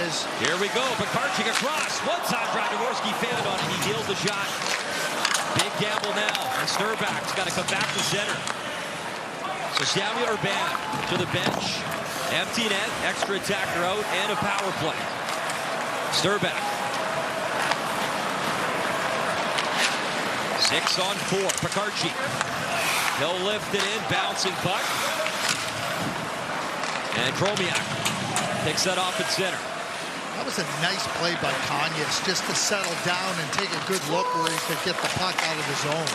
is. Here we go. Pekarczyk across. One-time drive. Dvorsky failed on it. He deals the shot. Big gamble now. And Sturback's got to come back to center. So Sammy Urban to the bench. Empty net. Extra attacker out. And a power play. Sturback. 6 on 4. Pekarczyk. He'll lift it in. Bouncing puck. And Chromiak takes that off at center. That was a nice play by Kanyas, just to settle down and take a good look where he could get the puck out of the zone.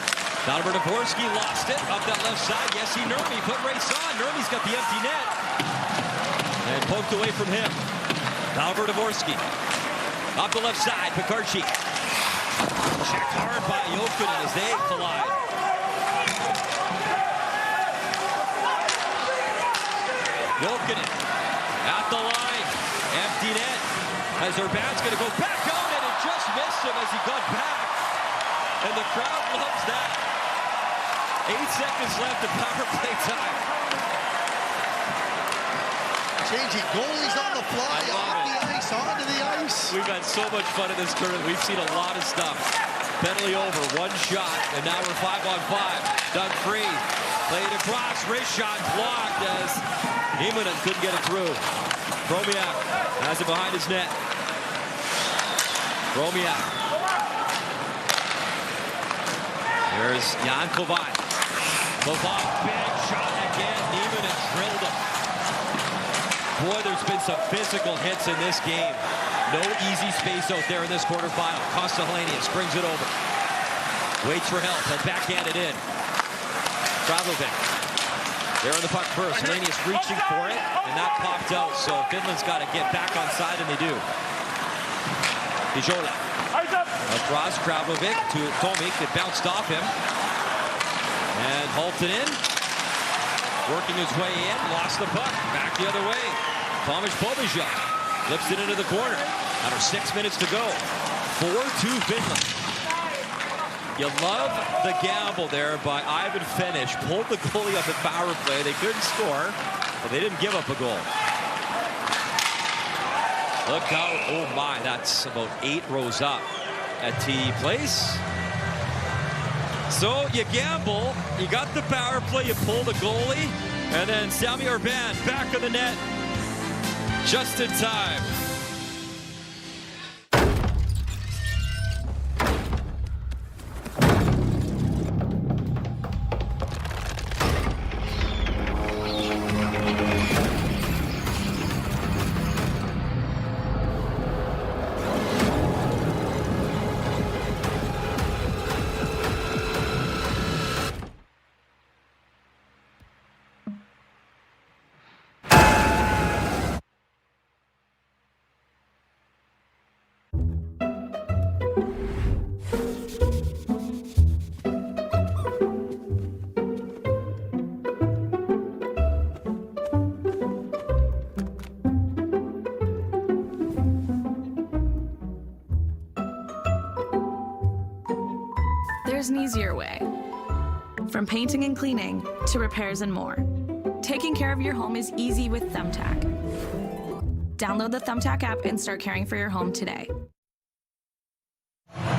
Donovan Dvorsky lost it up that left side. Jesse Nurmi put race on. Nurmi's got the empty net. And poked away from him. Donovan Dvorsky. Off the left side, Pekarczyk. Checked hard by Jokinen as they collide. Jokinen at the line. Empty net. As Urban's going to go back on it and just missed him as he got back. And the crowd loves that. 8 seconds left of power play time. Changing goalies on the fly, off the ice, onto the ice. We've had so much fun in this tournament. We've seen a lot of stuff. Penalty over, 1 shot, and now we're 5 on 5. Doug Free played across, wrist shot blocked as Heimonen couldn't get it through. Chromiak has it behind his net. Chromiak. There's Jan Kovac. Kovac, big shot again. Heimonen drilled him. Boy, there's been some physical hits in this game. No easy space out there in this quarterfinal. Kostahellenius brings it over. Waits for help and backhanded in. Kravlovik. There on the puck first. Hellenius reaching for it, and that popped out. So Finland's got to get back on side, and they do. Bijola. Across Kravlovik to Tomik. It bounced off him. And halted in. Working his way in. Lost the puck. Back the other way. Tomas Pobijak flips it into the corner. Under 6 minutes to go. 4-2 Finland. You love the gamble there by Ivan Fenish. Pulled the goalie off the power play. They couldn't score, but they didn't give up a goal. Look out. Oh my, that's about 8 rows up at TD Place. So you gamble, you got the power play, you pull the goalie, and then Sami Urban back of the net just in time. There's an easier way. From painting and cleaning to repairs and more. Taking care of your home is easy with Thumbtack. Download the Thumbtack app and start caring for your home today. Well,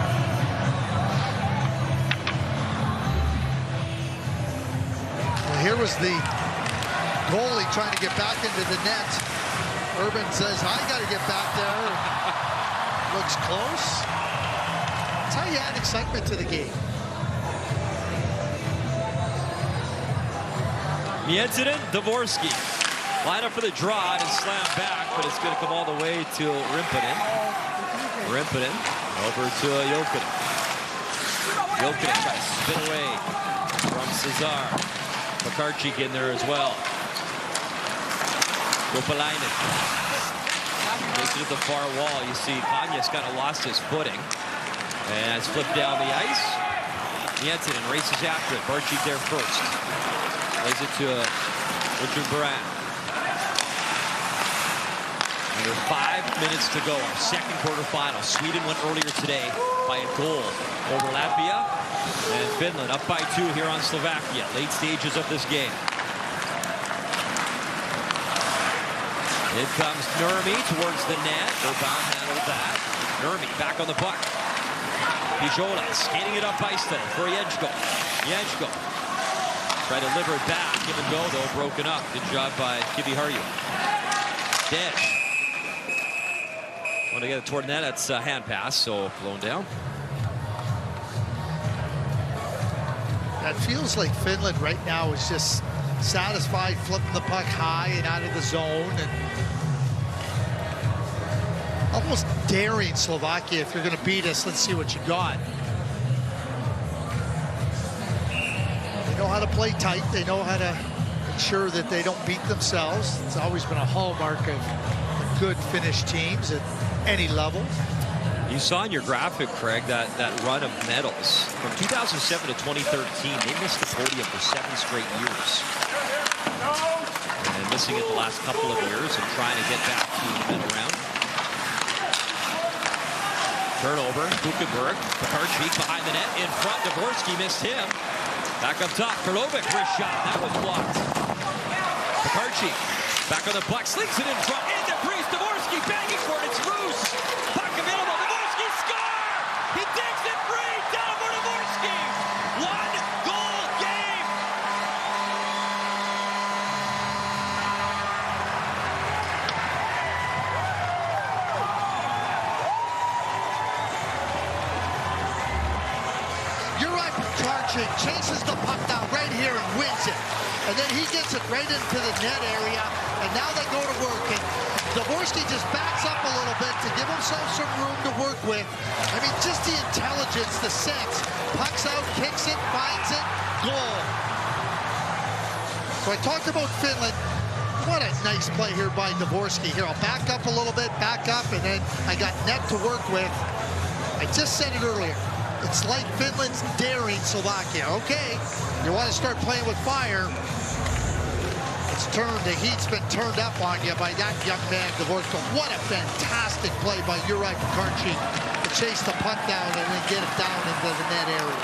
here was the goalie trying to get back into the net. Urban says, I got to get back there. Looks close. That's how you add excitement to the game. Mietinen, Dvorsky. Line up for the draw and slam back, but it's going to come all the way to Rimpinen. Rimpinen over to Jokinen. Jokinen tries to spin away from Cesar. Pekarczyk in there as well. Gopalainen. Takes it to the far wall. You see Kanyas kind of lost his footing. And it's flipped down the ice. Mietinen races after it. Barczyk there first. Plays it to Richard Baran. Under 5 minutes to go, our second quarterfinal. Sweden went earlier today by a goal over Latvia. And Finland up by 2 here on Slovakia. Late stages of this game. In comes Nurmi towards the net. Urban handled that. Nurmi back on the puck. Pijola skating it up ice then for Jędrzejczyk. Jędrzejczyk try to deliver it back. Give and go though, broken up. Good job by Kiviharju. Desh. Want to get it toward the net. That's a hand pass, so blown down. That feels like Finland right now is just satisfied flipping the puck high and out of the zone and almost daring Slovakia. If you're going to beat us, let's see what you got. They know how to play tight. They know how to ensure that they don't beat themselves. It's always been a hallmark of good Finnish teams at any level. You saw in your graphic, Craig, that run of medals. From 2007 to 2013, they missed the podium for 7 straight years. And missing it the last couple of years and trying to get back to the middle round. Turnover, Kukenberg, Pekarczyk behind the net, in front, Dvorsky missed him. Back up top, Karlovic, wrist shot, that was blocked. Pekarczyk, back on the puck, slings it in front, into Priest, Dvorsky banging for it, it's loose. Puck available, Dvorsky score! He digs it free, down for Dvorsky! 1-goal game! Pekarczyk chases the puck down right here and wins it. And then he gets it right into the net area. And now they go to work. And Dvorsky just backs up a little bit to give himself some room to work with. I mean, just the intelligence, the sense. Pucks out, kicks it, finds it, goal. So I talked about Finland. What a nice play here by Dvorsky. Here, I'll back up a little bit, back up, and then I got net to work with. I just said it earlier. It's like Finland's daring Slovakia. Okay, you want to start playing with fire. It's turned, the heat's been turned up on you by that young man, Dvorsky. What a fantastic play by Juraj Pekarczyk to chase the puck down and then get it down into the net area.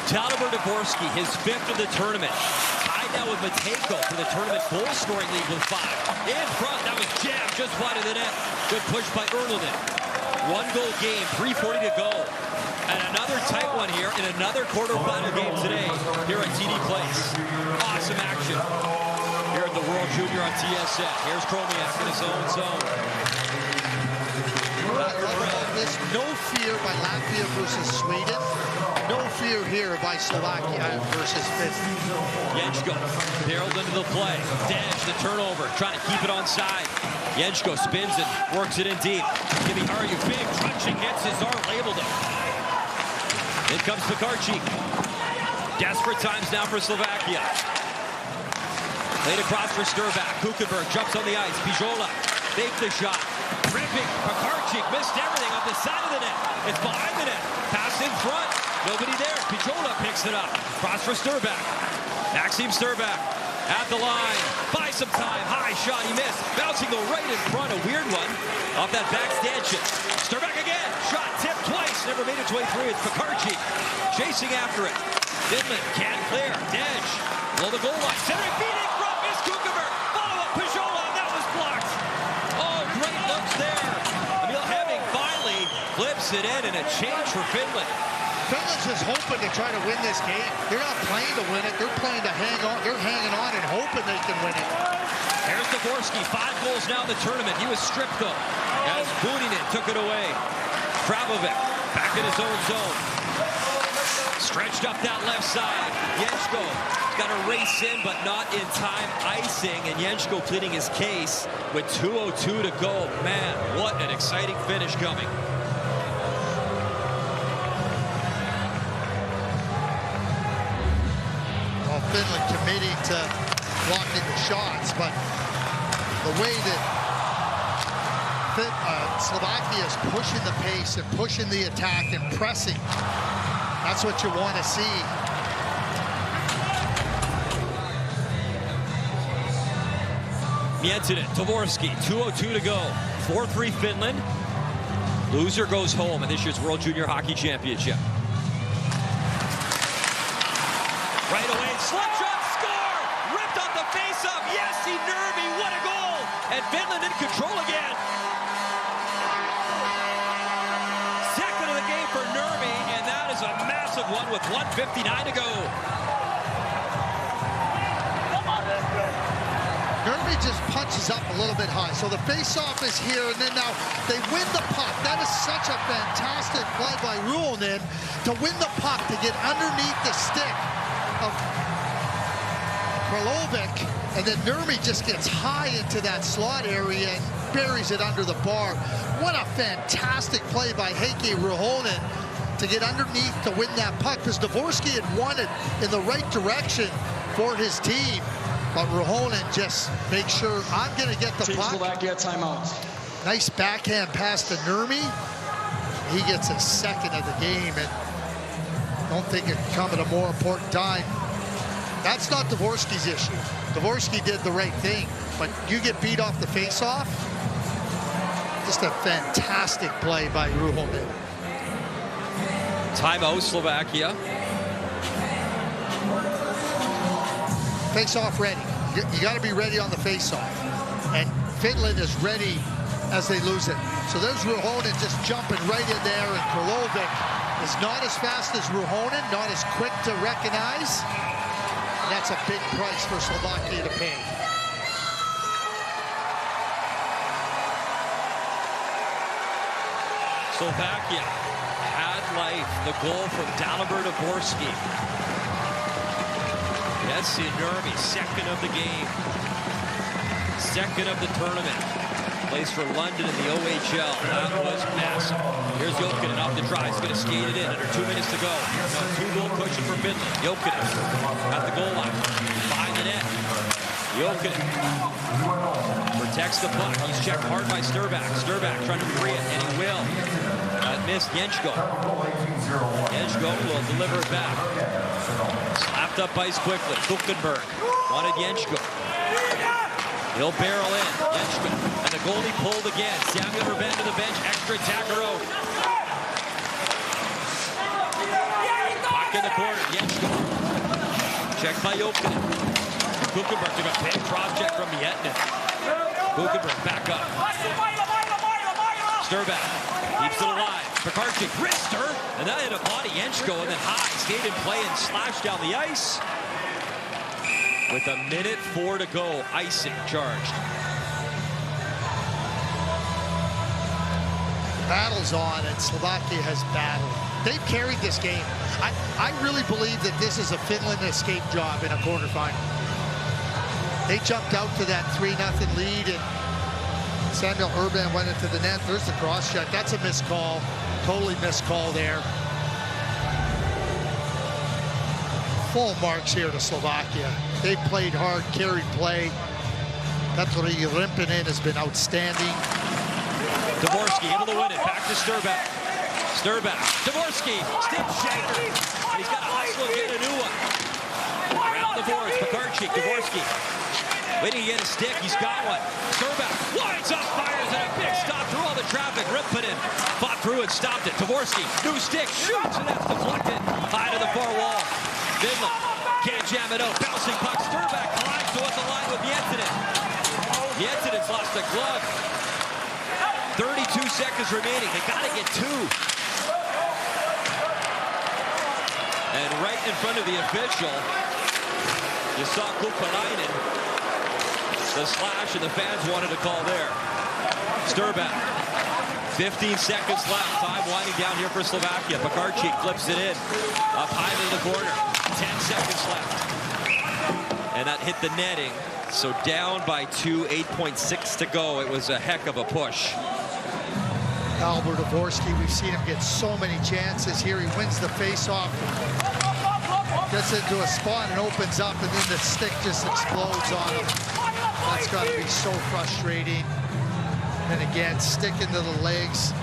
Talibor Dvorsky, his 5th of the tournament. Tied now with Matejko for the tournament goal scoring lead with 5. In front, that was jammed just wide of the net. Good push by Erlinen. 1-goal game, 3:40 to go. And another tight one here in another quarterfinal game today here at TD Place. Awesome action here at the World Junior on TSN. Here's Chromiak in his own zone. There's no fear by Latvia versus Sweden. No fear here by Slovakia versus Finland. Jędrzejczyk barreled into the play. Dej, the turnover, trying to keep it onside. Jędrzejczyk spins it, works it in deep. Kiviharju, big crunching hits his arm, labeled him. In comes Pekarczyk. Desperate times now for Slovakia. Played across for Sturback. Kukenberg jumps on the ice. Pijola faked the shot. Ripping. Pekarczyk missed everything on the side of the net. It's behind the net. Pass in front. Nobody there. Pijola picks it up. Cross for Sturback. Maxim Sturback at the line. Buy some time. High shot. He missed. Bouncing the right in front. A weird one. Off that back stanchion. Sturback again. Shot tipped twice. Never made its way through. It's Pekarczyk chasing after it. Finland can't clear. Dej below the goal line. Centering feet in front. Miss Kukenberg. Follow up. Pijola. That was blocked. Oh, great looks there. Emil Hemming finally flips it in, and a change for Finland. Finland's just hoping to try to win this game. They're not playing to win it. They're playing to hang on. They're hanging on and hoping they can win it. Here's Dvorsky. 5 goals now in the tournament. He was stripped, though, as Budinin took it away. Kravovic back in his own zone. Stretched up that left side. Jędrzejczyk got to race in, but not in time. Icing, and Jędrzejczyk pleading his case with 2:02 to go. Man, what an exciting finish coming. Well, Finland committing to blocking the shots, but the way that Slovakia is pushing the pace and pushing the attack and pressing, that's what you want to see. Miettinen, Dvorsky, 2:02 to go. 4-3 Finland. Loser goes home in this year's World Junior Hockey Championship. Right away, slap shot, score! Ripped off the face-off. Yes, Nurmi, what a goal! and Finland in control again. Second of the game for Nurmi, and that is a massive one with 1:59 to go. Nurmi just punches up a little bit high. So the face-off is here, and then now they win the puck. That is such a fantastic play by Ruohonen to win the puck, to get underneath the stick of Kralovic, and then Nurmi just gets high into that slot area and buries it under the bar. What a fantastic play by Heikki Ruohonen to get underneath to win that puck, because Dvorsky had won it in the right direction for his team. But Ruohonen just makes sure, I'm going to get the puck. Slovakia timeout. Nice backhand pass to Nurmi. He gets a second of the game, and don't think it could come at a more important time. That's not Dvorsky's issue. Dvorsky did the right thing, but you get beat off the face-off. Just a fantastic play by Ruohonen. Timeout, Slovakia. Face-off ready. You got to be ready on the face-off. And Finland is ready as they lose it. So there's Ruohonen just jumping right in there, and Kralovic is not as fast as Ruohonen, not as quick to recognize. That's a big price for Slovakia to pay. Slovakia had life. The goal from Dalibor Dvorsky. Jesse Nurmi, second of the game. Second of the tournament. Plays for London in the OHL. That was massive. Here's Jokinen off the try. He's going to skate it in under 2 minutes to go. Now 2-goal cushion for Finland. Jokinen at the goal line. Behind the net. Jokinen protects the puck. He's checked hard by Sturback. Sturback trying to free it, and he will. Missed Jenchko. Jenchko will deliver it back. Slapped up ice quickly. Kuchenberg wanted Jenchko. He'll barrel in. Jenchko. And the goalie pulled again. Samuel Verben to the bench. Extra attacker out. Puck in the corner. Jenchko. Checked by Jokinen. Kuchenberg took a big cross check from Miettinen. Kuchenberg back up. Sturback keeps it alive. Pekarczyk, wrister, and that hit a body. Jenchko, and then high, stayed in play and slashed down the ice. With 1:04 to go, icing charged. Battle's on, and Slovakia has battled. They've carried this game. I really believe that this is a Finland escape job in a quarterfinal. They jumped out to that 3-0 lead, and Samuel Urban went into the net. There's the cross check. That's a missed call. Totally missed call there. Full marks here to Slovakia. They've played hard, carried play. Petri Rimpinen has been outstanding. Dvorsky able to win it. Back to Sturback. Sturback. Dvorsky. Stick shaker. He's got to hustle and get a new one. Around the boards. Pekarczyk. Dvorsky. Waiting to get a stick. He's got one. Sturback winds up, fires, and a big stop through all the traffic. Rimpinen fought through and stopped it. Dvorsky. New stick. Shoots, and that's deflected. High to the far wall. Finland can't jam it out. Bouncing puck. Sturback collides to the line with Miettinen. Miettinen's lost the glove. 32 seconds remaining. They got to get two. And right in front of the official, you saw Kupalainen. The slash, and the fans wanted to call there. Sturback. 15 seconds left. Time winding down here for Slovakia. Pekarczyk flips it in. Up high to the corner. 10 seconds left. And that hit the netting. So down by 2, 8.6 to go. It was a heck of a push. Albert Dvorsky, we've seen him get so many chances here. He wins the face-off, gets into a spot and opens up, and then the stick just explodes on him. That's got to be so frustrating. And again, stick into the legs.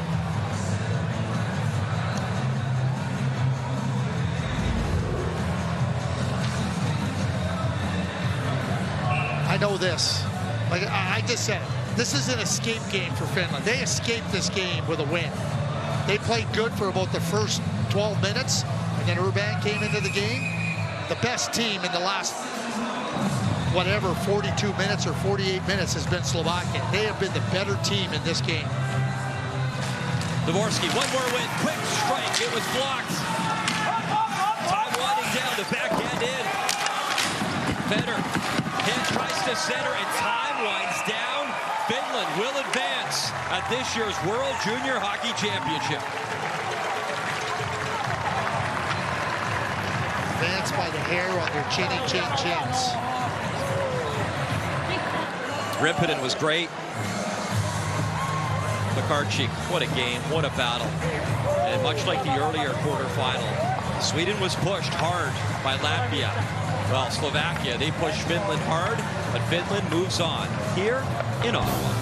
I know this. Like I just said it. This is an escape game for Finland. They escaped this game with a win. They played good for about the first 12 minutes, and then Urban came into the game. The best team in the last whatever 42 minutes or 48 minutes has been Slovakia. They have been the better team in this game. Dvorsky, one more win, quick strike, it was blocked. Time winding down, the backhand in. Feder, hit, tries to center, and time winds down. Finland will advance at this year's World Junior Hockey Championship. Advance by the hair on their chinny chin chins. Rimpinen was great. McCartchik, what a game, what a battle. And much like the earlier quarterfinal, Sweden was pushed hard by Latvia. Well, Slovakia, they pushed Finland hard, but Finland moves on here in Ottawa.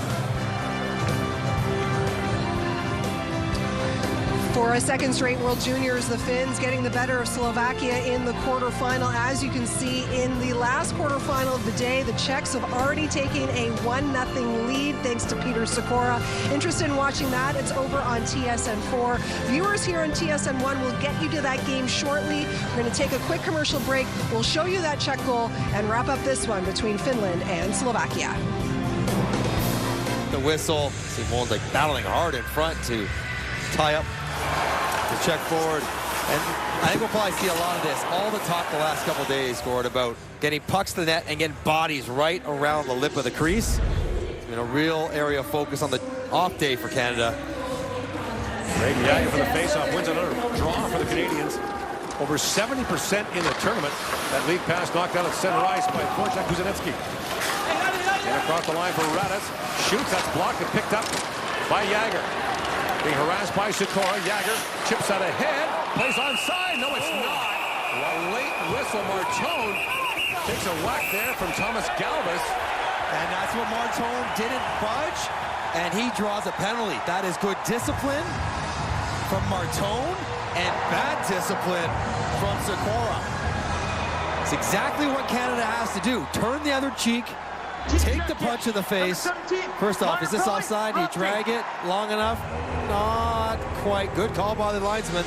For a second straight World Juniors, the Finns getting the better of Slovakia in the quarterfinal. As you can see, in the last quarterfinal of the day, the Czechs have already taken a 1-0 lead thanks to Peter Sikora. Interested in watching that? It's over on TSN4. Viewers here on TSN1 will get you to that game shortly. We're going to take a quick commercial break. We'll show you that Czech goal and wrap up this one between Finland and Slovakia. The whistle, Simone like battling hard in front to tie up the Czech forward. And I think we'll probably see a lot of this. All the talk the last couple days, Gord, about getting pucks to the net and getting bodies right around the lip of the crease. It's been a real area of focus on the off day for Canada. Braden Yager for the faceoff wins another draw for the Canadians. Over 70% in the tournament. That lead pass knocked out at center ice by Wojciech Kuzanecki. And across the line for Radis. Shoots, that's blocked and picked up by Yager. Being harassed by Sikora. Yager chips out ahead. Plays onside. No, it's not. A late whistle. Martone takes a whack there from Thomas Galvis. And that's what Martone didn't budge. And he draws a penalty. That is good discipline from Martone and bad discipline from Sikora. It's exactly what Canada has to do. Turn the other cheek. Take the punch in the face. First off, is this offside? He drag it long enough? Not quite. Good call by the linesman.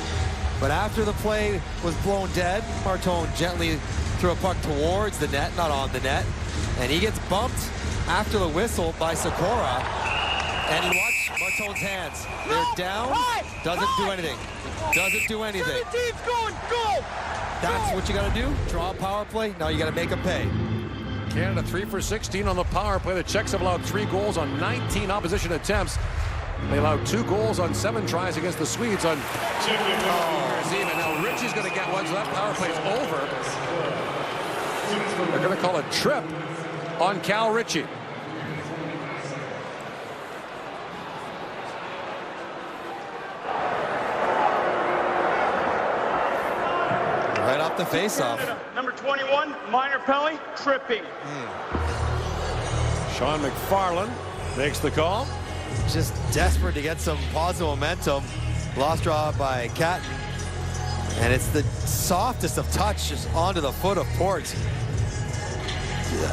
But after the play was blown dead, Martone gently threw a puck towards the net, not on the net. And he gets bumped after the whistle by Sikora. And you watch Martone's hands. They're down. Doesn't do anything. Doesn't do anything. That's what you got to do. Draw a power play. Now you got to make them pay. Canada 3 for 16 on the power play. The Czechs have allowed 3 goals on 19 opposition attempts. They allowed 2 goals on 7 tries against the Swedes on even. Now Ritchie's going to get one, so that power play is over. They're going to call a trip on Cal Ritchie. Right off the face-off. Number 21, minor penalty, tripping. Sean McFarland makes the call. Just desperate to get some positive momentum. Lost draw by Catton. And it's the softest of touch just onto the foot of Port.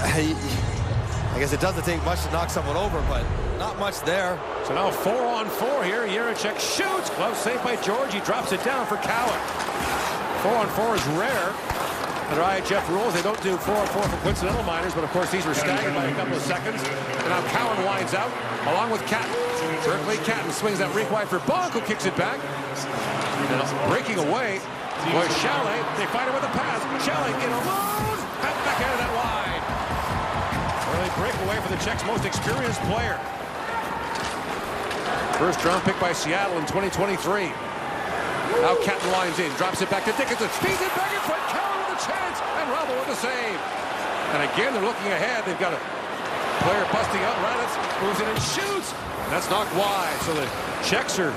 I guess it doesn't take much to knock someone over, but not much there. So now 4-on-4 here. Jiricek shoots. Glove saved by George. He drops it down for Cowan. 4-on-4 is rare. Under IHF rules, they don't do 4-on-4 for coincidental minors, but of course these were staggered by a couple of seconds. And now Cowan winds out, along with Catton. Berkeley Catton swings that rink wide for Bonk, who kicks it back. And breaking away was Chalet. They fight it with a pass. Chalet in alone. Back out of that wide. Early breakaway for the Czechs' most experienced player. First round pick by Seattle in 2023. Now Catton lines in, drops it back to Dickinson, speeds it back in front, Cowan with a chance, and Rabo with a save. And again, they're looking ahead. They've got a player busting out. Raditz moves in and shoots. And that's knocked wide. So the Czechs are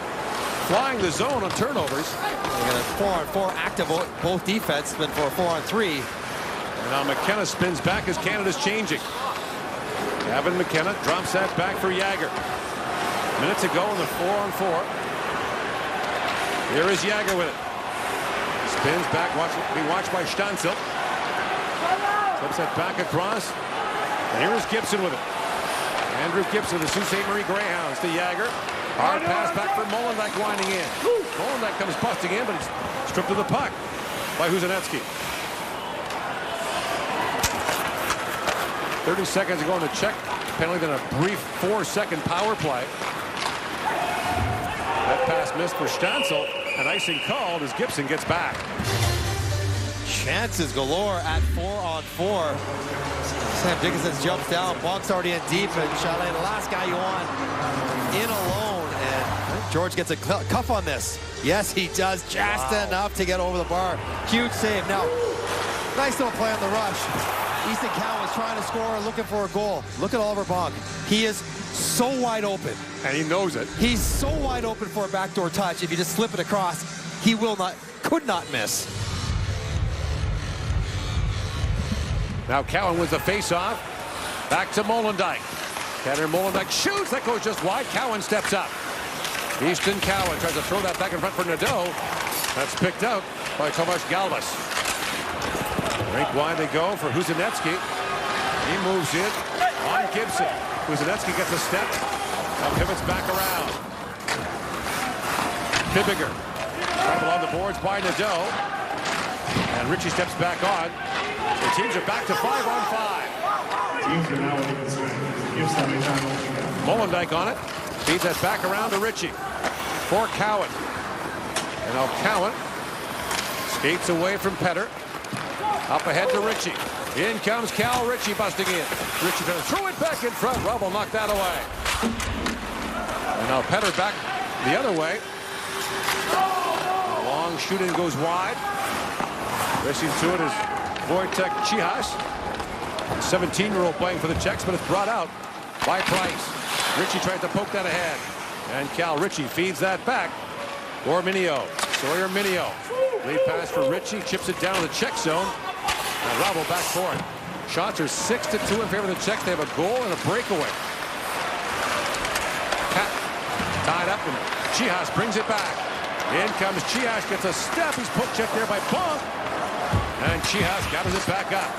flying the zone on turnovers. They got a 4-on-4 active, both defensemen for a 4-on-3. And now McKenna spins back as Canada's changing. Gavin McKenna drops that back for Yager. Minutes ago in the 4-on-4. Here is Yager with it. Spins back, being watched by Stanzel. Flips that back across. And here is Gibson with it. Andrew Gibson, the Sault Ste. Marie Greyhounds to Yager. Hard pass back for Molenbeek winding in. Molenbeek comes busting in, but it's stripped of the puck by Kuzanecki. 30 seconds ago in the Czech penalty, then a brief 4-second power play. That pass missed for Stancil, and icing called as Gibson gets back. Chances galore at 4-on-4. Sam Dickinson jumps down, Bonk's already in deep, and Chalet, the last guy you want, in alone, and George gets a cuff on this. Yes, he does, just enough to get over the bar. Huge save. Now, nice little play on the rush. Easton Cowan's trying to score, looking for a goal. Look at Oliver Bonk. He is so wide open. And he knows it. He's so wide open for a backdoor touch. If you just slip it across, he could not miss. Now Cowan wins the face-off. Back to Molendyk. Tanner Molendyk shoots. That goes just wide. Cowan steps up. Easton Cowan tries to throw that back in front for Nadeau. That's picked out by Tomas Galvas. Right wide they go for Huzinetsky. He moves in on Gibson. Huzinetsky gets a step. Now pivots back around. Fibiger. Travel on the boards by Nadeau. And Ritchie steps back on. The teams are back to 5-on-5. Molendyk on it. Feeds that back around to Ritchie. For Cowan. And now Cowan skates away from Petter. Up ahead to Ritchie. In comes Cal Ritchie busting in. Ritchie trying to throw it back in front. Rubble knocked that away. And now Petter back the other way. Long shooting goes wide. Racing to it is Wojtek Chihas. 17-year-old playing for the Czechs, but it's brought out by Price. Ritchie tries to poke that ahead. And Cal Ritchie feeds that back for Minio. Sawyer Minio. Lead pass for Ritchie. Chips it down to the Czech zone. And Rabo back for it. Shots are 6-2 in favor of the Czechs. They have a goal and a breakaway. Pat tied up, and Chihas brings it back. In comes Chihas, gets a step. He's poke checked there by Bonk. And Chihas gathers it back up.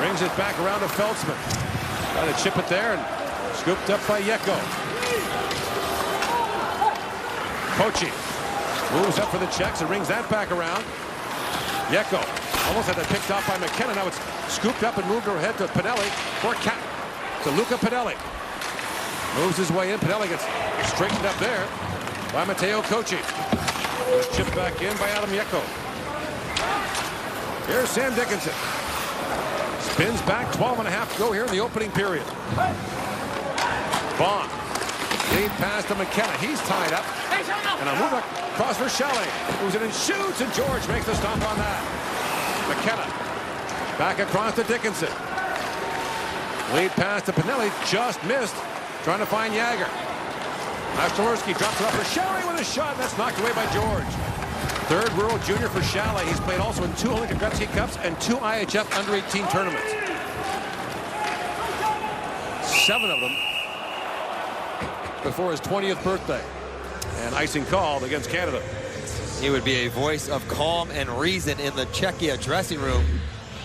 Brings it back around to Feltzman. Trying to chip it there and scooped up by Yeko. Pochi moves up for the Czechs and rings that back around. Yeko almost had that picked off by McKenna. Now it's scooped up and moved overhead to Pinelli for Cat. To Luca Pinelli. Moves his way in. Pinelli gets straightened up there by Matteo Kochi. Was chipped back in by Adam Yeko. Here's Sam Dickinson. Spins back, 12.5 to go here in the opening period. Bonk. Lead pass to McKenna. He's tied up. And a move across for Shelley. Moves it and shoots, and George makes the stop on that. McKenna. Back across to Dickinson. Lead pass to Pinelli. Just missed. Trying to find Jagger. Mastersky drops it up for Shelley with a shot. That's knocked away by George. Third World Junior for Chalet. He's played also in 2 Olympic Gretzky Cups and 2 IHF under-18 tournaments. 7 of them before his 20th birthday. And icing called against Canada. He would be a voice of calm and reason in the Czechia dressing room,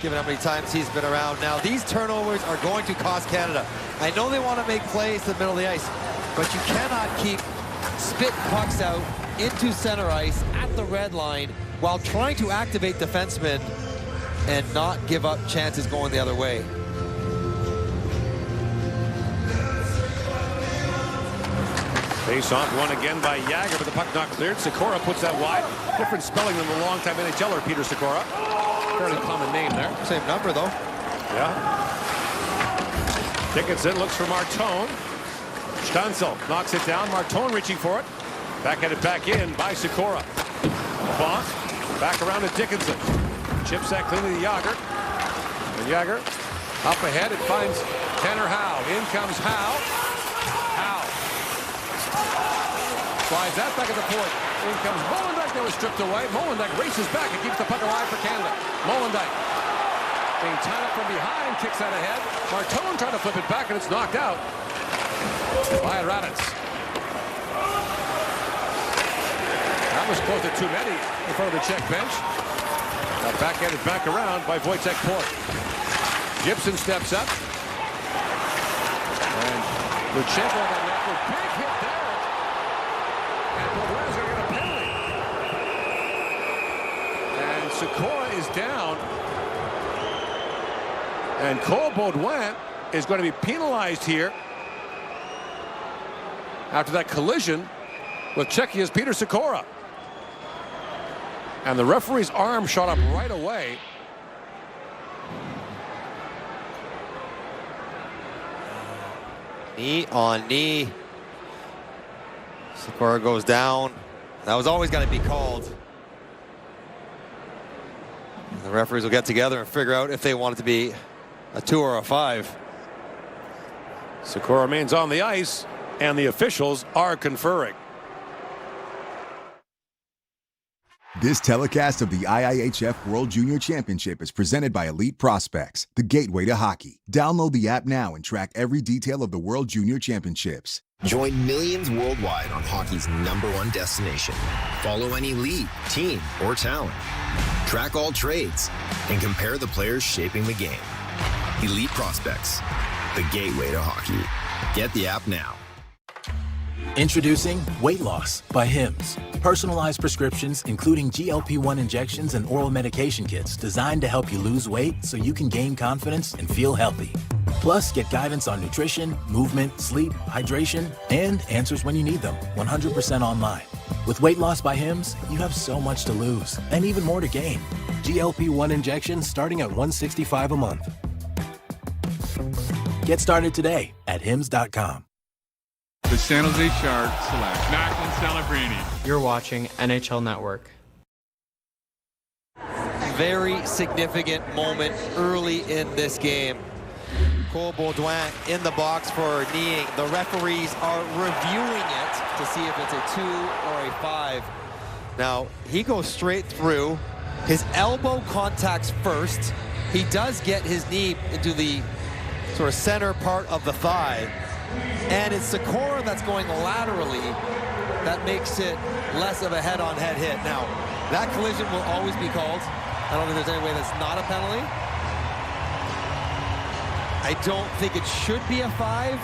given how many times he's been around. Now, these turnovers are going to cost Canada. I know they want to make plays to the middle of the ice, but you cannot keep spitting pucks out into center ice at the red line while trying to activate defensemen and not give up chances going the other way. Face off one again by Jagger, but the puck not cleared. Sikora puts that wide. Different spelling than the longtime NHLer Peter Sikora. Fairly common name there. Same number though. Yeah. Dickinson looks for Martone. Stancil knocks it down. Martone reaching for it. Backhanded back in by Sikora. Bonk. Back around to Dickinson. Chips that cleanly to Jagger. And Jagger up ahead. It finds Tanner Howe. In comes Howe. Howe. Slides that back at the point. In comes Molendyk. That was stripped away. Molendyk races back and keeps the puck alive for Canada. Molendyk being tied up from behind. Kicks that ahead. Martone trying to flip it back, and it's knocked out by Raditz. That was close to too many in front of the Czech bench. Now backhanded back around by Wojtek Port. Gibson steps up. And Luchenko on the net with big hit there. And Bourdain's going to get a penalty. And Sikora is down. And Cole Baudouin is going to be penalized here after that collision with Czechia's Peter Sikora. And the referee's arm shot up right away. Knee on knee. Sikora goes down. That was always going to be called. The referees will get together and figure out if they want it to be a 2 or a 5. Sikora remains on the ice, and the officials are conferring. This telecast of the IIHF World Junior Championship is presented by Elite Prospects, the gateway to hockey. Download the app now and track every detail of the World Junior Championships. Join millions worldwide on hockey's #1 destination. Follow any league, team, or talent. Track all trades and compare the players shaping the game. Elite Prospects, the gateway to hockey. Get the app now. Introducing Weight Loss by Hims. Personalized prescriptions, including GLP-1 injections and oral medication kits designed to help you lose weight so you can gain confidence and feel healthy. Plus, get guidance on nutrition, movement, sleep, hydration, and answers when you need them, 100% online. With Weight Loss by Hims, you have so much to lose and even more to gain. GLP-1 injections starting at $165 a month. Get started today at hims.com. The San Jose Sharks select Macklin Celebrini. You're watching NHL Network. Very significant moment early in this game. Cole Baudouin in the box for kneeing. The referees are reviewing it to see if it's a 2 or a 5. Now, he goes straight through. His elbow contacts first. He does get his knee into the sort of center part of the thigh. And it's Sikora that's going laterally that makes it less of a head-on-head hit. Now, that collision will always be called. I don't think there's any way that's not a penalty. I don't think it should be a 5.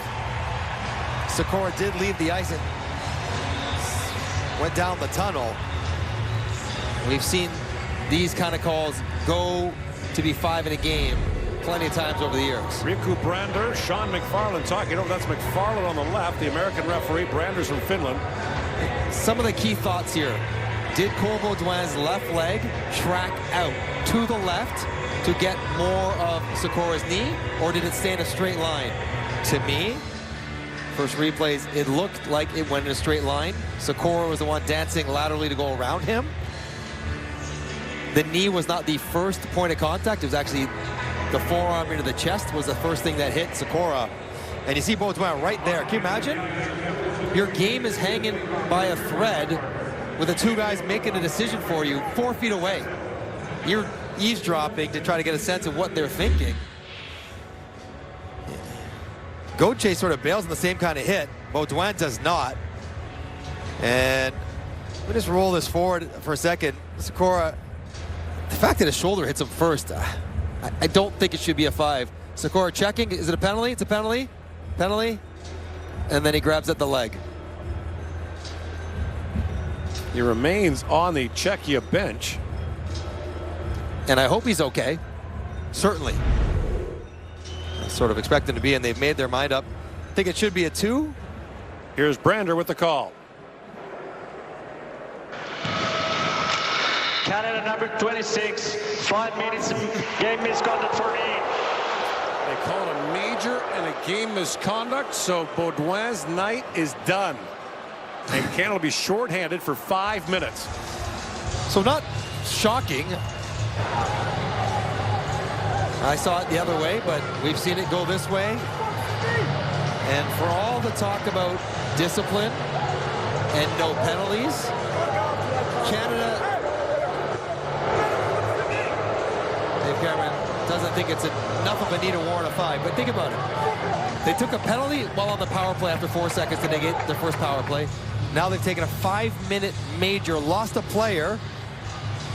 Sikora did leave the ice and went down the tunnel. We've seen these kind of calls go to be 5 in a game plenty of times over the years. Riku Brander, Sean McFarland talking over. That's McFarland on the left, the American referee. Brander's from Finland. Some of the key thoughts here. Did Cole Baudouin's left leg track out to the left to get more of Sikora's knee, or did it stay in a straight line? To me, first replays, it looked like it went in a straight line. Sikora was the one dancing laterally to go around him. The knee was not the first point of contact. It was actually the forearm into the chest was the first thing that hit Sikora. And you see Baudouin right there. Can you imagine? Your game is hanging by a thread with the two guys making a decision for you 4 feet away. You're eavesdropping to try to get a sense of what they're thinking. Gauthier sort of bails on the same kind of hit. Baudouin does not. And let me just roll this forward for a second. Sikora, the fact that his shoulder hits him first, I don't think it should be a 5. Sikora checking. Is it a penalty? It's a penalty. Penalty. And then he grabs at the leg. He remains on the Czechia bench. And I hope he's okay. Certainly. I sort of expect him to be, and they've made their mind up. I think it should be a 2. Here's Brander with the call. Canada number 26, 5 minutes, game misconduct for me. They call it a major and a game misconduct, so Baudouin's night is done. And Canada will be shorthanded for 5 minutes. So not shocking. I saw it the other way, but we've seen it go this way. And for all the talk about discipline and no penalties, Canada, Dave Cameron doesn't think it's enough of a need to warrant a 5. But think about it. They took a penalty while on the power play after 4 seconds to get their first power play. Now they've taken a 5-minute major, lost a player,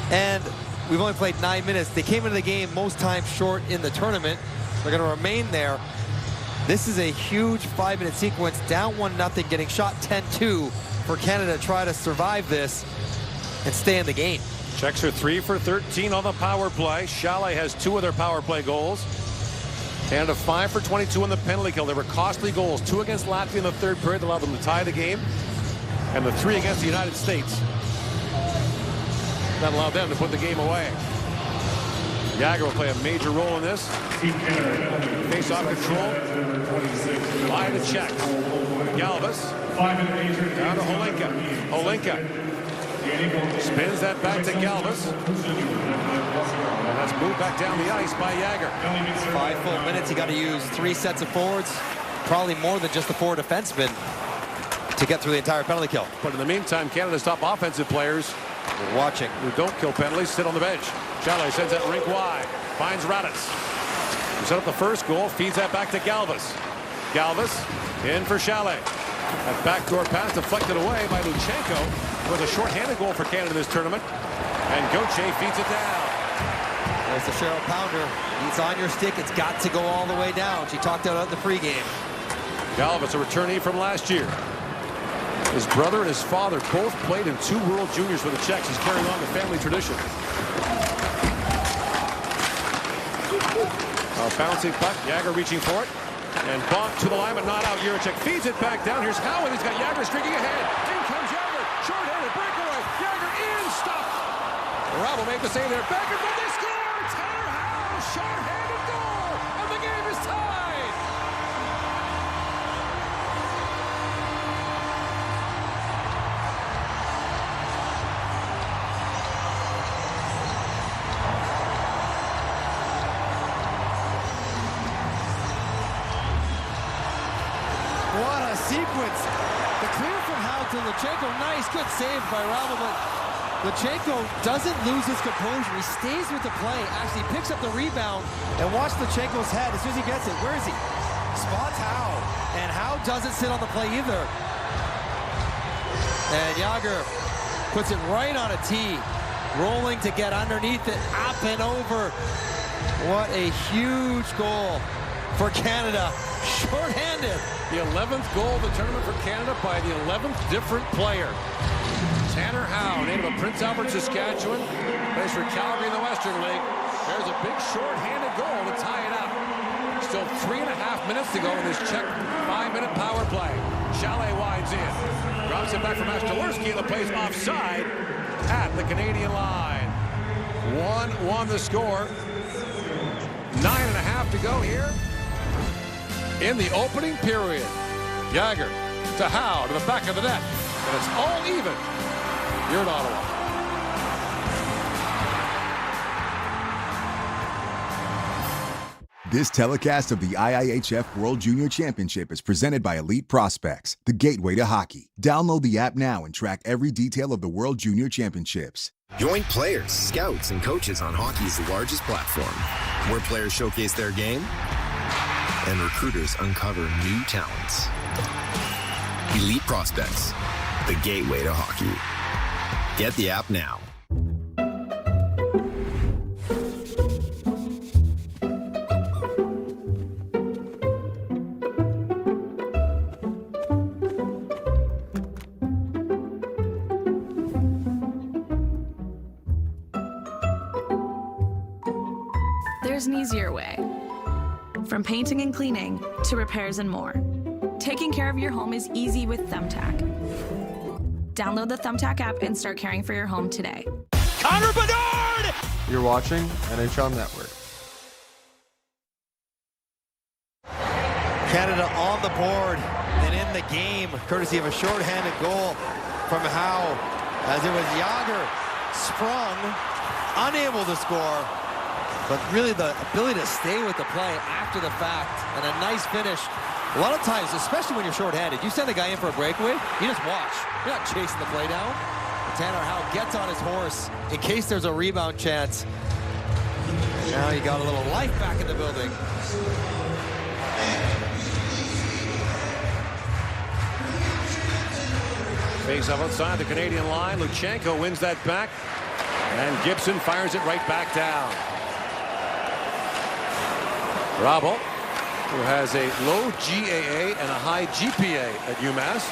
and we've only played 9 minutes. They came into the game most times short in the tournament. They're going to remain there. This is a huge 5-minute sequence, down 1-0, getting shot 10-2 for Canada to try to survive this and stay in the game. Czechs are 3 for 13 on the power play. Chalet has 2 of their power play goals. Canada 5 for 22 on the penalty kill. There were costly goals. 2 against Latvia in the third period that allowed them to tie the game. And the 3 against the United States that allowed them to put the game away. Jagger will play a major role in this. Face-off control by the Czechs. Galvas down to Holinka. Holinka spins that back to Galvas. And that's moved back down the ice by Jagger. 5 full minutes. You got to use 3 sets of forwards. Probably more than just the 4 defensemen to get through the entire penalty kill. But in the meantime, Canada's top offensive players watching who don't kill penalties sit on the bench. Chalet sends that rink wide. Finds Raditz. Who set up the first goal. Feeds that back to Galvas. Galvas in for Chalet. That backdoor pass deflected away by Luchenko. Was a shorthanded goal for Canada this tournament. And Gauthier feeds it down. There's the Cheryl Pounder. It's on your stick. It's got to go all the way down. She talked about it in the pregame. Galvas, a returnee from last year. His brother and his father both played in 2 World Juniors for the Czechs. He's carrying on the family tradition. Bouncing puck, Jagger reaching for it. And bumped to the line, but not out. Jiricek feeds it back down. Here's Howard. He's got Jagger streaking ahead. In comes Jagger. Short-handed breakaway. Jagger in, stopped. Rabel made the save there. Back in front, they score! Tanner Howe, short-handed goal, and the game is tied. What a sequence. The clear from Howe to Luchenko. Nice, good save by Rabel, but Luchenko doesn't lose his composure. He stays with the play. Actually picks up the rebound. And watch Luchenko's head. As soon as he gets it, where is he? Spots Howe. And Howe doesn't sit on the play either. And Jagger puts it right on a tee. Rolling to get underneath it. Up and over. What a huge goal for Canada. Short-handed. The 11th goal of the tournament for Canada by the 11th different player. Tanner Howe, native of Prince Albert, Saskatchewan, plays for Calgary in the Western League. There's a big short-handed goal to tie it up. Still 3.5 minutes to go in this Czech 5-minute power play. Chalet winds in. Drops it back from Ashtalerski, and the play's offside at the Canadian line. 1-1 the score. 9.5 to go here in the opening period. Jagger to Howe to the back of the net. And it's all even here in Ottawa. This telecast of the IIHF World Junior Championship is presented by Elite Prospects, the gateway to hockey. Download the app now and track every detail of the World Junior Championships. Join players, scouts, and coaches on hockey's largest platform, where players showcase their game and recruiters uncover new talents. Elite Prospects, the gateway to hockey. Get the app now. There's an easier way. From painting and cleaning to repairs and more. Taking care of your home is easy with Thumbtack. Download the Thumbtack app and start caring for your home today. Connor Bedard! You're watching NHL Network. Canada on the board and in the game, courtesy of a short-handed goal from Howe, as it was Jagger sprung, unable to score, but really the ability to stay with the play after the fact, and a nice finish. A lot of times, especially when you're short-handed, you send a guy in for a breakaway, you just watch. You're not chasing the play down. And Tanner Howe gets on his horse in case there's a rebound chance. And now you got a little life back in the building. Face off outside the Canadian line. Luchenko wins that back. And Gibson fires it right back down. Rabel, who has a low GAA and a high GPA at UMass.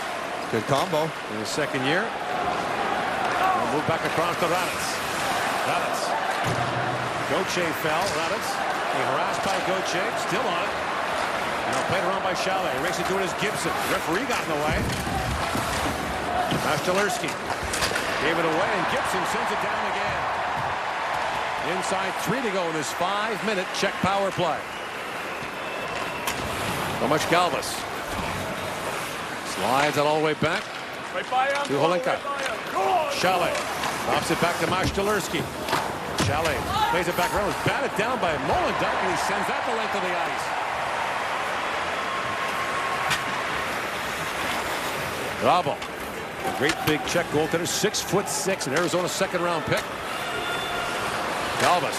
Good combo. In his second year. We'll move back across to Raditz. Raditz. Gauthier fell. Raditz Being harassed by Gauthier, still on it. Now played around by Chalet. Races to it as Gibson. Referee got in the way. Mashtalerski gave it away, and Gibson sends it down again. Inside 3 to go in this 5-minute Czech power play. Tomáš Galvas slides it all the way back to Holinka. Chalet drops it back to Mashtalerski. Chalet plays it back around. Was batted down by Molendyk, and he sends that the length of the ice. Bravo. A great big Czech goaltender, 6'6", an Arizona second-round pick. Galvas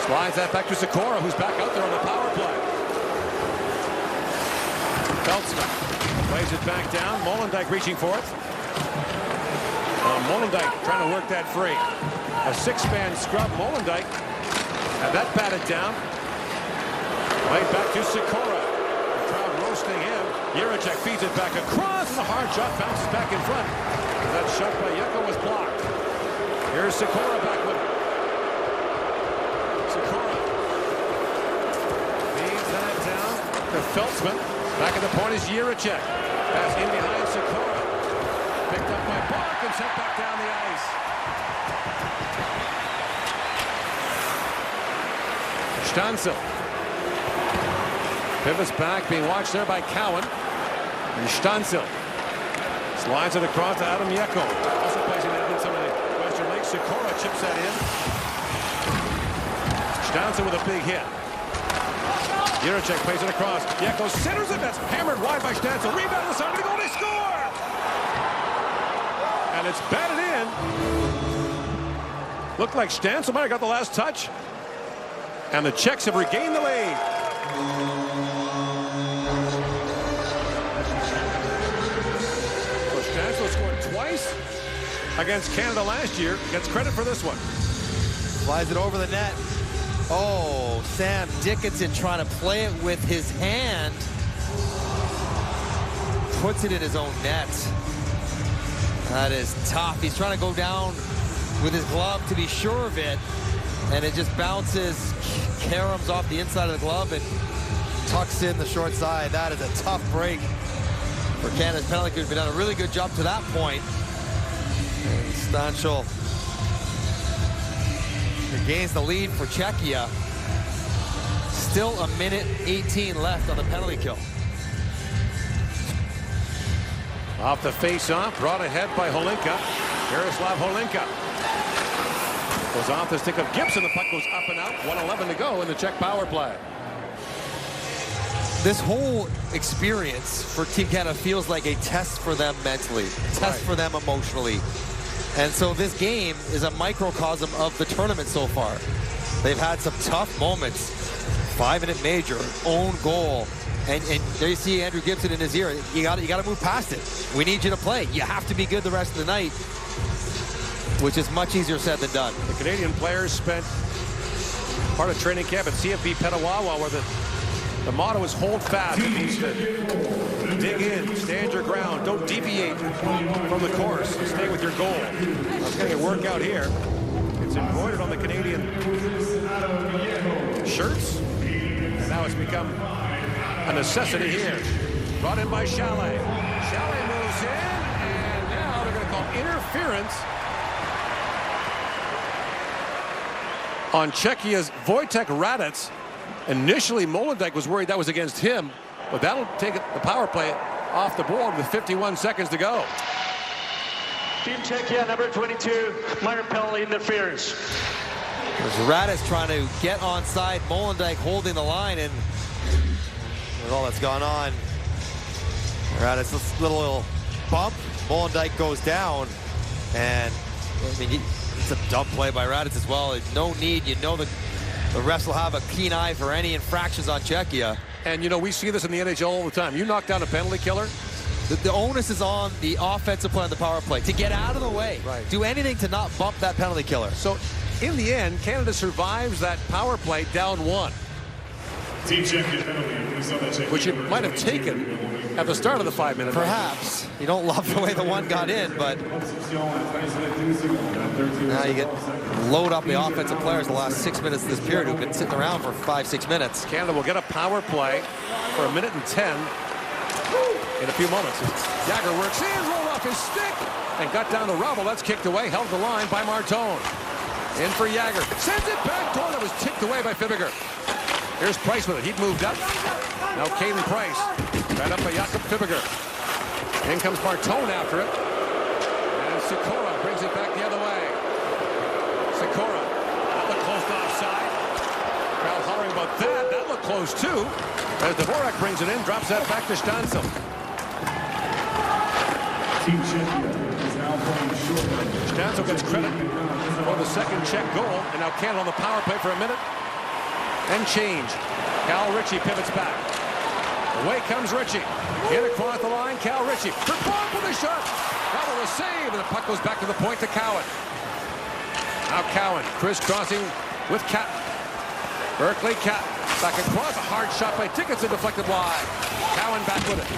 slides that back to Sikora, who's back out there on the power play. Feltzman plays it back down. Molendyk reaching for it. Molendyk trying to work that free. A 6-man scrub. Molendyk had that batted down. Played back to Sikora. The crowd roasting him. Jiricek feeds it back across, and a hard shot bounces back in front. That shot by Yeko was blocked. Here's Sikora back with it. Sikora feeds that down to Feltzman. Back at the point is Jiricek. Pass in behind Sikora. Picked up by Bark and sent back down the ice. Stancil pivots back, being watched there by Cowan. And Stancil slides it across to Adam Yeko. Also plays in Edmonton in the Western League. Sikora chips that in. Stancil with a big hit. Jiricek plays it across. Yeko centers it. That's hammered wide by Stancil. Rebound on the side of the goal. They score! And it's batted in. Looked like Stancil might have got the last touch. And the Czechs have regained the lead. So Stancil scored twice against Canada last year. Gets credit for this one. Flies it over the net. Oh, Sam Dickinson trying to play it with his hand. Puts it in his own net. That is tough. He's trying to go down with his glove to be sure of it. And it just bounces caroms off the inside of the glove and tucks in the short side. That is a tough break for Canada's penalty kill. They've done a really good job to that point. And Stancil regains the lead for Czechia. Still 1:18 left on the penalty kill. Off the face-off, brought ahead by Holinka. Jaroslav Holinka goes off the stick of Gibson. The puck goes up and out. 1:11 to go in the Czech power play. This whole experience for Team Canada feels like a test for them mentally, test for them emotionally. And so this game is a microcosm of the tournament so far. They've had some tough moments. 5-minute major, own goal. And there you see Andrew Gibson in his ear. You got to move past it. We need you to play. You have to be good the rest of the night, which is much easier said than done. The Canadian players spent part of training camp at CFB Petawawa, where the motto is hold fast. It means to dig in, stand your ground, don't deviate from the course, stay with your goal. It's getting a workout here. It's embroidered on the Canadian shirts, and now it's become a necessity here. Brought in by Chalet. Chalet moves in, and now they're going to call interference on Czechia's Wojtek Radec. Initially, Molendyk was worried that was against him, but that'll take the power play off the board with 51 seconds to go. Team Czechia, number 22, minor penalty interference. There's Radec trying to get onside. Molendyk holding the line, and with all that's gone on, Radec, this little bump. Molendyk goes down, and I mean, it's a dumb play by Radec as well. No need. You know the refs will have a keen eye for any infractions on Czechia. And you know, we see this in the NHL all the time. You knock down a penalty killer, the onus is on the offensive play on the power play to get out of the way. Right. Do anything to not bump that penalty killer. So in the end, Canada survives that power play down 1, which it might have taken at the start of the 5-minute. Perhaps. You don't love the way the one got in, but now you get load up the offensive players the last 6 minutes of this period who've been sitting around for 5-6 minutes. Canada will get a power play for 1 minute and 10 in a few moments. Jagger works in, rolled off his stick, and got down to Rubble. That's kicked away, held the line by Martone. In for Jagger. Sends it back. Corner was tipped away by Fibiger. Here's Price with it. He'd moved up. Now Caden Price. Right up by Jakob Fibiger. In comes Martone after it. And Sikora brings it back the other way. Sikora. That looked close to offside. Crowd hollering about that. That looked close too. As Dvorak brings it in, drops that back to Stancil. Team Czechia is now playing short. Stancil gets credit for the second Czech goal. And now Canada on the power play for 1 minute. And change. Cal Ritchie pivots back. Away comes Ritchie. In across the line, Cal Ritchie. Performed with a shot. That was a save, and the puck goes back to the point to Cowan. Now Cowan crisscrossing with Cat. Berkeley Cat. Back across. A hard shot by Dickinson deflected wide. Cowan back with it.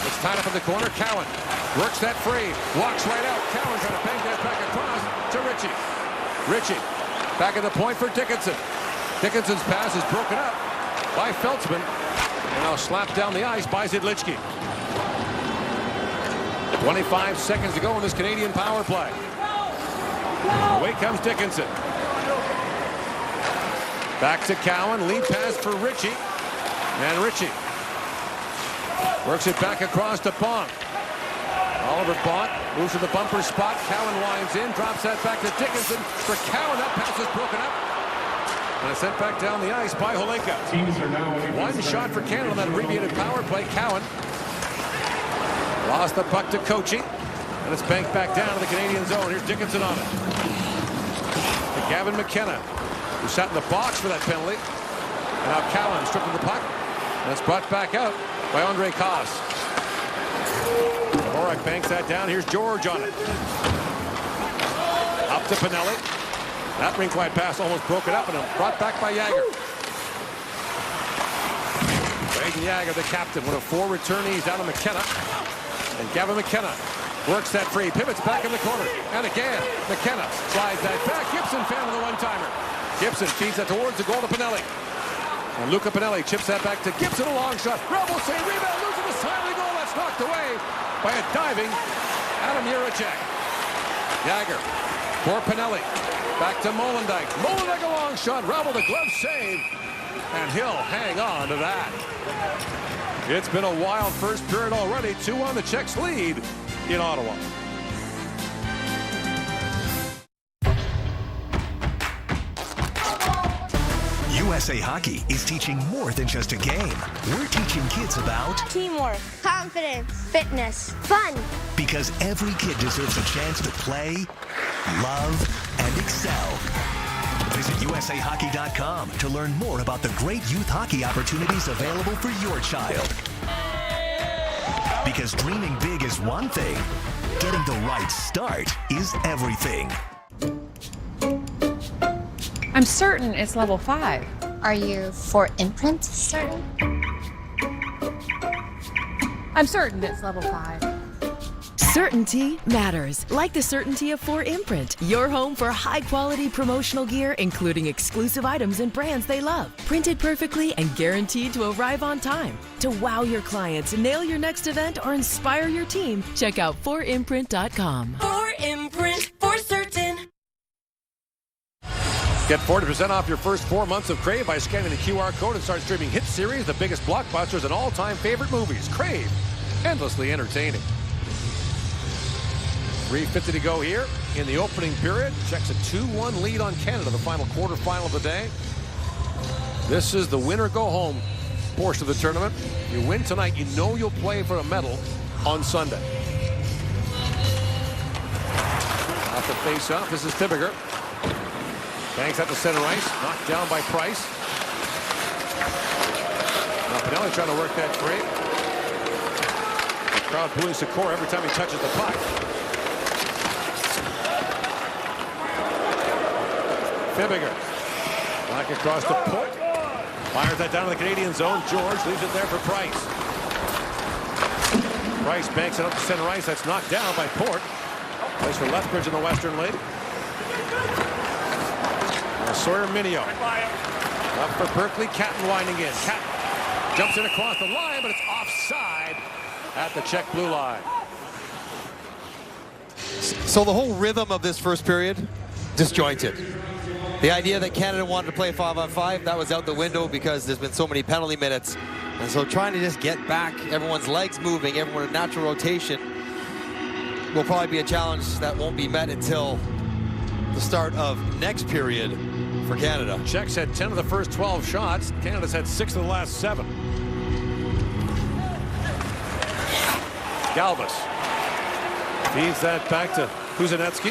It's tied up in the corner. Cowan works that free. Walks right out. Cowan trying to bang that back across to Ritchie. Ritchie back at the point for Dickinson. Dickinson's pass is broken up by Feltzman. And now slapped down the ice by Zidlichki. 25 seconds to go in this Canadian power play. Away comes Dickinson. Back to Cowan. Lead pass for Ritchie. And Ritchie works it back across to Bonk. Oliver Bonk moves to the bumper spot. Cowan lines in. Drops that back to Dickinson. For Cowan, that pass is broken up. And it's sent back down the ice by Holinka. One shot for Canada on that abbreviated power play. Cowan lost the puck to Kochi. And it's banked back down to the Canadian zone. Here's Dickinson on it. To Gavin McKenna, who sat in the box for that penalty. And now Cowan stripping the puck. And it's brought back out by Andre Koss. Dvorak banks that down. Here's George on it. Up to Pinelli. That rink wide pass almost broke it up, and brought back by Jagger. Reagan Jagger, the captain, one of 4 returnees down to McKenna. And Gavin McKenna works that free, pivots back in the corner. And again, McKenna slides that back. Gibson found the one-timer. Gibson feeds that towards the goal to Pinelli. And Luca Pinelli chips that back to Gibson, a long shot. Rebel save, rebound, losing the side of the goal. That's knocked away by a diving Adam Jiricek. Jagger for Pinelli. Back to Molendyk. Molendyk, a long shot. Rebel, the glove save. And he'll hang on to that. It's been a wild first period already. 2-1 the Czechs lead in Ottawa. USA Hockey is teaching more than just a game. We're teaching kids about teamwork, confidence, fitness, fun. Because every kid deserves a chance to play, love, and excel. Visit USAHockey.com to learn more about the great youth hockey opportunities available for your child. Because dreaming big is one thing, getting the right start is everything. I'm certain it's level 5. Are you for imprint certain? I'm certain it's level 5. Certainty matters, like the certainty of 4imprint, your home for high-quality promotional gear, including exclusive items and brands they love, printed perfectly and guaranteed to arrive on time. To wow your clients, nail your next event, or inspire your team, check out 4imprint.com. 4imprint, for certain. Get 40% off your first 4 months of Crave by scanning the QR code and start streaming hit series, the biggest blockbusters, and all-time favorite movies. Crave, endlessly entertaining. 3:50 to go here in the opening period. Czechs a 2-1 lead on Canada, the final quarterfinal of the day. This is the win-or-go-home portion of the tournament. You win tonight, you know you'll play for a medal on Sunday. Off the face-off, this is Fibiger. Banks at the center ice, knocked down by Price. Now Pinelli trying to work that free. The crowd booing Sikora every time he touches the puck. Fibiger. Back across the point. Fires that down to the Canadian zone. George leaves it there for Price. Rice banks it up to center ice. That's knocked down by Port. Plays for Lethbridge in the Western League. Sawyer Minio. Up for Berkeley. Catton winding in. Catton jumps in across the line, but it's offside at the Czech blue line. So the whole rhythm of this first period, disjointed. The idea that Canada wanted to play 5-on-5, that was out the window because there's been so many penalty minutes. And so trying to just get back everyone's legs moving, everyone in natural rotation, will probably be a challenge that won't be met until the start of next period for Canada. Czechs had 10 of the first 12 shots. Canada's had 6 of the last 7. Galvas feeds that back to Kuzanetsky.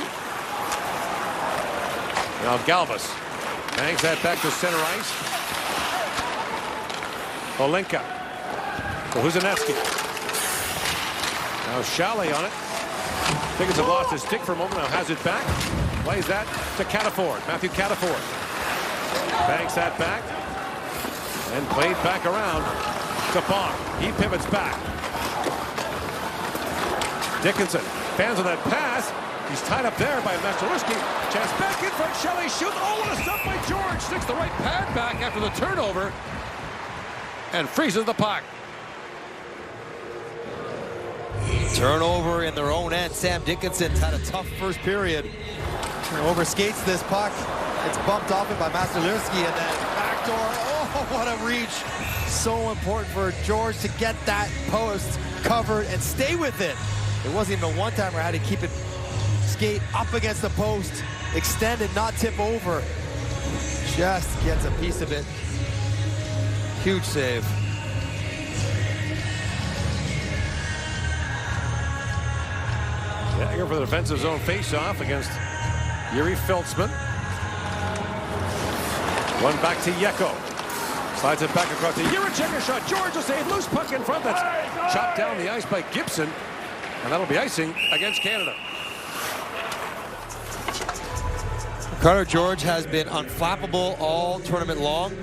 Now Galvas bangs that back to center ice. Olenka to Kuzanetsky. Now Chalet on it. Tickets have lost his stick for a moment. Now has it back. Plays that to Cataford. Matthew Cataford banks that back and played back around to Bonk. He pivots back. Dickinson fans on that pass. He's tied up there by Masterowski. Chance back in front. Shelley shoots. Oh, what a stop by George. Sticks the right pad back after the turnover and freezes the puck. Turnover in their own end. Sam Dickinson's had a tough first period. Overskates this puck. It's bumped off it by Masterowski and then backdoor. Oh, what a reach. So important for George to get that post covered and stay with it. It wasn't even a one-timer. Had to keep it skate up against the post, extend and not tip over. Just gets a piece of it. Huge save. Jagger for the defensive zone face-off against Yuri Filtzman. One back to Yeko. Slides it back across to Juracek. A shot. George will save. Loose puck in front. That's chopped down the ice by Gibson. And that'll be icing against Canada. Carter George has been unflappable all tournament long.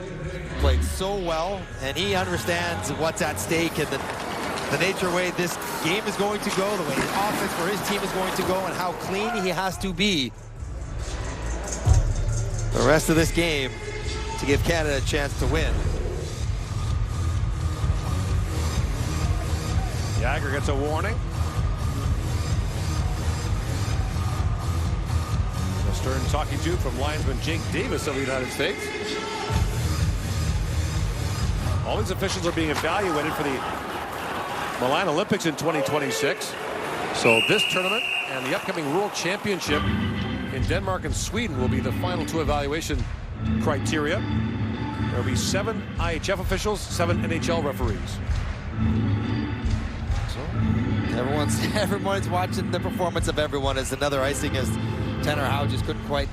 Played so well, and he understands what's at stake and the nature way this game is going to go, the way the offense for his team is going to go, and how clean he has to be the rest of this game to give Canada a chance to win. Jagger gets a warning. A stern talking to from linesman Jake Davis of the United States. All these officials are being evaluated for the Milan Olympics in 2026. So this tournament and the upcoming World Championship in Denmark and Sweden will be the final 2 evaluation criteria. There will be 7 IHF officials, 7 NHL referees. So everyone's watching the performance of everyone as another icing as Tanner Howe just couldn't quite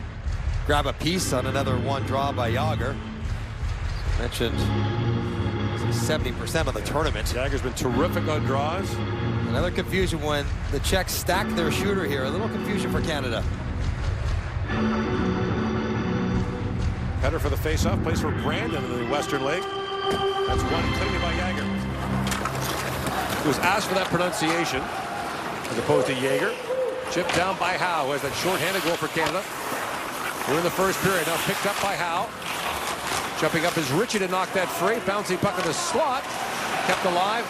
grab a piece on another one draw by Jagger. Mentioned 70% of the tournament. Jagger's been terrific on draws. Another confusion when the Czechs stack their shooter here. A little confusion for Canada. Header for the faceoff. Plays for Brandon in the Western League. That's one cleanly by Jagger. He was asked for that pronunciation as opposed to Jaeger. Chipped down by Howe, who has that short-handed goal for Canada. We're in the first period. Now picked up by Howe. Jumping up is Ritchie to knock that free. Bouncing puck in the slot. Kept alive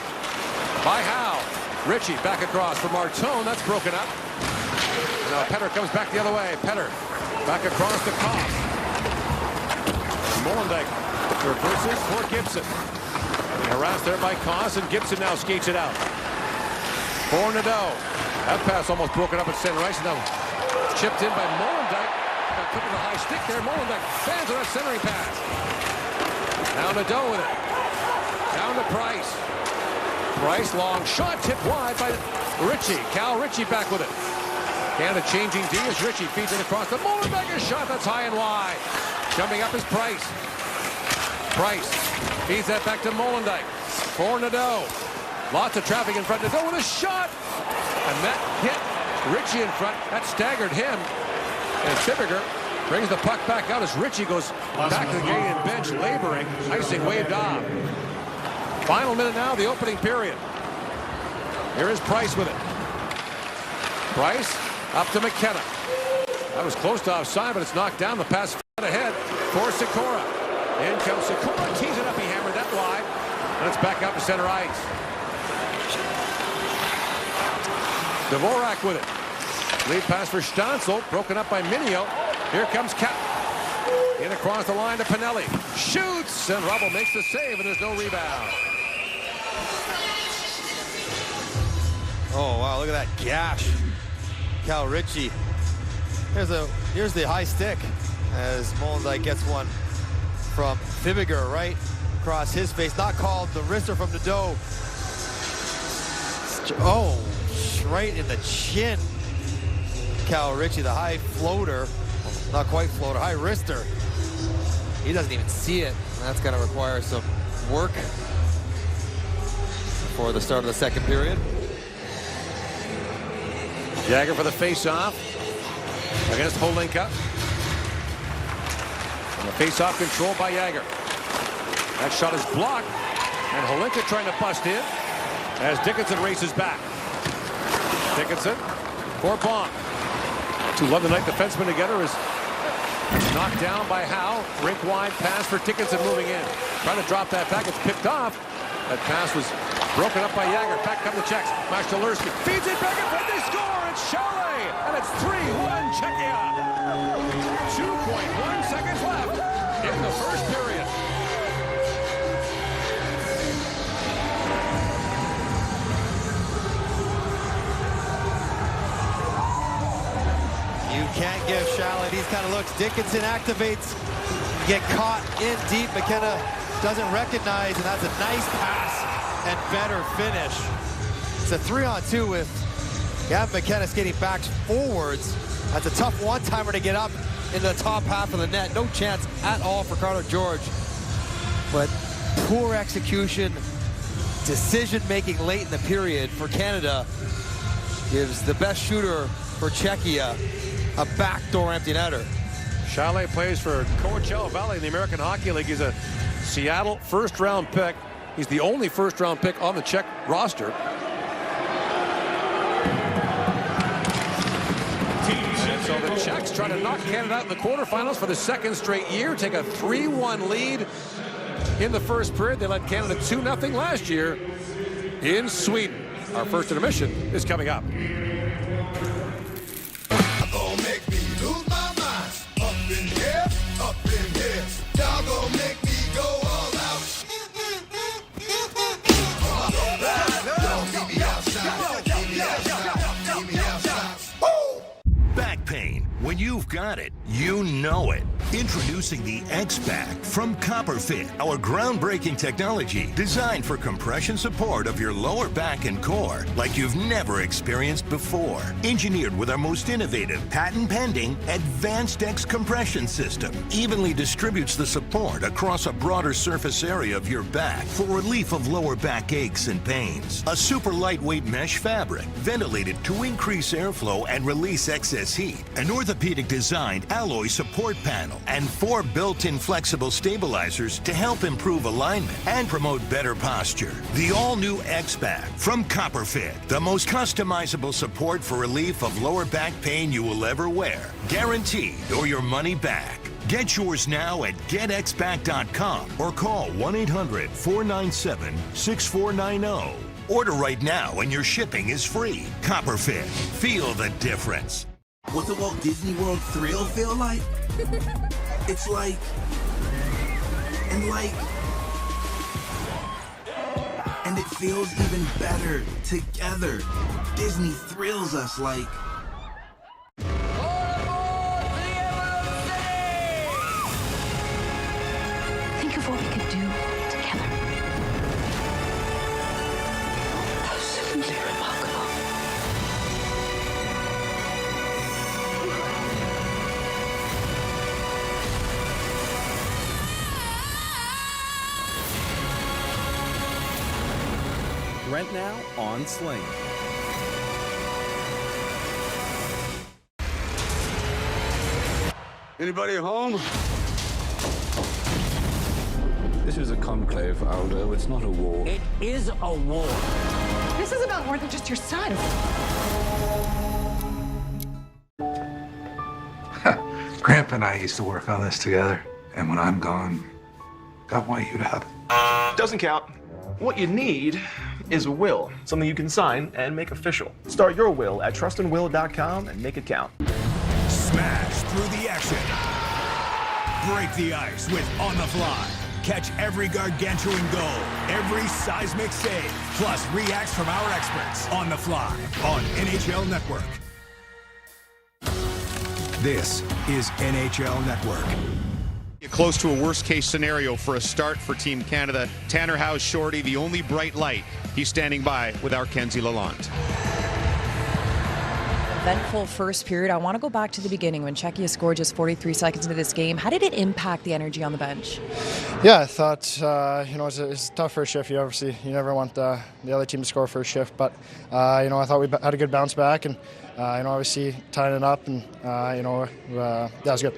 by Howe. Ritchie back across for Martone. That's broken up. Now Petter comes back the other way. Petter back across to Koff. Molenbeek reverses for Gibson. Being harassed there by Koss, and Gibson now skates it out. For Nadeau. That pass almost broken up at center ice. Now chipped in by Molenbeek. Got put in the high stick there. Molenbeek fans on that centering pass. Now Nadeau with it. Down to Price. Price, long shot, tipped wide by Ritchie. Cal Ritchie back with it. Canada changing D as Ritchie feeds it across the Molenbeek. A shot that's high and wide. Jumping up is Price. Price feeds that back to Molenbeek. For Nadeau. Lots of traffic in front. Nadeau with a shot. And that hit Ritchie in front. That staggered him. And Sibberger brings the puck back out as Ritchie goes back to the Canadian bench, laboring. Icing waved off. Final minute now, the opening period. Here is Price with it. Price up to McKenna. That was close to offside, but it's knocked down. The pass ahead for Sikora. In comes Sikora, tees it up. He hammered that wide. And it's back out to center ice. Dvorak with it. Lead pass for Stansel, broken up by Minio. Here comes Cap. In across the line to Pinelli. Shoots, and Rubble makes the save, and there's no rebound. Oh, wow, look at that gash. Cal Ritchie. Here's the high stick as Molendijk gets one from Fibiger right across his face. Not called. The wrister from Nadeau. Oh, right in the chin. Cal Ritchie, the high floater. Not quite floater, high wrister. He doesn't even see it. That's going to require some work for the start of the second period. Jagger for the face-off against Holinka. And the face-off controlled by Jagger. That shot is blocked, and Holinka trying to bust in as Dickinson races back. Dickinson for Baum. Two London Knight defensemen together is knocked down by Howe. Rink wide pass for Dickinson moving in. Trying to drop that back. It's picked off. That pass was broken up by Jagger. Back come the Czechs. Mashtalerski feeds it back in front. They score. It's Chalet. And it's 3-1 Czechia. 2.1 seconds left in the first period. You can't give Chalet these kind of looks. Dickinson activates, get caught in deep. McKenna doesn't recognize, and that's a nice pass and better finish. It's a 3-on-2 with Gavin McKenna skating back forwards. That's a tough one-timer to get up in the top half of the net. No chance at all for Carter George. But poor execution, decision-making late in the period for Canada gives the best shooter for Czechia a backdoor empty netter. Chalet plays for Coachella Valley in the American Hockey League. He's a Seattle first-round pick. He's the only first-round pick on the Czech roster. And so the Czechs try to knock Canada out in the quarterfinals for the second straight year, take a 3-1 lead in the first period. They led Canada 2-0 last year in Sweden. Our first intermission is coming up. Back pain. When you've got it, you know it. Introducing the X-Back from CopperFit, our groundbreaking technology designed for compression support of your lower back and core like you've never experienced before. Engineered with our most innovative, patent-pending, Advanced X compression system. Evenly distributes the support across a broader surface area of your back for relief of lower back aches and pains. A super lightweight mesh fabric, ventilated to increase airflow and release excess heat. An orthopedic designed alloy support panel and 4 built-in flexible stabilizers to help improve alignment and promote better posture. The all-new X-Back from CopperFit, the most customizable support for relief of lower back pain you will ever wear. Guaranteed or your money back. Get yours now at getxback.com or call 1-800-497-6490. Order right now and your shipping is free. CopperFit. Feel the difference. What's the Walt Disney World thrill feel like? It's like, and it feels even better together. Disney thrills us like. Think of what we could do together. How simply remarkable. Rent now on Sling. Anybody at home? This is a conclave, Aldo. It's not a war. It is a war. This is about more than just your son. Grandpa and I used to work on this together, and when I'm gone, I want you to have it. Doesn't count. What you need is a will, something you can sign and make official. Start your will at trustandwill.com and make it count. Smash through the action. Break the ice with On the Fly. Catch every gargantuan goal, every seismic save, plus reacts from our experts on the fly on NHL Network. This is NHL Network. Close to a worst-case scenario for a start for Team Canada. Tanner Howe's Shorty, the only bright light. He's standing by with our Kenzie Lalonde. Eventful first period. I want to go back to the beginning when Czechia scored just 43 seconds into this game. How did it impact the energy on the bench? Yeah, I thought, it's a tough first shift. You never want the other team to score first shift. But, I thought we had a good bounce back and, obviously tying it up and, that was good.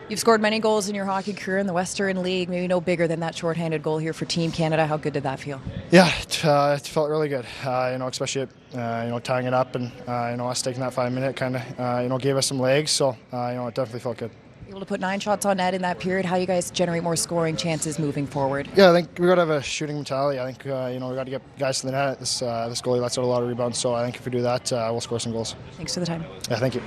You've scored many goals in your hockey career in the Western League, maybe no bigger than that shorthanded goal here for Team Canada. How good did that feel? Yeah, it felt really good, especially, tying it up and, us taking that 5 minute kind of, gave us some legs. So, it definitely felt good. Able to put 9 shots on net in that period. How you guys generate more scoring chances moving forward? Yeah, I think we got to have a shooting mentality. I think, we got to get guys to the net. This goalie lets out a lot of rebounds. So I think if we do that, we'll score some goals. Thanks for the time. Yeah, thank you.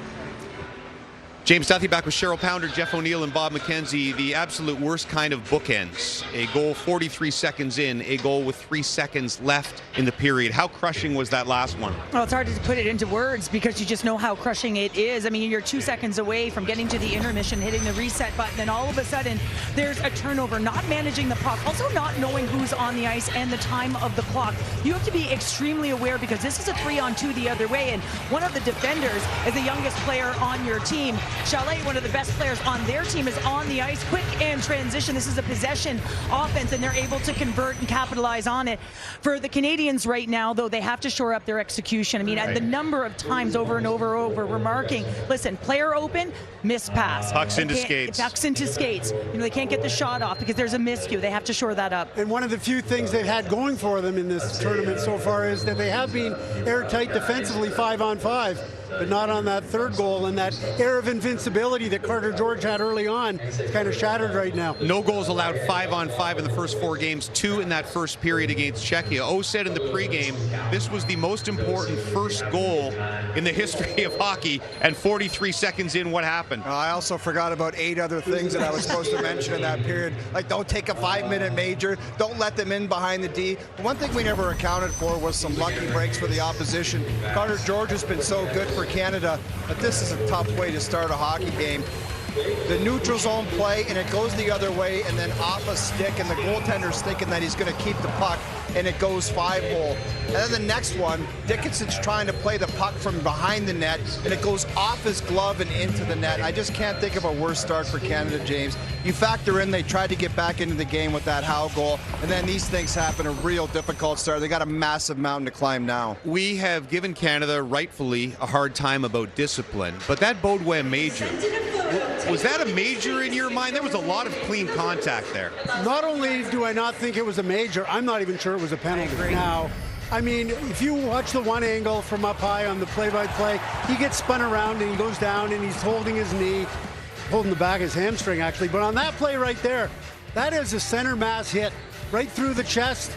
James Duthie back with Cheryl Pounder, Jeff O'Neill, and Bob McKenzie. The absolute worst kind of bookends. A goal 43 seconds in, a goal with 3 seconds left in the period. How crushing was that last one? Well, it's hard to put it into words because you just know how crushing it is. I mean, you're 2 seconds away from getting to the intermission, hitting the reset button, and all of a sudden there's a turnover, not managing the puck, also not knowing who's on the ice and the time of the clock. You have to be extremely aware because this is a 3-on-2 the other way, and one of the defenders is the youngest player on your team. Chalet, one of the best players on their team, is on the ice, quick and transition. This is a possession offense, and they're able to convert and capitalize on it. For the Canadians right now, though, they have to shore up their execution. I mean, the number of times over and over, we're marking, listen, player open, miss pass. Pucks into skates. Pucks into skates. They can't get the shot off because there's a miscue. They have to shore that up. And one of the few things they've had going for them in this tournament so far is that they have been airtight defensively 5-on-5. But not on that third goal, and that air of invincibility that Carter George had early on is kind of shattered right now. No goals allowed 5-on-5 in the first 4 games, 2 in that first period against Czechia. O said in the pregame, this was the most important first goal in the history of hockey, and 43 seconds in, what happened? I also forgot about 8 other things that I was supposed to mention in that period, like don't take a 5-minute major, don't let them in behind the D. The one thing we never accounted for was some lucky breaks for the opposition. Carter George has been so good for Canada, but this is a tough way to start a hockey game. The neutral zone play, and it goes the other way, and then off a stick, and the goaltender's thinking that he's going to keep the puck, and it goes 5-hole. And then the next one, Dickinson's trying to play the puck from behind the net, and it goes off his glove and into the net. I just can't think of a worse start for Canada, James. You factor in they tried to get back into the game with that Howe goal, and then these things happen, a real difficult start. They got a massive mountain to climb now. We have given Canada, rightfully, a hard time about discipline, but that Baudouin major, was that a major in your mind? There was a lot of clean contact there. Not only do I not think it was a major, I'm not even sure it was a penalty. Now, I mean, if you watch the one angle from up high on the play-by-play, he gets spun around and he goes down and he's holding his knee, holding the back of his hamstring actually. But on that play right there, that is a center mass hit right through the chest.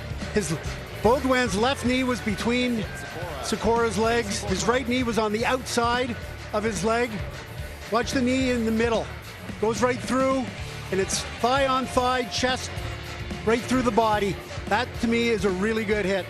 Baudouin's left knee was between Sikora's legs. His right knee was on the outside of his leg. Watch the knee in the middle. Goes right through, and it's thigh-on-thigh, chest right through the body. That, to me, is a really good hit.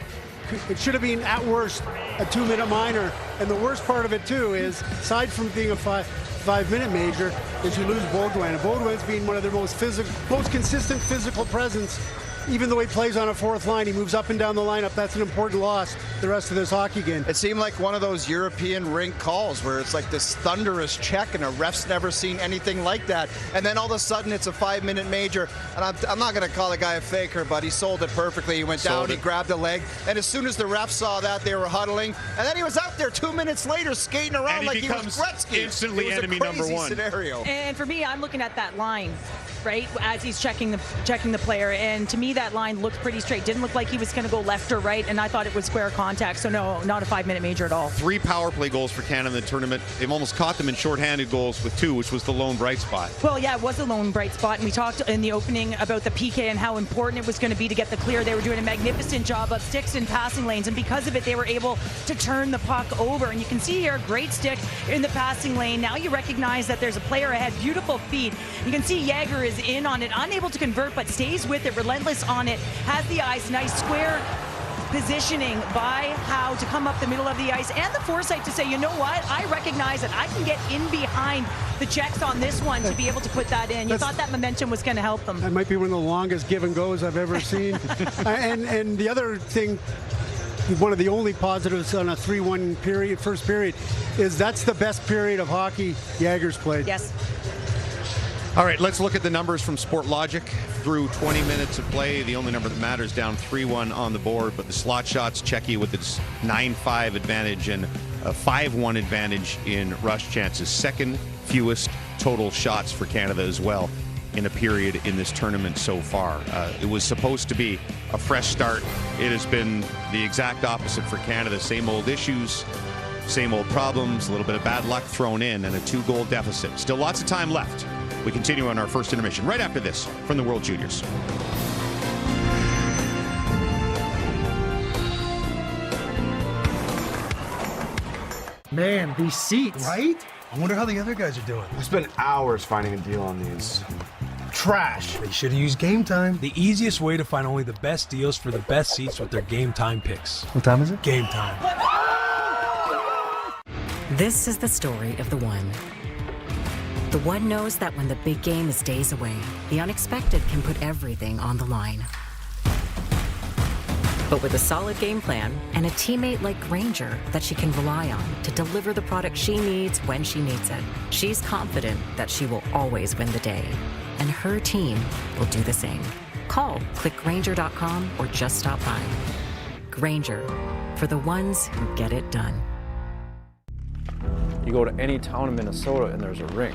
It should have been, at worst, a 2-minute minor. And the worst part of it, too, is, aside from being a five-minute major, is you lose Baudouin. And Baudouin's been one of their most consistent physical presence. Even though he plays on a fourth line, he moves up and down the lineup. That's an important loss the rest of this hockey game. It seemed like one of those European rink calls where it's like this thunderous check and a ref's never seen anything like that. And then all of a sudden it's a 5-minute major. And I'm not going to call the guy a faker, but he sold it perfectly. He went down, he grabbed a leg. And as soon as the ref saw that, they were huddling. And then he was out there 2 minutes later skating around like he was Gretzky. Instantly it was enemy a crazy number 1. Scenario. And for me, I'm looking at that line. right, as he's checking the player. And to me, that line looked pretty straight. Didn't look like he was going to go left or right, and I thought it was square contact. So no, not a 5-minute major at all. 3 power play goals for Canada in the tournament. They've almost caught them in shorthanded goals with 2, which was the lone bright spot. Well, yeah, it was a lone bright spot, and we talked in the opening about the PK and how important it was going to be to get the clear. They were doing a magnificent job of sticks and passing lanes, and because of it, they were able to turn the puck over. And you can see here, great stick in the passing lane. Now you recognize that there's a player ahead. Beautiful feed. You can see Jagger is in on it, unable to convert, but stays with it, relentless on it, has the ice, nice square positioning by Howe to come up the middle of the ice, and the foresight to say, you know what, I recognize that I can get in behind the Czechs on this one to be able to put that in. You thought that momentum was going to help them. That might be one of the longest give and goes I've ever seen. and the other thing, one of the only positives on a 3-1 period, first period, is that's the best period of hockey Jagger's played. Yes. All right, let's look at the numbers from Sportlogic. Through 20 minutes of play, the only number that matters, down 3-1 on the board, but the slot shots, Czechia with its 9-5 advantage and a 5-1 advantage in rush chances. Second fewest total shots for Canada as well in a period in this tournament so far. It was supposed to be a fresh start. It has been the exact opposite for Canada. Same old issues, same old problems, a little bit of bad luck thrown in, and a 2-goal deficit. Still lots of time left. We continue on our first intermission right after this from the World Juniors. Man, these seats. Right? I wonder how the other guys are doing. I spent hours finding a deal on these. Trash. They should have used Game Time. The easiest way to find only the best deals for the best seats with their Game Time picks. What time is it? Game Time. This is the story of the one. The one knows that when the big game is days away, the unexpected can put everything on the line. But with a solid game plan and a teammate like Granger that she can rely on to deliver the product she needs when she needs it, she's confident that she will always win the day. And her team will do the same. Call, click Granger.com, or just stop by. Granger, for the ones who get it done. You go to any town in Minnesota and there's a rink.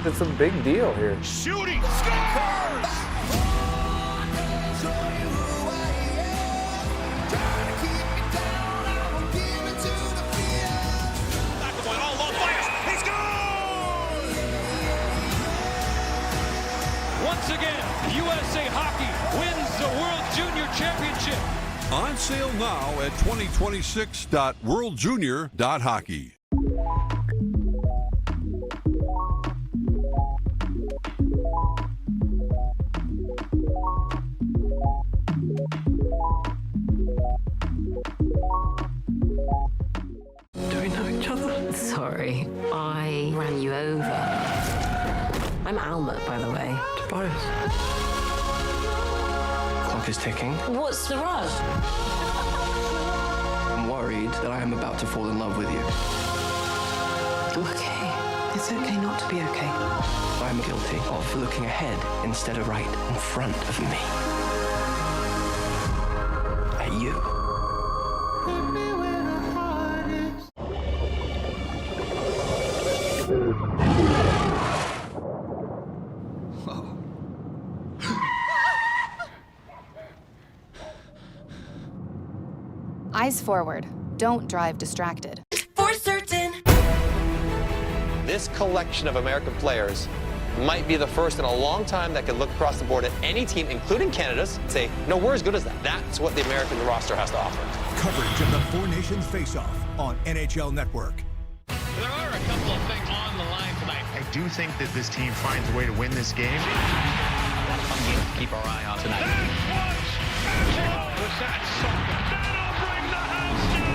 It's a big deal here. Shooting scores! Once again, USA Hockey wins the World Junior Championship. On sale now at 2026.worldjunior.hockey. Do we know each other? Sorry, I ran you over. I'm Alma, by the way. Tobias. Clock is ticking. What's the rush? I'm worried that I am about to fall in love with you. Okay. It's okay not to be okay. I'm guilty of looking ahead instead of right in front of me. At you. Eyes forward. Don't drive distracted. For certain. This collection of American players might be the first in a long time that can look across the board at any team, including Canada's, and say, no, we're as good as that. That's what the American roster has to offer. Coverage of the Four Nations Face-Off on NHL Network. There are a couple of things on the line tonight. I do think that this team finds a way to win this game. Some games to keep our eye on tonight. That was that something. That'll bring the house down.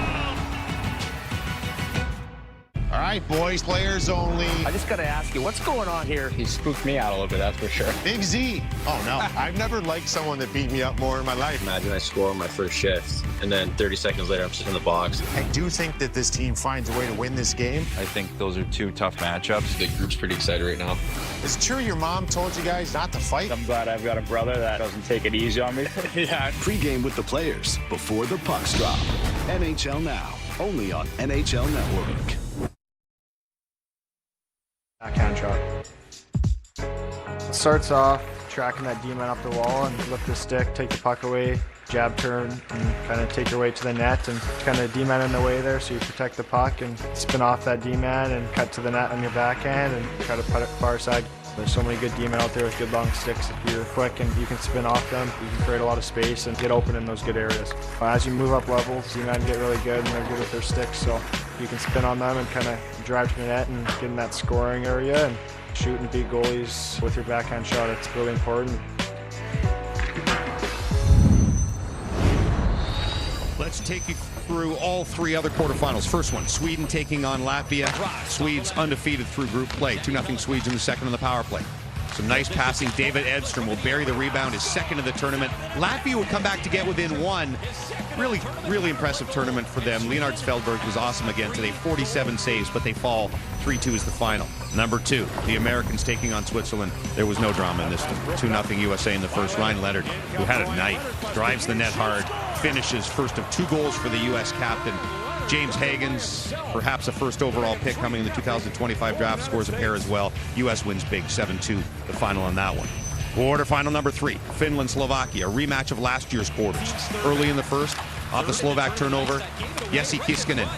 All right, boys, players only. I just got to ask you, what's going on here? He spooked me out a little bit, that's for sure. Big Z. Oh, no. I've never liked someone that beat me up more in my life. Imagine I score on my first shift, and then 30 seconds later, I'm just in the box. I do think that this team finds a way to win this game. I think those are two tough matchups. The group's pretty excited right now. Is it true your mom told you guys not to fight? I'm glad I've got a brother that doesn't take it easy on me. Yeah. Pre-game with the players before the pucks drop. NHL Now, only on NHL Network. Backhand shot. Starts off tracking that D-man up the wall and lift the stick, take the puck away, jab turn, and kind of take your way to the net and kind of D-man in the way there so you protect the puck and spin off that D-man and cut to the net on your backhand and try to put it far side. There's so many good D-men out there with good long sticks. If you're quick and you can spin off them, you can create a lot of space and get open in those good areas. As you move up levels, D-men get really good and they're good with their sticks, so you can spin on them and kind of drive to the net and get in that scoring area and shoot and beat goalies with your backhand shot. It's really important. Let's take you through all three other quarterfinals. First one, Sweden taking on Latvia. Swedes undefeated through group play. 2-0 Swedes in the second on the power play. Some nice passing. David Edstrom will bury the rebound, his second of the tournament. Latvia will come back to get within one. Really impressive tournament for them. Leonard Svedberg was awesome again today. 47 saves, but they fall. 3-2 is the final. Number 2, the Americans taking on Switzerland. There was no drama in this one. 2-0 USA in the first. Ryan Leonard, who had a night, drives the net hard, finishes first of 2 goals for the U.S. captain. James Hagens, perhaps a first overall pick coming in the 2025 draft, scores a pair as well. U.S. wins big, 7-2, the final on that one. Quarterfinal number 3, Finland-Slovakia, a rematch of last year's quarters. Early in the first, off the Slovak turnover, Jesse Kiskinen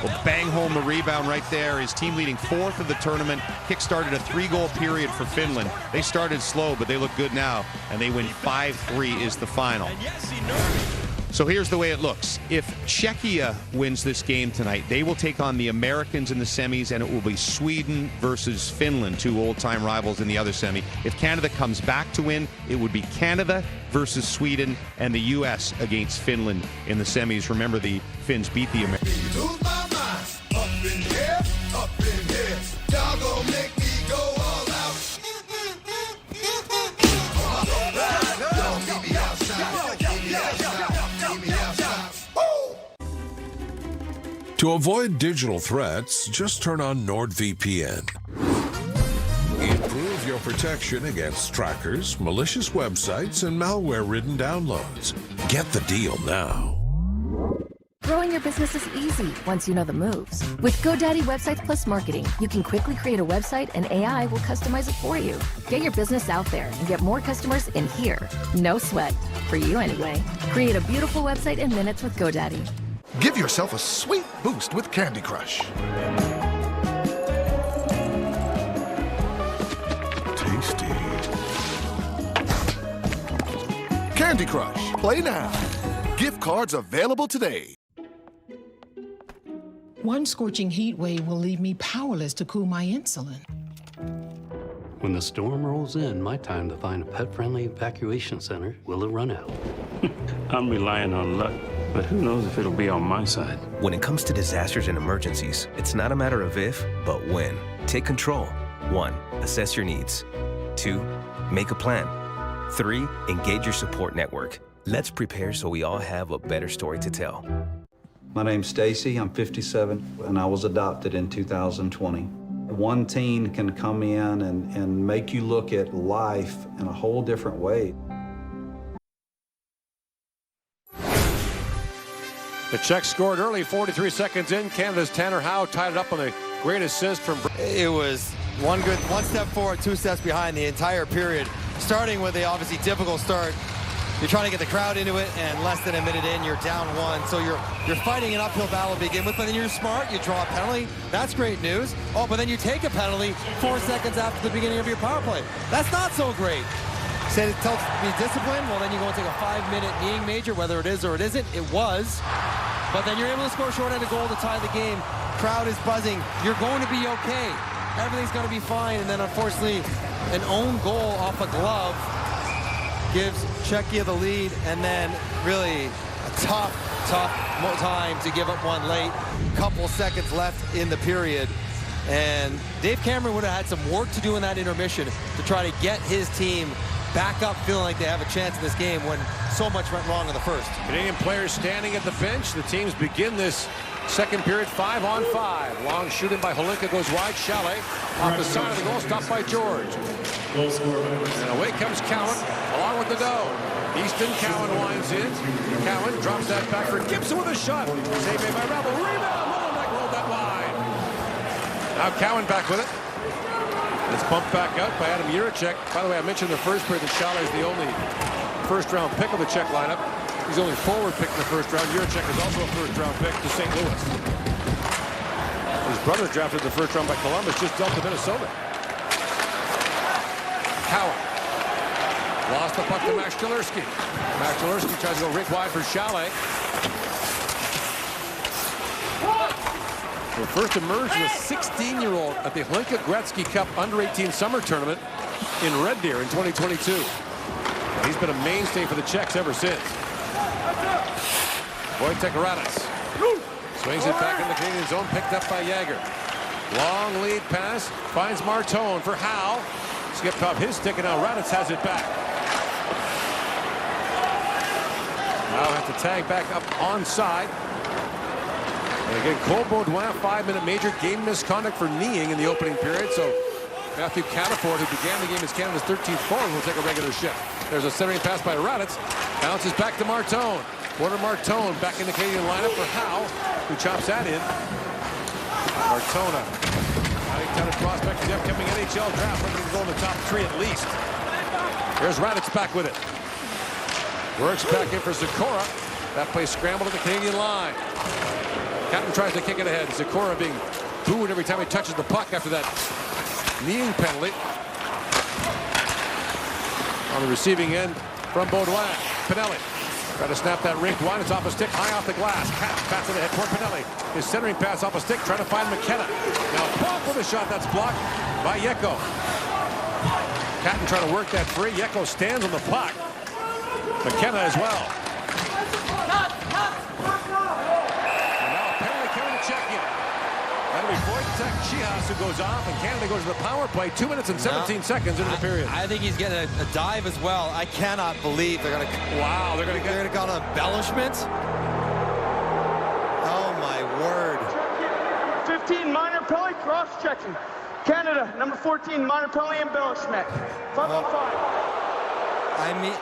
will bang home the rebound right there. His team leading 4th of the tournament. Kick-started a 3-goal period for Finland. They started slow, but they look good now, and they win 5-3 is the final. So here's the way it looks. If Czechia wins this game tonight, they will take on the Americans in the semis, and it will be Sweden versus Finland, 2 old-time rivals in the other semi. If Canada comes back to win, it would be Canada versus Sweden and the U.S. against Finland in the semis. Remember, the Finns beat the Americans. To avoid digital threats, just turn on NordVPN. Improve your protection against trackers, malicious websites, and malware-ridden downloads. Get the deal now. Growing your business is easy once you know the moves. With GoDaddy Websites Plus Marketing, you can quickly create a website and AI will customize it for you. Get your business out there and get more customers in here. No sweat. For you anyway. Create a beautiful website in minutes with GoDaddy. Give yourself a sweet boost with Candy Crush. Tasty. Candy Crush. Play now. Gift cards available today. One scorching heat wave will leave me powerless to cool my insulin. When the storm rolls in, my time to find a pet-friendly evacuation center will have run out. I'm relying on luck, but who knows if it'll be on my side. When it comes to disasters and emergencies, it's not a matter of if, but when. Take control. 1. Assess your needs. 2. Make a plan. 3. Engage your support network. Let's prepare so we all have a better story to tell. My name's Stacy, I'm 57, and I was adopted in 2020. One teen can come in and make you look at life in a whole different way. The Czechs scored early, 43 seconds in. Canada's Tanner Howe tied it up on a great assist from... It was one step forward, 2 steps behind the entire period. Starting with a obviously difficult start. You're trying to get the crowd into it, and less than a minute in, you're down 1. So you're fighting an uphill battle to begin with, but then you're smart, you draw a penalty. That's great news. Oh, but then you take a penalty 4 seconds after the beginning of your power play. That's not so great. Said it tells you to be disciplined. Well, then you go and take a 5-minute meeting major, whether it is or it isn't. It was. But then you're able to score short-handed goal to tie the game. Crowd is buzzing. You're going to be okay. Everything's going to be fine. And then, unfortunately, an own goal off a glove gives Czechia the lead, and then really a tough time to give up one late. Couple seconds left in the period, and Dave Cameron would have had some work to do in that intermission to try to get his team back up feeling like they have a chance in this game when so much went wrong in the first. Canadian players standing at the bench. The teams begin this second period 5-on-5. Long shooting by Holinka goes wide. Chalet off the side of the goal, stopped by George. And away comes Cowan along with the dough. Easton, Cowan winds in. Cowan drops that back for Gibson with a shot. Save made by Rebel. Rebound. Little Mike rolled that wide. Now Cowan back with it. The It's bumped back out by Adam Jiricek. By the way, I mentioned in the first period that Chalet is the only first-round pick of the Czech lineup. He's the only forward pick in the first round. Jiricek is also a first-round pick to St. Louis. His brother drafted in the first round by Columbus, just dealt to Minnesota. Cowan. Lost the puck to Max Jalerski. Max Jalerski tries to go rink wide for Chalet. Who first emerged as a 16-year-old at the Hlinka Gretzky Cup Under-18 Summer Tournament in Red Deer in 2022. And he's been a mainstay for the Czechs ever since. Wojtek Radec swings it back in the Canadian zone, picked up by Jagger. Long lead pass, finds Martone for Howe. Skipped off his stick, and now Radec has it back. Now have to tag back up onside. And again, Cole Baudouin, 5-minute major game misconduct for kneeing in the opening period. So Matthew Cataford, who began the game as Canada's 13th forward, will take a regular shift. There's a centering pass by Radec. Bounces back to Martone. Porter Martone back in the Canadian lineup for Howe, who chops that in. Martone, high-touted prospect for the upcoming NHL draft, looking to go in the top 3 at least. Here's Radec back with it. Works back in for Zakora. That play scrambled at the Canadian line. Captain tries to kick it ahead. Zakora being booed every time he touches the puck after that kneeing penalty. On the receiving end from Baudouin. Pinelli try to snap that rink wide. It's off a stick, high off the glass. Pass to the head toward Pinelli. His centering pass off a stick, trying to find McKenna. Now Pop with a shot that's blocked by Yeko. Captain trying to work that free. Yeko stands on the puck. McKenna as well. Czechia. That'll be Wojtek Chihas who goes off, and Canada goes to the power play 2 minutes and 17 seconds into the period. I think he's getting a dive as well. I cannot believe they're going to. Wow, they're going to go on embellishment. Oh my word! 15 minor penalty, cross-checking. Canada, number 14, minor penalty embellishment. 5 on 5. I mean.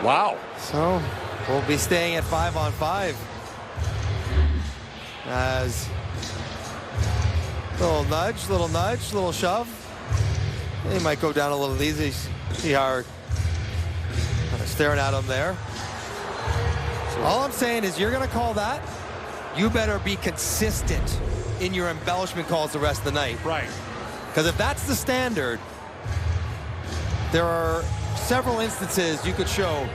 Wow. So we'll be staying at 5 on 5. As little nudge, little shove. He might go down a little easy. See how kind of staring at him there. All I'm saying is you're going to call that. You better be consistent in your embellishment calls the rest of the night. Right. Because if that's the standard, there are several instances you could show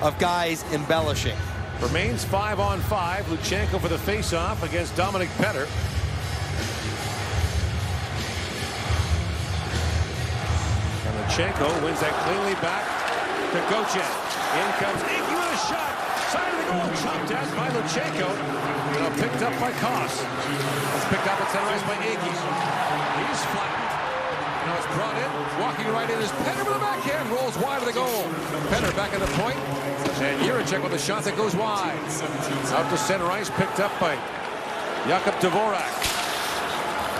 of guys embellishing. Remains 5 on 5. Luchenko for the face-off against Dominic Petter. And Luchenko wins that cleanly back to Gochen. In comes Iggy with a shot. Side of the goal, chopped at by Luchenko. Picked up by Koss. It's picked up at center ice by Iggy. He's flattened. Now it's brought in, walking right in is Petter with a backhand, rolls wide of the goal. Petter back at the point, and Jiricek with a shot that goes wide. Out to center ice, picked up by Jakub Dvorak.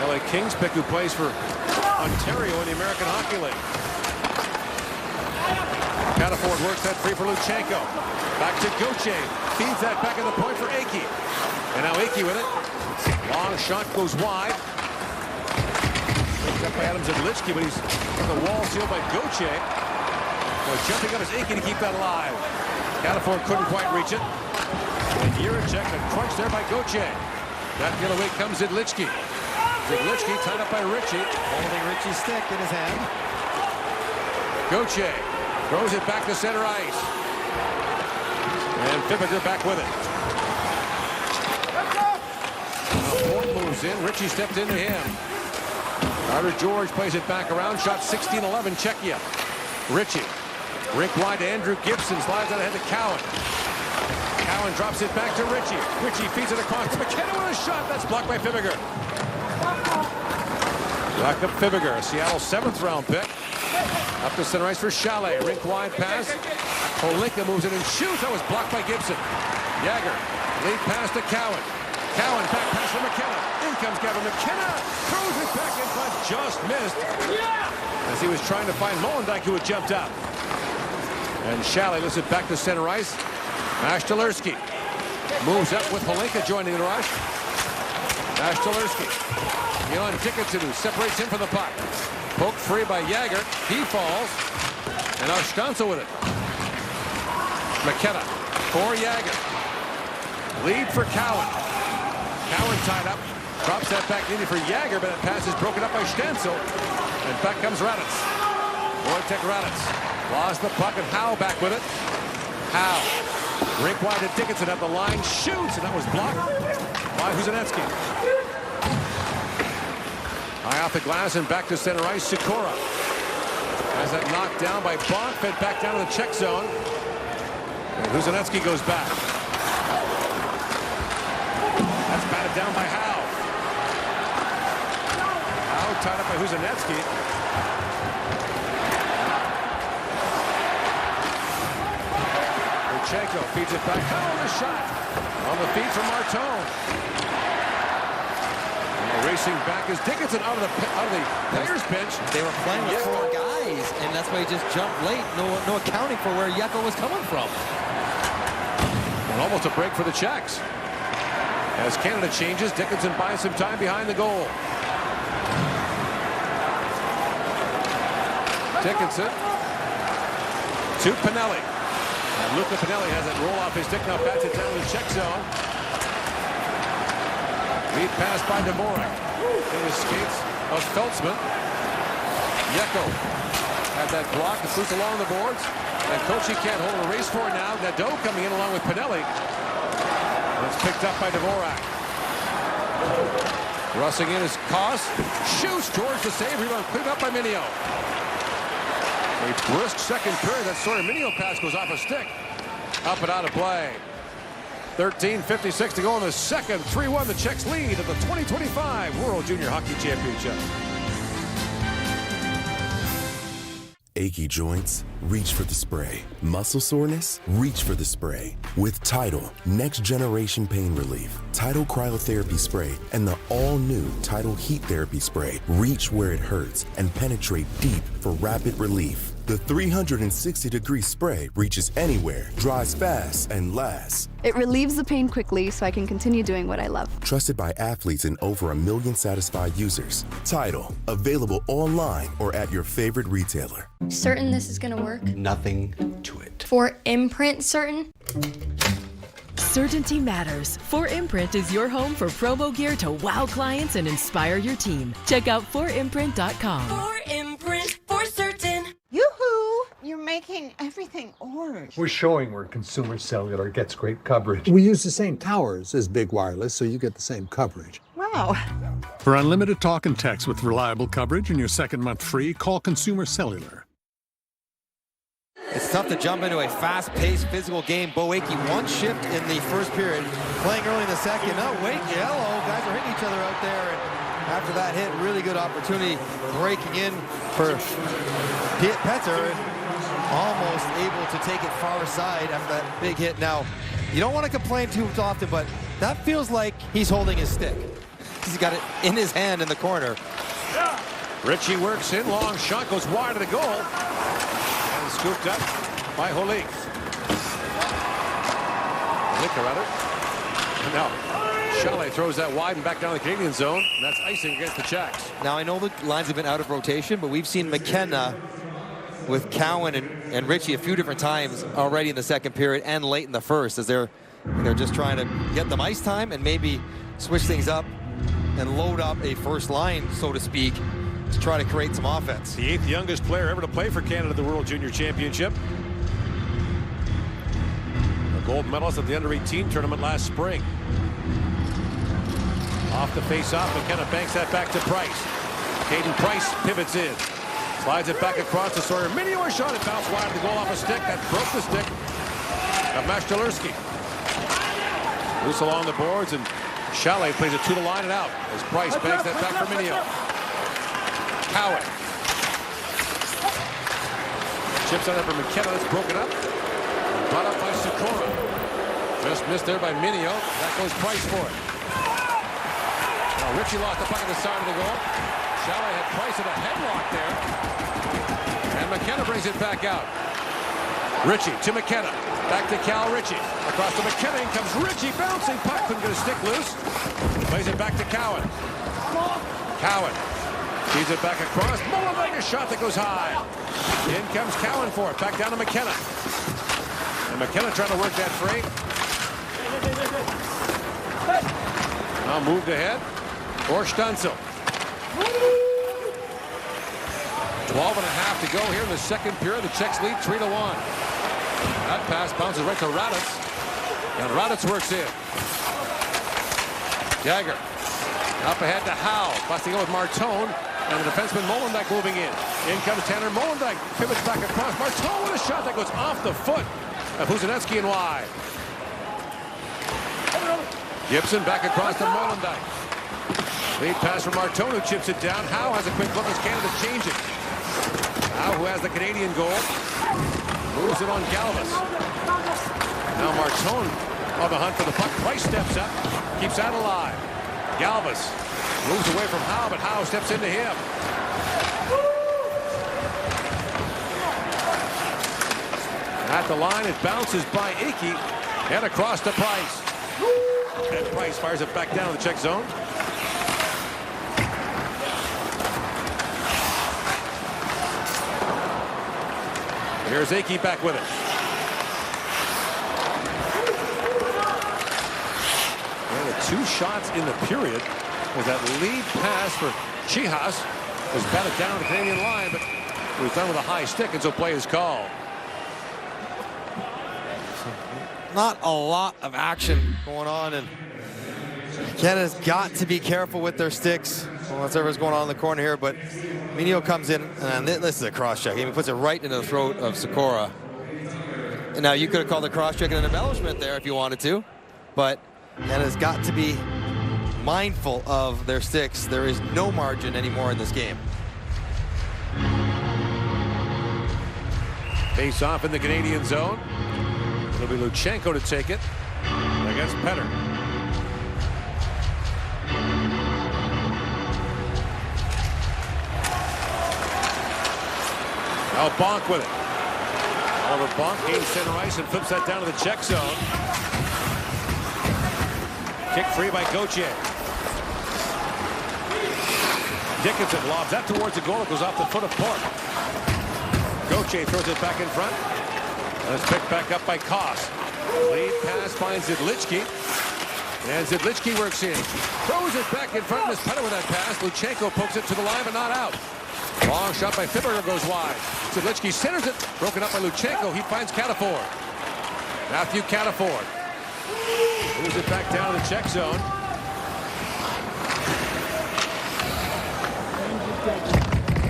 LA Kings pick who plays for Ontario in the American Hockey League. Cataford works that free for Luchenko. Back to Gauthier, feeds that back at the point for Akey. And now Akey with it. Long shot goes wide. Picked up by Adam Zidlichki, but he's on the wall sealed by Gauthier. Jumping up is Akey to keep that alive. Cataford couldn't quite reach it. And Jiricek, a crunch there by Gauthier. That the other way comes Zidlichki. Zidlichki tied up by Ritchie. Holding Ritchie's stick in his hand. Gauthier throws it back to center ice. And Fibiger back with it. Ford moves in. Ritchie stepped into him. Carter George plays it back around. Shot 16-11 Czechia. Ritchie. Rink wide to Andrew Gibson. Slides out ahead to Cowan. Cowan drops it back to Ritchie. Ritchie feeds it across to McKenna with a shot. That's blocked by Fibiger. Jakub Fibiger, a Seattle 7th round pick. Up to center ice for Chalet. Rink wide pass. Holinka moves in and shoots. That was blocked by Gibson. Jagger. Lead pass to Cowan. Cowan back pass for McKenna. In comes Gavin McKenna. Throws it back in, but just missed. As he was trying to find Molendyk, who had jumped up. And Chalet lifts it back to center ice. Mash Jalerski. Moves up with Holinka joining the rush. Nashtalerski. Elon Dickinson, who separates him from the puck. Poked free by Jagger. He falls. And now Stanzel with it. McKenna for Jagger. Lead for Cowan. Cowan tied up. Drops that back needed for Jagger, but that pass is broken up by Stanzel. And back comes Raditz. Wojtek Raditz. Lost the puck, and Howe back with it. Howe. Rink wide to Dickinson at the line. Shoots, and that was blocked by Huzinetsky. High off the glass and back to center ice. Sikora has that knocked down by Bonk. Fed back down to the check zone. And Huzinetsky goes back. That's batted down by Howe. Howe tied up by Huzinetsky. Urchenko feeds it back. Oh, the shot on the feed from Martone. Racing back is Dickinson out of the players bench. They were playing with 4 guys, and that's why he just jumped late. No accounting for where Yeko was coming from. And almost a break for the Czechs. As Canada changes, Dickinson buys some time behind the goal. Dickinson to Pinelli. And Luca Pinelli has it roll off his stick, now bats it down to the check zone. Lead pass by Dvorak. In the skates of Feltzman. Yeko had that block. The loose along the boards. And Kochi can't hold a race for it now. Nadeau coming in along with Pinelli. It's picked up by Dvorak. Rushing in is Koss. Shoots. George the save. Rebound cleared up by Minio. A brisk second period. That sort of Minio pass goes off a stick. Up and out of play. 13:56 to go in the second. 3-1 the Czechs lead at the 2025 World Junior Hockey Championship. Achy joints? Reach for the spray. Muscle soreness? Reach for the spray. With Tidal, next generation pain relief, Tidal Cryotherapy Spray, and the all-new Tidal Heat Therapy Spray reach where it hurts and penetrate deep for rapid relief. The 360-degree spray reaches anywhere, dries fast, and lasts. It relieves the pain quickly so I can continue doing what I love. Trusted by athletes and over 1 million satisfied users. Tidal, available online or at your favorite retailer. Certain this is gonna work? Nothing to it. For Imprint certain? Certainty matters. 4imprint is your home for promo gear to wow clients and inspire your team. Check out 4imprint.com. 4imprint, for certain. Yoo-hoo! You're making everything orange. We're showing where consumer cellular gets great coverage. We use the same towers as Big Wireless, so you get the same coverage. Wow. For unlimited talk and text with reliable coverage and your second month free, call Consumer Cellular. It's tough to jump into a fast-paced physical game. Boakey, one shift in the first period, playing early in the second. Now Wakey, hello, guys are hitting each other out there. And after that hit, really good opportunity breaking in for Petzer. Almost able to take it far side after that big hit. Now, you don't want to complain too often, but that feels like he's holding his stick. He's got it in his hand in the corner. Ritchie works in, long shot goes wide of the goal. Scooped up by Holik. Holik rather. And now Chalet throws that wide and back down the Canadian zone. And that's icing against the Czechs. Now I know the lines have been out of rotation, but we've seen McKenna with Cowan and Ritchie a few different times already in the second period and late in the first, as they're just trying to get them ice time and maybe switch things up and load up a first line, so to speak, to try to create some offense. The 8th youngest player ever to play for Canada at the World Junior Championship. A gold medalist at the under-18 tournament last spring. Off the face-off, McKenna banks that back to Price. Caden Price pivots in. Slides it back across to Sawyer. Minio a shot, it bounced wide of the goal off a stick. That broke the stick of Nashtalerski. Loose along the boards, and Chalet plays it to the line and out as Price banks that back for Minio. Cowan. Chips on it for McKenna. That's broken up. Brought up by Sikora. Just missed there by Minio. That goes Price for it. Now Ritchie lost the puck at the side of the goal. Chalet had Price in a headlock there. And McKenna brings it back out. Ritchie to McKenna. Back to Cal Ritchie. Across to McKenna. In comes Ritchie. Bouncing puck. Couldn't get a stick loose. Plays it back to Cowan. Cowan. Feeds it back across. Molenbeek, a shot that goes high. In comes Cowan for it. Back down to McKenna. And McKenna trying to work that frame. Now moved ahead. Or Stützle. 12.5 to go here in the second period. The Czechs lead 3-1. That pass bounces right to Raditz. And Raditz works in. Jagger. Up ahead to Howe. Busting over with Martone. And the defenseman Molenbeek moving in. In comes Tanner Molenbeek. Pivots back across. Martone with a shot that goes off the foot of Huzanetsky and wide. Gibson back across to Molenbeek. Lead pass from Martone, who chips it down. Howe has a quick look as Canada changes. Howe, who has the Canadian goal, moves it on Galvas. Now Martone on the hunt for the puck. Price steps up, keeps that alive. Galvas moves away from Howe, but Howe steps into him. At the line, it bounces by Icky and across to Price. And Price fires it back down to the Czech zone. Here's Icky back with it. And the 2 shots in the period was that lead pass for Chihas was batted down the Canadian line, but it was done with a high stick, and so play is called. Not a lot of action going on, and Canada's got to be careful with their sticks. Whatever's going on in the corner here, but Minio comes in, and this is a cross-check. He puts it right into the throat of Sikora. And now you could have called the cross-check an embellishment there if you wanted to, but Canada's got to be mindful of their sticks. There is no margin anymore in this game. Face off in the Canadian zone. It'll be Luchenko to take it against Petter. Now Bonk with it. Oliver Bonk gains center ice and flips that down to the Czech zone. Kick free by Gauthier. Dickinson lobs that towards the goal. It goes off the foot of Port. Gauthier throws it back in front. And it's picked back up by Koss. Lead pass finds Zidlichky. And Zidlichky works in. Throws it back in front of his Petter with that pass. Luchenko pokes it to the line, but not out. Long shot by Fibberger goes wide. Zidlichky centers it. Broken up by Luchenko. He finds Cataford. Matthew Cataford moves it back down to the Czech zone.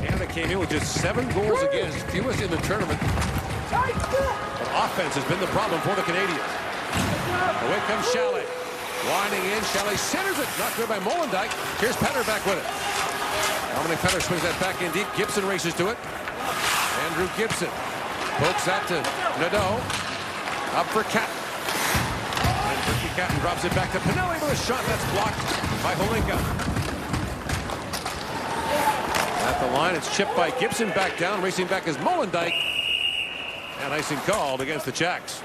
Canada came in with just 7 goals against, fewest in the tournament. But offense has been the problem for the Canadians. Away comes Chalet. Winding in. Chalet centers it. Knocked away by Molenbeek. Here's Petter back with it. Dominic Petter swings that back in deep. Gibson races to it. Andrew Gibson pokes that to Nadeau. Up for Catton. And Ricky Catton drops it back to Pinelli with a shot that's blocked by Holinka. At the line, it's chipped by Gibson back down. Racing back is Molenbeek. And icing called against the Czechs.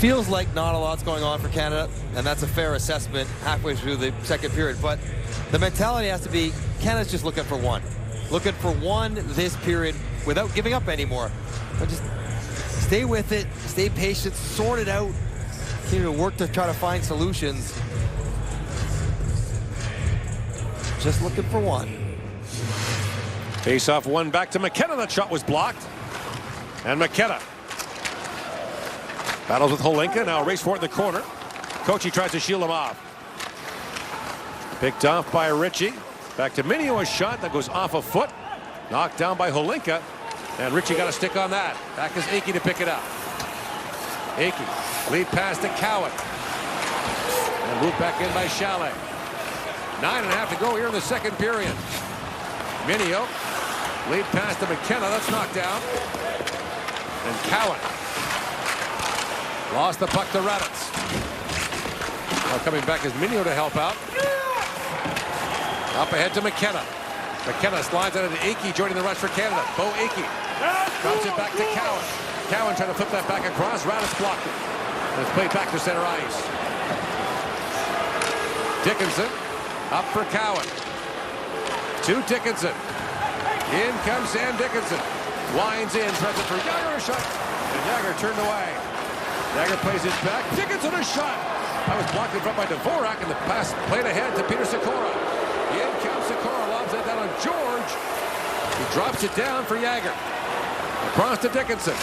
Feels like not a lot's going on for Canada, and that's a fair assessment halfway through the second period. But the mentality has to be Canada's just looking for one. Looking for one this period without giving up anymore. But just stay with it, stay patient, sort it out, continue to work to try to find solutions. Just looking for one. Face off one back to McKenna. That shot was blocked. And McKenna battles with Holinka. Now a race for it in the corner. Kochi tries to shield him off. Picked off by Ritchie. Back to Minio, a shot that goes off a foot. Knocked down by Holinka. And Ritchie got a stick on that. Back is Icky to pick it up. Icky. Lead pass to Cowan. And moved back in by Chalet. 9.5 to go here in the second period. Minio. Lead pass to McKenna. That's knocked down. And Cowan. Lost the puck to Raditz. Now coming back is Minio to help out. Up ahead to McKenna. McKenna slides out into Icky, joining the rush for Canada. Bo Icky Drops it back to Cowan. Cowan trying to flip that back across. Radis blocked it. And it's played back to center ice. Dickinson up for Cowan. To Dickinson. In comes Sam Dickinson. Winds in, threads it for Jagr, a shot. And Jagr turned away. Jagr plays it back. Dickinson, a shot. That was blocked in front by Dvorak, and the pass played ahead to Peter Sikora. In comes Sikora, lobs it down on George. He drops it down for Jagr. Across to Dickinson.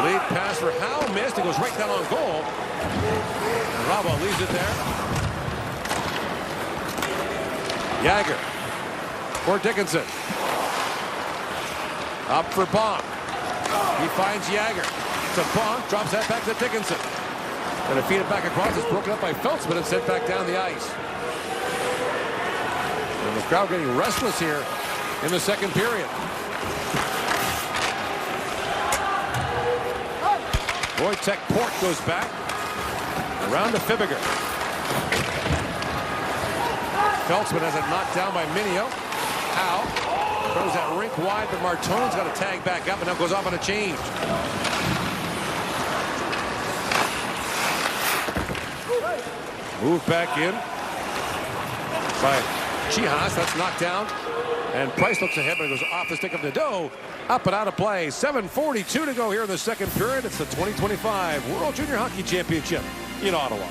Lead pass for Howe, missed. It goes right down on goal. And Rabo leaves it there. Jagr for Dickinson. Up for Bonk. He finds Jagr. To Bonk, drops that back to Dickinson. And feed it back across. It's broken up by Feltzman and sent back down the ice. And the crowd getting restless here in the second period. Wojtek Port goes back. Around to Fibiger. Feltzman has it knocked down by Minio. Howe throws that rink wide, but Martone's got to tag back up and now goes off on a change. Move back in by Chihas. That's knocked down. And Price looks ahead, but it goes off the stick of Nadeau. Up and out of play. 7:42 to go here in the second period. It's the 2025 World Junior Hockey Championship in Ottawa.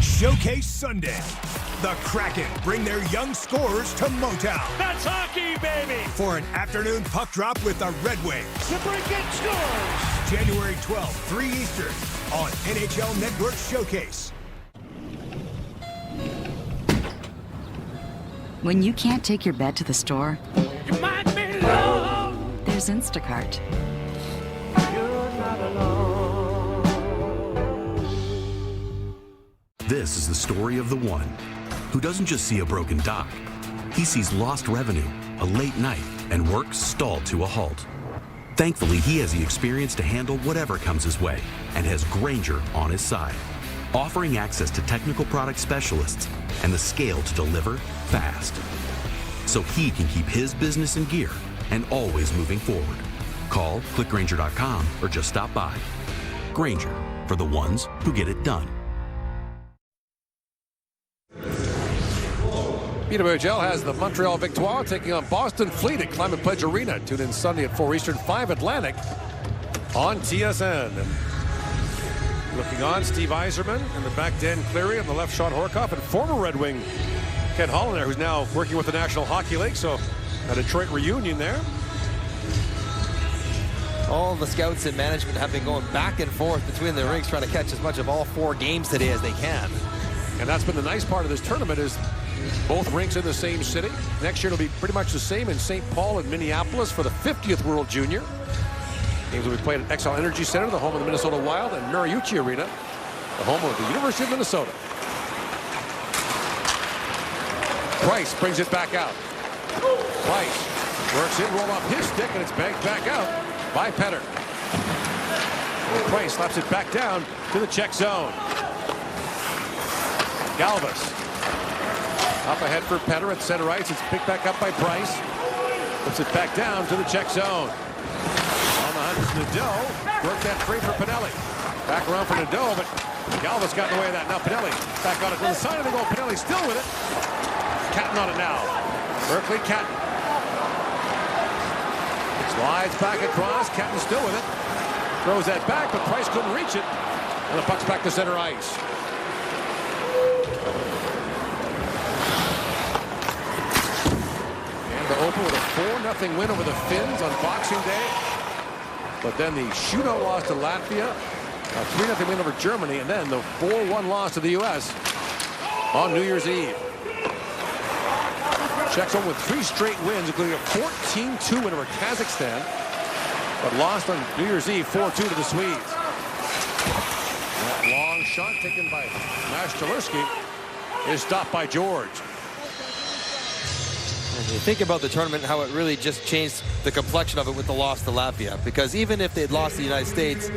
Showcase Sunday. The Kraken bring their young scorers to Motown. That's hockey, baby! For an afternoon puck drop with the Red Wings. DeBrincat scores! January 12th, 3 Eastern on NHL Network Showcase. When you can't take your bed to the store, You might be alone. there's Instacart. You're not alone. This is the story of the one who doesn't just see a broken dock. He sees lost revenue, a late night, and work stalled to a halt. Thankfully, he has the experience to handle whatever comes his way and has Grainger on his side, offering access to technical product specialists and the scale to deliver fast, so he can keep his business in gear and always moving forward. Call, click Grainger.com, or just stop by. Grainger, for the ones who get it done. Peter Bojel has the Montreal Victoire taking on Boston Fleet at Climate Pledge Arena. Tune in Sunday at 4 Eastern, 5 Atlantic on TSN. And looking on, Steve Yzerman in the back, Dan Cleary on the left, Sean Horkoff, and former Red Wing Ken Hollander, who's now working with the National Hockey League. So a Detroit reunion there. All the scouts and management have been going back and forth between the rinks trying to catch as much of all 4 games today as they can. And that's been the nice part of this tournament is both rinks in the same city. Next year it'll be pretty much the same in St. Paul and Minneapolis for the 50th World Junior. Games will be played at Xcel Energy Center, the home of the Minnesota Wild, and Mariucci Arena, the home of the University of Minnesota. Price brings it back out. Price works in, roll off his stick, and it's banked back out by Petter. And Price slaps it back down to the Czech zone. Galvas up ahead for Petter at center ice. It's picked back up by Price. Puts it back down to the Czech zone. On the hunt is Nadeau. Worked that free for Pinelli. Back around for Nadeau, but Galvas got in the way of that. Now Pinelli back on it to the side of the goal. Pinelli still with it. Catton on it now. Berkeley Catton. Slides back across. Catton still with it. Throws that back, but Price couldn't reach it. And the puck's back to center ice. To open with a 4-0 win over the Finns on Boxing Day. But then the shootout loss to Latvia, a 3-0 win over Germany, and then the 4-1 loss to the U.S. on New Year's Eve. Czechs home with 3 straight wins, including a 14-2 win over Kazakhstan, but lost on New Year's Eve 4-2 to the Swedes. That long shot taken by Mashtalerski is stopped by George. And you think about the tournament, how it really just changed the complexion of it with the loss to Latvia. Because even if they'd lost to the United States,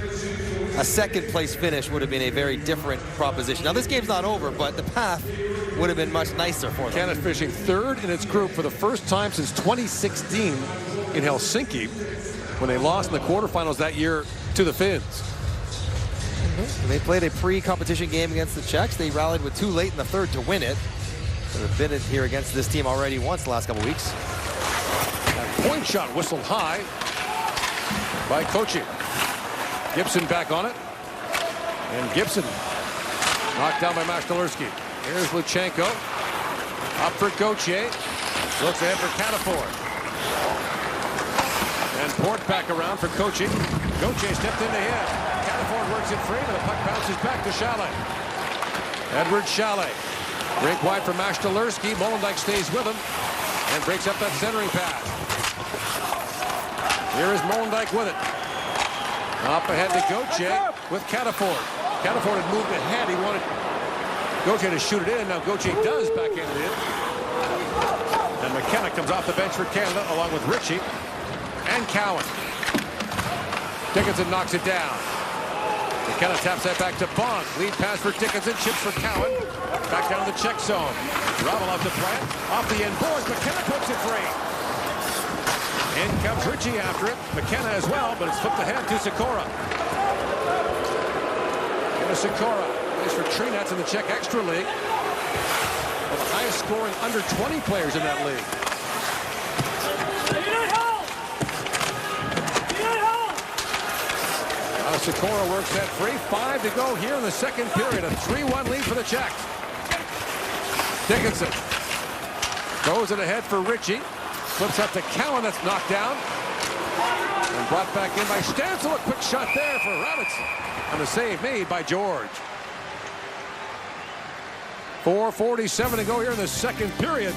a second-place finish would have been a very different proposition. Now, this game's not over, but the path would have been much nicer for them. Canada finishing third in its group for the first time since 2016 in Helsinki, when they lost in the quarterfinals that year to the Finns. They played a pre-competition game against the Czechs. They rallied with 2 late in the third to win it. They've been here against this team already once the last couple weeks. That point shot whistled high by Kochi. Gibson back on it. And Gibson knocked down by Mashtalerski. Here's Luchenko. Up for Gauthier. Looks ahead for Cataford. And Port back around for Kochi. Gauthier stepped into him. Cataford works it free, and the puck bounces back to Chalet. Edward Chalet. Break wide for Mashtalerski. Molendyk stays with him and breaks up that centering pass. Here is Molendyk with it. Up ahead to Gauthier with Cataford. Cataford had moved ahead. He wanted Gauthier to shoot it in. Now Gauthier does backhand it in. And McKenna comes off the bench for Canada along with Ritchie and Cowan. Dickinson knocks it down. McKenna taps that back to Bond. Lead pass for Dickinson. Chips for Cowan. Back down to the check zone. Ravelov to Plant. Off the end boards. McKenna pokes it free. In comes Ritchie after it. McKenna as well, but it's flipped ahead to Sikora. And Sikora plays for Trinets in the Czech Extra League. One of the highest scoring under 20 players in that league. Sikora works that free. 5 to go here in the second period. A 3-1 lead for the Czechs. Dickinson throws it ahead for Ritchie. Flips up to Cowan. That's knocked down. And brought back in by Stansel. A quick shot there for Rabbits. And a save made by George. 4:47 to go here in the second period.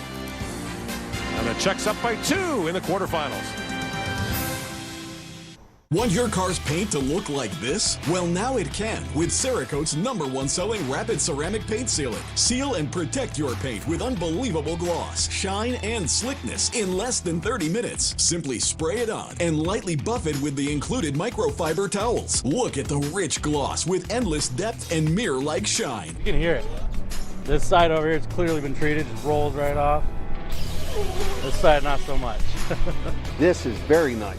And the Czechs up by 2 in the quarterfinals. Want your car's paint to look like this? Well, now it can with Cerakote's #1 selling rapid ceramic paint sealant. Seal and protect your paint with unbelievable gloss, shine, and slickness in less than 30 minutes. Simply spray it on and lightly buff it with the included microfiber towels. Look at the rich gloss with endless depth and mirror-like shine. You can hear it. This side over here has clearly been treated, just rolls right off. This side, not so much. This is very nice.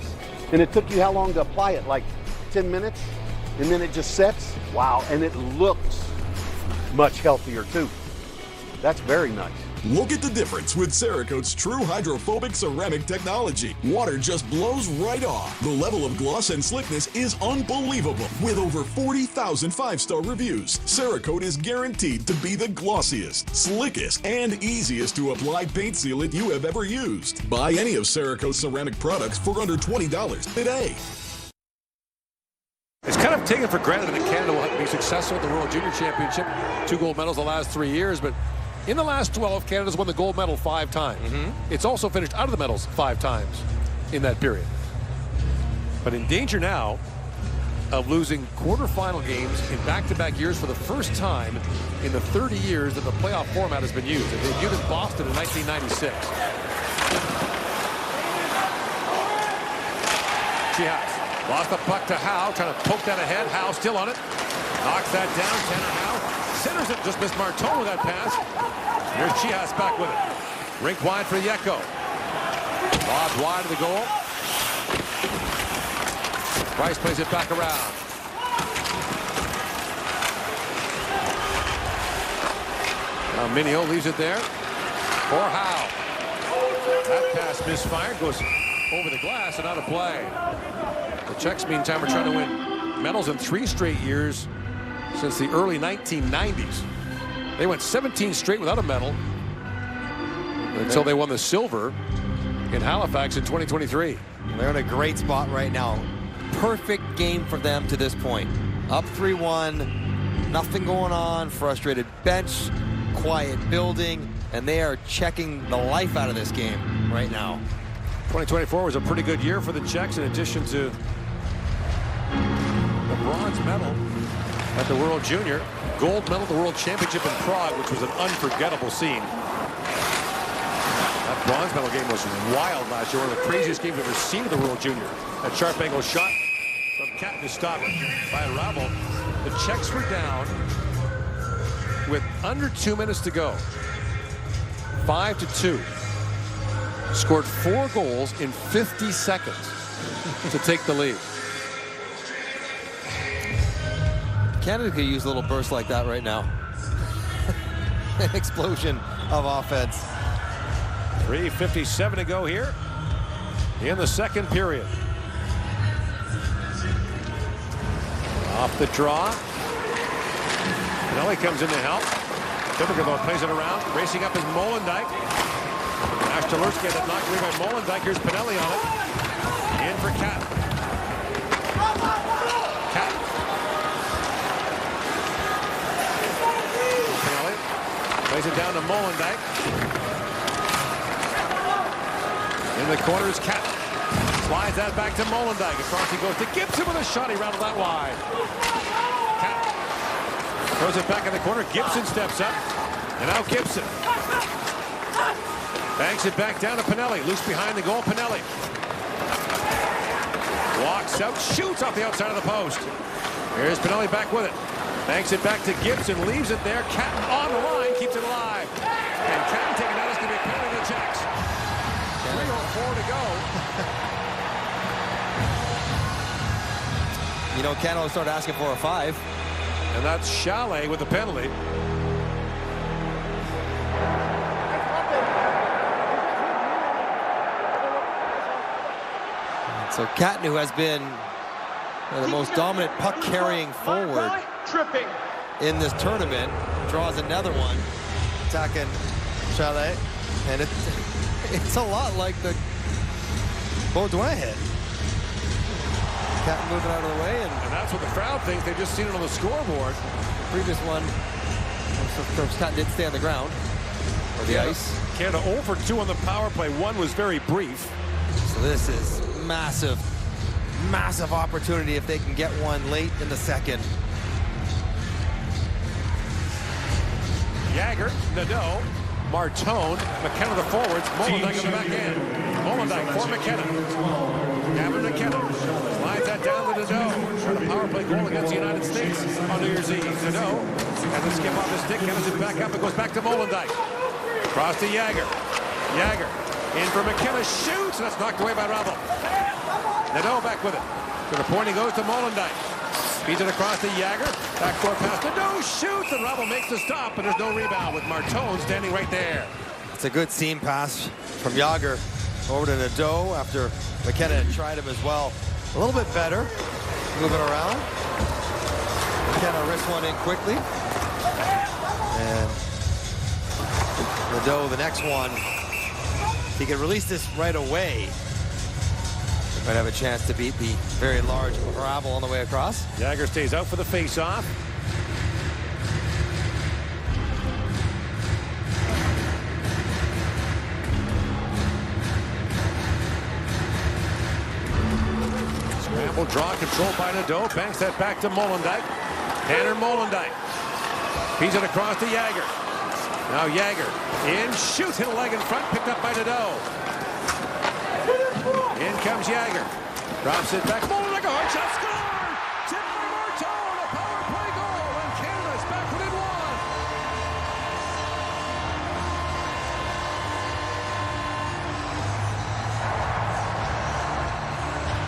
And it took you how long to apply it? Like 10 minutes? And then it just sets? Wow, and it looks much healthier too. That's very nice. Look at the difference with Cerakote's true hydrophobic ceramic technology. Water just blows right off. The level of gloss and slickness is unbelievable. With over 40,000 5-star reviews, Cerakote is guaranteed to be the glossiest, slickest, and easiest to apply paint sealant you have ever used. Buy any of Cerakote's ceramic products for under $20 today. It's kind of taken for granted that Canada will be successful at the World Junior Championship. 2 gold medals the last 3 years, but in the last 12, Canada's won the gold medal 5 times. It's also finished out of the medals 5 times in that period. But in danger now of losing quarterfinal games in back-to-back years for the first time in the 30 years that the playoff format has been used. It debuted in Boston in 1996. Chihas lost the puck to Howe, trying to poke that ahead. Howe still on it. Knocks that down. Tanner Howe centers it. Just missed Martin with that pass. Here's Chihas back with it. Rink wide for Yeko. Lobbed wide of the goal. Price plays it back around. Now Minio leaves it there for Howe. That pass misfired, goes over the glass and out of play. The Czechs, meantime, are trying to win medals in 3 straight years since the early 1990s. They went 17 straight without a medal until they won the silver in Halifax in 2023. They're in a great spot right now. Perfect game for them to this point. Up 3-1, nothing going on, frustrated bench, quiet building, and they are checking the life out of this game right now. 2024 was a pretty good year for the Czechs, in addition to the bronze medal at the World Junior, gold medal at the World Championship in Prague, which was an unforgettable scene. That bronze medal game was wild last year, one of the craziest games I've ever seen at the World Junior. That sharp angle shot from Cat is stopped by Rabel. The Czechs were down with under 2 minutes to go. 5-2. Scored 4 goals in 50 seconds to take the lead. Canada could use a little burst like that right now. An explosion of offense. 3:57 to go here in the second period. Off the draw. Pinelli comes in to help. Timberger plays it around. Racing up is Molendijk. Ashtalerski had that knocked away by Molendijk. Here's Pinelli on it. In for Cat. Cat. Pinelli plays it down to Molendijk. In the corner is Cat. Slides that back to Molendijk. Across he goes to Gibson with a shot. He rattled that wide. Cat throws it back in the corner. Gibson steps up. And now Gibson. Banks it back down to Pinelli. Loose behind the goal. Pinelli. Walks out. Shoots off the outside of the post. Here's Pinelli back with it. Banks it back to Gibson. Leaves it there. Catton on the line. Keeps it alive. And Catton taking that is going to be a penalty to the Czechs. 3:04 to go. You know, Canada will start asking for a 5. And that's Chalet with the penalty. So Catton, who has been the most dominant puck-carrying forward in this tournament, draws another one, attacking Chalet. And it's a lot like the Baudouin hit. Catton moving out of the way, and that's what the crowd thinks. They've just seen it on the scoreboard. The previous one, of course, Catton did stay on the ground or the ice. Canada 0 for 2 on the power play. One was very brief. So this is massive, massive opportunity if they can get one late in the second. Jagger, Nadeau, Martone, McKenna the forwards, Molendijk on the back end. Molendijk for McKenna. Gavin McKenna slides that down to Nadeau. For the power play goal against the United States on New Year's Eve. Nadeau has a skip off the stick, Kenna's it back up, it goes back to Molendijk. Cross to Jagger. Jagger in for McKenna, shoots, and that's knocked away by Rabel. Nadeau back with it. To the point he goes to Molendijk. Feeds it across to Jagger. Backdoor pass. Nadeau shoots, and Rabel makes the stop, but there's no rebound with Martone standing right there. It's a good seam pass from Jagger over to Nadeau after McKenna had tried him as well. A little bit better. Moving around. McKenna wrists one in quickly. And Nadeau, the next one. If he can release this right away, he might have a chance to beat the very large Rabel on the way across. Jagger stays out for the face-off. Scramble draw controlled by Nadeau. Banks that back to Molendijk. Tanner Molendijk. Feeds it across to Jagger. Now Jagger in, shoots, hit a leg in front, picked up by Nadeau. In comes Jagger. Drops it back. Molendijk, a hard shot, score! Tip by Martone, a power play goal, and Canada's back within one.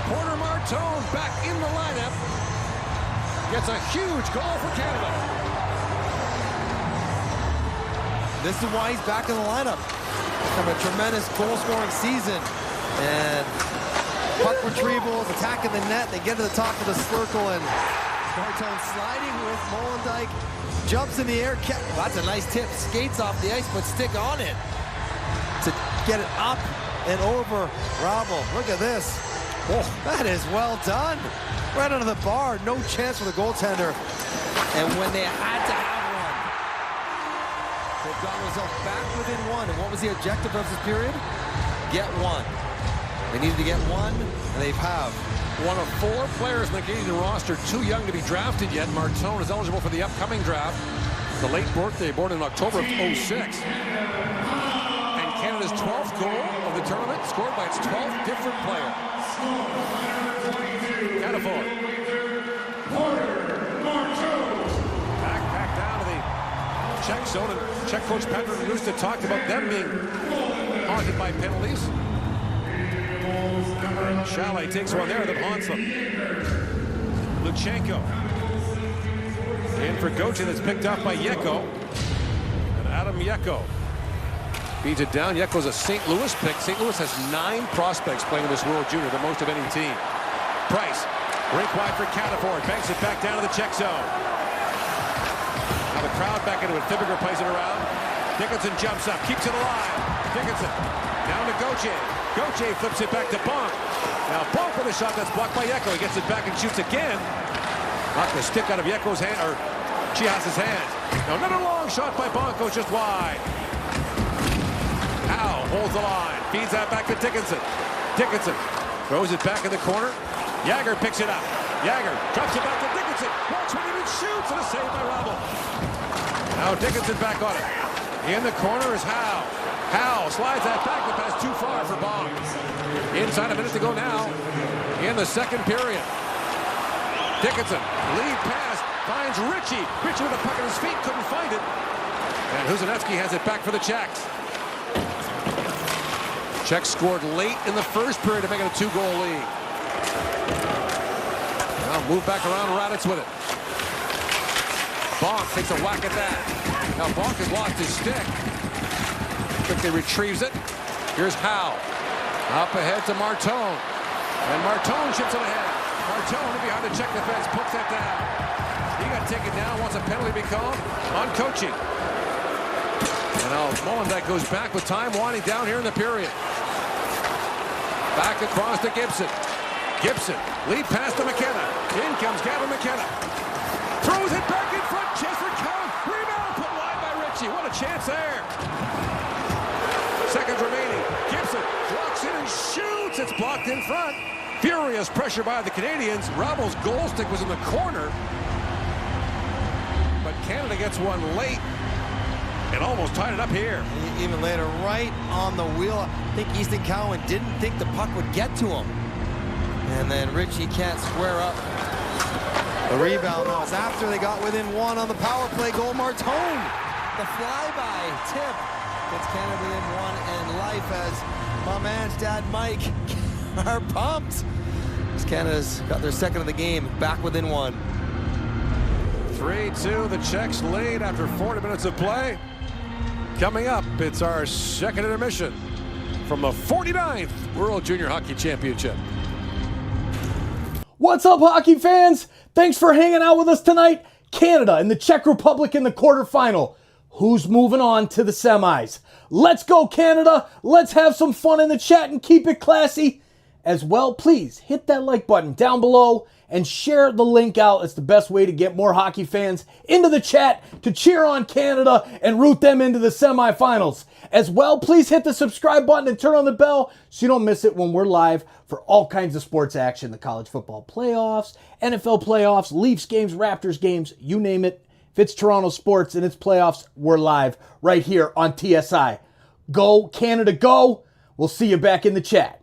Porter Martone back in the lineup. Gets a huge goal for Canada. This is why he's back in the lineup. From a tremendous goal-scoring season. And puck retrievals, attacking the net. They get to the top of the circle, and Martone sliding with Molendijk. Jumps in the air. That's a nice tip. Skates off the ice, but stick on it to get it up and over Rabel. Look at this. Oh, that is well done. Right under the bar. No chance for the goaltender. And when they had to have one, they've got themselves back within one. And what was the objective of this period? Get one. They needed to get one, and they have. One of 4 players in the Canadian roster too young to be drafted yet. Martone is eligible for the upcoming draft. The late birthday, born in October of '06. And Canada Canada's 12th goal of the tournament, scored by its 12th different player. Cataford. Back down to the Czech zone, and Czech coach Petr Rusta talked about them being haunted by penalties. Chalet takes one there that haunts them. Luchenko. In for Goche, that's picked up by Yeko. And Adam Yeko feeds it down. Yeko's a St. Louis pick. St. Louis has 9 prospects playing in this World Junior, the most of any team. Price, rink wide for Cataford, banks it back down to the Czech zone. Now the crowd back into it. Thibiger plays it around. Dickinson jumps up, keeps it alive. Dickinson down to Goche. Goche flips it back to Bonk. Now Bonk with a shot that's blocked by Yeko. He gets it back and shoots again. Knocked the stick out of Yeko's hand, or Chias's hand. Now another long shot by Bonk goes just wide. Howe holds the line, feeds that back to Dickinson. Dickinson throws it back in the corner. Jagger picks it up. Jagger drops it back to Dickinson. Walks with it and shoots, and a save by Rabel. Now Dickinson back on it. In the corner is Howe. Howe slides that back, but pass too far for Bonk. Inside a minute to go now in the second period. Dickinson, lead pass, finds Ritchie. Ritchie with a puck at his feet, couldn't find it. And Huzanevsky has it back for the Czechs. Czechs scored late in the first period to make it a 2-goal lead. Now move back around, Raditz with it. Bonk takes a whack at that. Now Bonk has lost his stick. Quickly retrieves it. Here's Howe. Up ahead to Martone. And Martone chips it ahead. Martone behind the Czech defense, puts that down. He got taken down, wants a penalty to be called on coaching. And now Molenbeek goes back with time winding down here in the period. Back across to Gibson. Gibson, lead pass to McKenna. In comes Gavin McKenna. Throws it back in front, chase for count. Rebound put wide by Ritchie. What a chance there. Seconds remaining. Gibson walks in and shoots. It's blocked in front. Furious pressure by the Canadians. Rabel's goal stick was in the corner. But Canada gets one late and almost tied it up here. Even later, right on the wheel. I think Easton Cowan didn't think the puck would get to him. And then Ritchie can't square up. The rebound now is after they got within 1 on the power play goal. Martone, the flyby tip gets Canada within 1, and life as my man's dad Mike are pumped. As Canada's got their second of the game, back within 1. 3-2, the Czechs lead after 40 minutes of play. Coming up, it's our second intermission from the 49th World Junior Hockey Championship. What's up, hockey fans? Thanks for hanging out with us tonight. Canada and the Czech Republic in the quarterfinal. Who's moving on to the semis? Let's go, Canada. Let's have some fun in the chat and keep it classy. As well, please hit that like button down below and share the link out. It's the best way to get more hockey fans into the chat to cheer on Canada and root them into the semifinals. As well, please hit the subscribe button and turn on the bell so you don't miss it when we're live for all kinds of sports action. The college football playoffs, NFL playoffs, Leafs games, Raptors games, you name it. If it's Toronto sports and it's playoffs, we're live right here on TSI. Go, Canada, go. We'll see you back in the chat.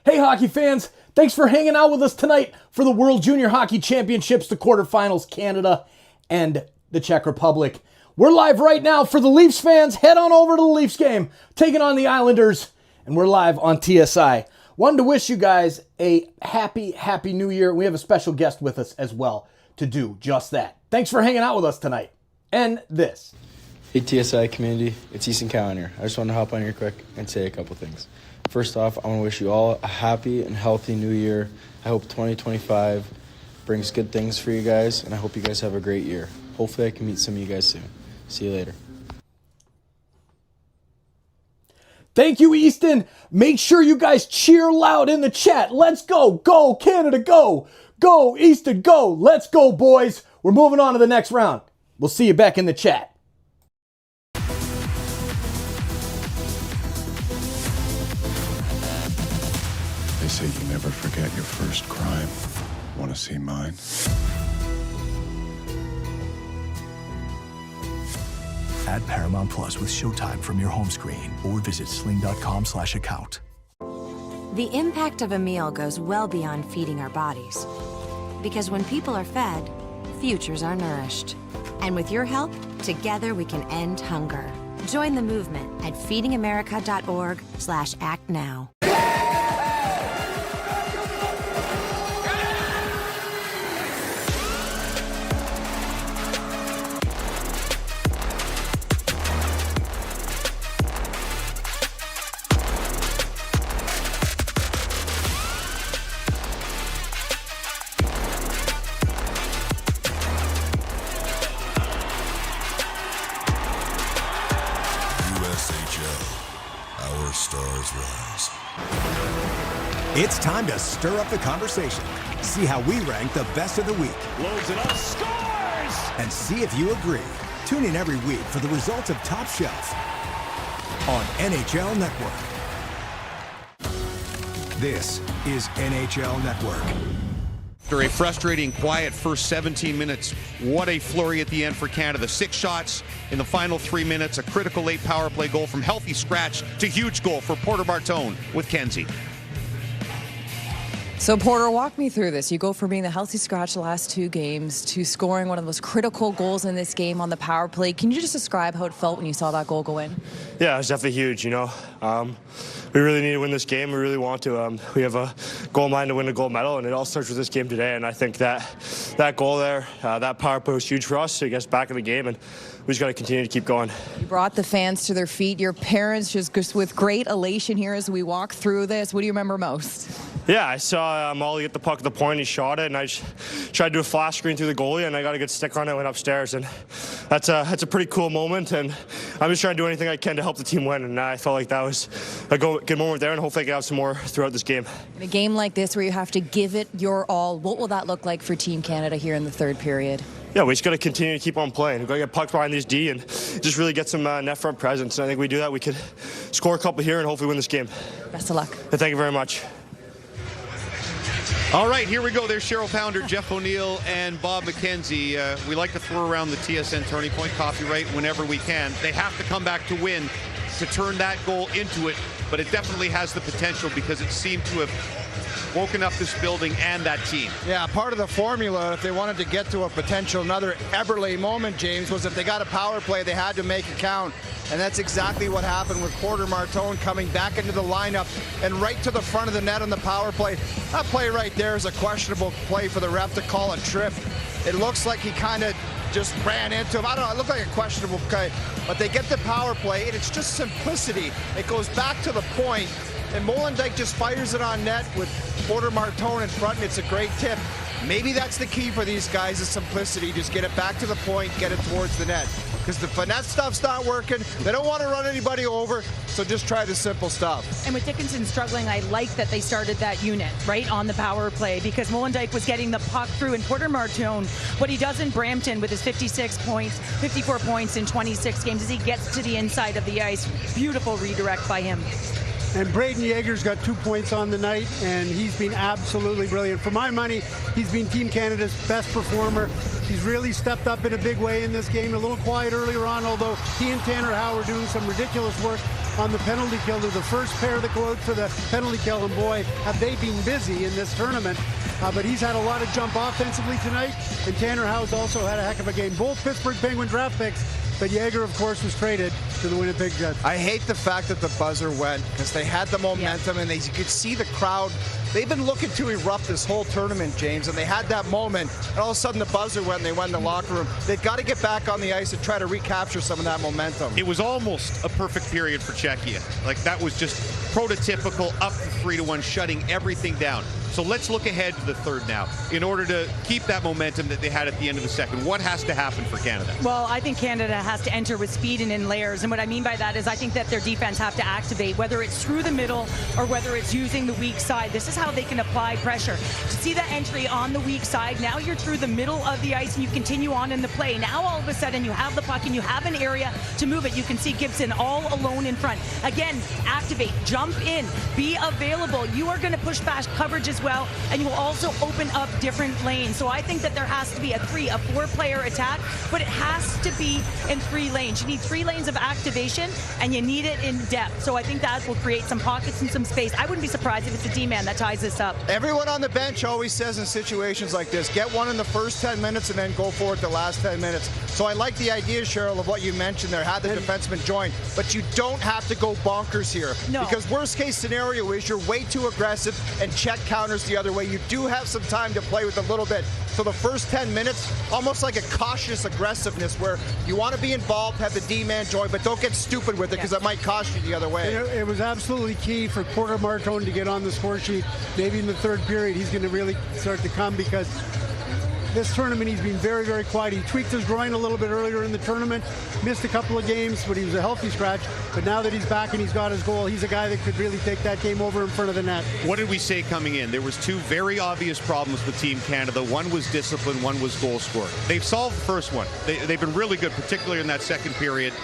Hey, hockey fans, thanks for hanging out with us tonight for the World Junior Hockey Championships, the quarterfinals, Canada and the Czech Republic. We're live right now for the Leafs fans. Head on over to the Leafs game, taking on the Islanders, and we're live on TSI. Wanted to wish you guys a happy new year. We have a special guest with us as well to do just that. Thanks for hanging out with us tonight. And this. Hey, TSI community, it's Easton Cowan here. I just want to hop on here quick and say a couple things. First off, I want to wish you all a happy and healthy new year. I hope 2025 brings good things for you guys, and I hope you guys have a great year. Hopefully I can meet some of you guys soon. See you later. Thank you, Easton. Make sure you guys cheer loud in the chat. Let's go. Go, Canada, go. Go, Easton, go. Let's go, boys. We're moving on to the next round. We'll see you back in the chat. They say you never forget your first crime. Want to see mine? Add Paramount Plus with Showtime from your home screen or visit sling.com/account. The impact of a meal goes well beyond feeding our bodies. Because when people are fed, futures are nourished. And with your help, together we can end hunger. Join the movement at feedingamerica.org/actnow. Our stars rise. It's time to stir up the conversation. See how we rank the best of the week. Loads it up, scores! And see if you agree. Tune in every week for the results of Top Shelf on NHL Network. This is NHL Network. After a frustrating, quiet first 17 minutes, what a flurry at the end for Canada. 6 shots in the final 3 minutes, a critical late power play goal from healthy scratch to huge goal for Porter Martone with Kenzie. So, Porter, walk me through this. You go from being the healthy scratch the last 2 games to scoring one of the most critical goals in this game on the power play. Can you just describe how it felt when you saw that goal go in? Yeah, it was definitely huge, you know. We really need to win this game. We really want to. We have a goal in mind to win a gold medal, and it all starts with this game today. And I think that goal there, that power play was huge for us to get us back in the game, and we just got to continue to keep going. You brought the fans to their feet. Your parents just with great elation here as we walk through this. What do you remember most? Yeah, I saw Molly get the puck at the point. He shot it, and I just tried to do a flash screen through the goalie, and I got a good stick on it. Went upstairs, and that's a pretty cool moment. And I'm just trying to do anything I can to help the team win. And I felt like that was a good moment there, and hopefully I can have some more throughout this game. In a game like this, where you have to give it your all, what will that look like for Team Canada here in the third period? Yeah, we just got to continue to keep on playing. We've got to get pucks behind these D and just really get some net front presence. And I think we do that. We could score a couple here and hopefully win this game. Best of luck. And thank you very much. All right, here we go. There's Cheryl Pounder, Jeff O'Neill, and Bob McKenzie. We like to throw around the TSN Turning Point copyright whenever we can. They have to come back to win to turn that goal into it, but it definitely has the potential because it seemed to have woken up this building and that team. Yeah, part of the formula, if they wanted to get to a potential another Eberle moment, James, was if they got a power play, they had to make it count. And that's exactly what happened with Porter Martone coming back into the lineup and right to the front of the net on the power play. That play right there is a questionable play for the ref to call a trip. It looks like he kind of just ran into him. I don't know, it looked like a questionable play. But they get the power play, and it's just simplicity. It goes back to the point, and Molendyk just fires it on net with Porter Martone in front, and it's a great tip. Maybe that's the key for these guys is simplicity. Just get it back to the point, get it towards the net. Because the finesse stuff's not working. They don't want to run anybody over, so just try the simple stuff. And with Dickinson struggling, I like that they started that unit, right, on the power play, because Molendyk was getting the puck through, and Porter Martone, what he does in Brampton with his 54 points in 26 games, is he gets to the inside of the ice. Beautiful redirect by him. And Braden Yeager's got 2 points on the night, and he's been absolutely brilliant. For my money, he's been Team Canada's best performer. He's really stepped up in a big way in this game. A little quiet earlier on, although he and Tanner Howe are doing some ridiculous work on the penalty kill. They're the first pair that go out for the penalty kill, and boy, have they been busy in this tournament. But he's had a lot of jump offensively tonight, and Tanner Howe's also had a heck of a game. Both Pittsburgh Penguin draft picks, but Yeager, of course, was traded to the Winnipeg Jets. I hate the fact that the buzzer went because they had the momentum and you could see the crowd. They've been looking to erupt this whole tournament, James, and they had that moment, and all of a sudden the buzzer went and they went in the locker room. They've got to get back on the ice and try to recapture some of that momentum. It was almost a perfect period for Czechia. Like, that was just prototypical, up to 3-1, shutting everything down. So let's look ahead to the third now. In order to keep that momentum that they had at the end of the second, what has to happen for Canada? Well, I think Canada has to enter with speed and in layers. And what I mean by that is I think that their defense have to activate, whether it's through the middle or whether it's using the weak side. This is how they can apply pressure. To see that entry on the weak side, now you're through the middle of the ice and you continue on in the play. Now all of a sudden you have the puck and you have an area to move it. You can see Gibson all alone in front. Again, activate, jump in, be available. You are going to push back coverages well, and you will also open up different lanes. So I think that there has to be a 4-player attack, but it has to be in 3 lanes. You need 3 lanes of activation, and you need it in depth. So I think that will create some pockets and some space. I wouldn't be surprised if it's a D-man that ties this up. Everyone on the bench always says in situations like this, get one in the first 10 minutes and then go for it the last 10 minutes. So I like the idea, Cheryl, of what you mentioned there, have the defenseman join, but you don't have to go bonkers here. No. Because worst case scenario is you're way too aggressive and check counters the other way. You do have some time to play with a little bit. So the first 10 minutes, almost like a cautious aggressiveness where you want to be involved, have the D-man join, but don't get stupid with it because it might cost you the other way. It was absolutely key for Porter Martone to get on the score sheet. Maybe in the third period, he's going to really start to come because this tournament, he's been very, very quiet. He tweaked his groin a little bit earlier in the tournament, missed a couple of games, but he was a healthy scratch. But now that he's back and he's got his goal, he's a guy that could really take that game over in front of the net. What did we say coming in? There was 2 very obvious problems with Team Canada. One was discipline, one was goal scoring. They've solved the first one. They've been really good, particularly in that second period.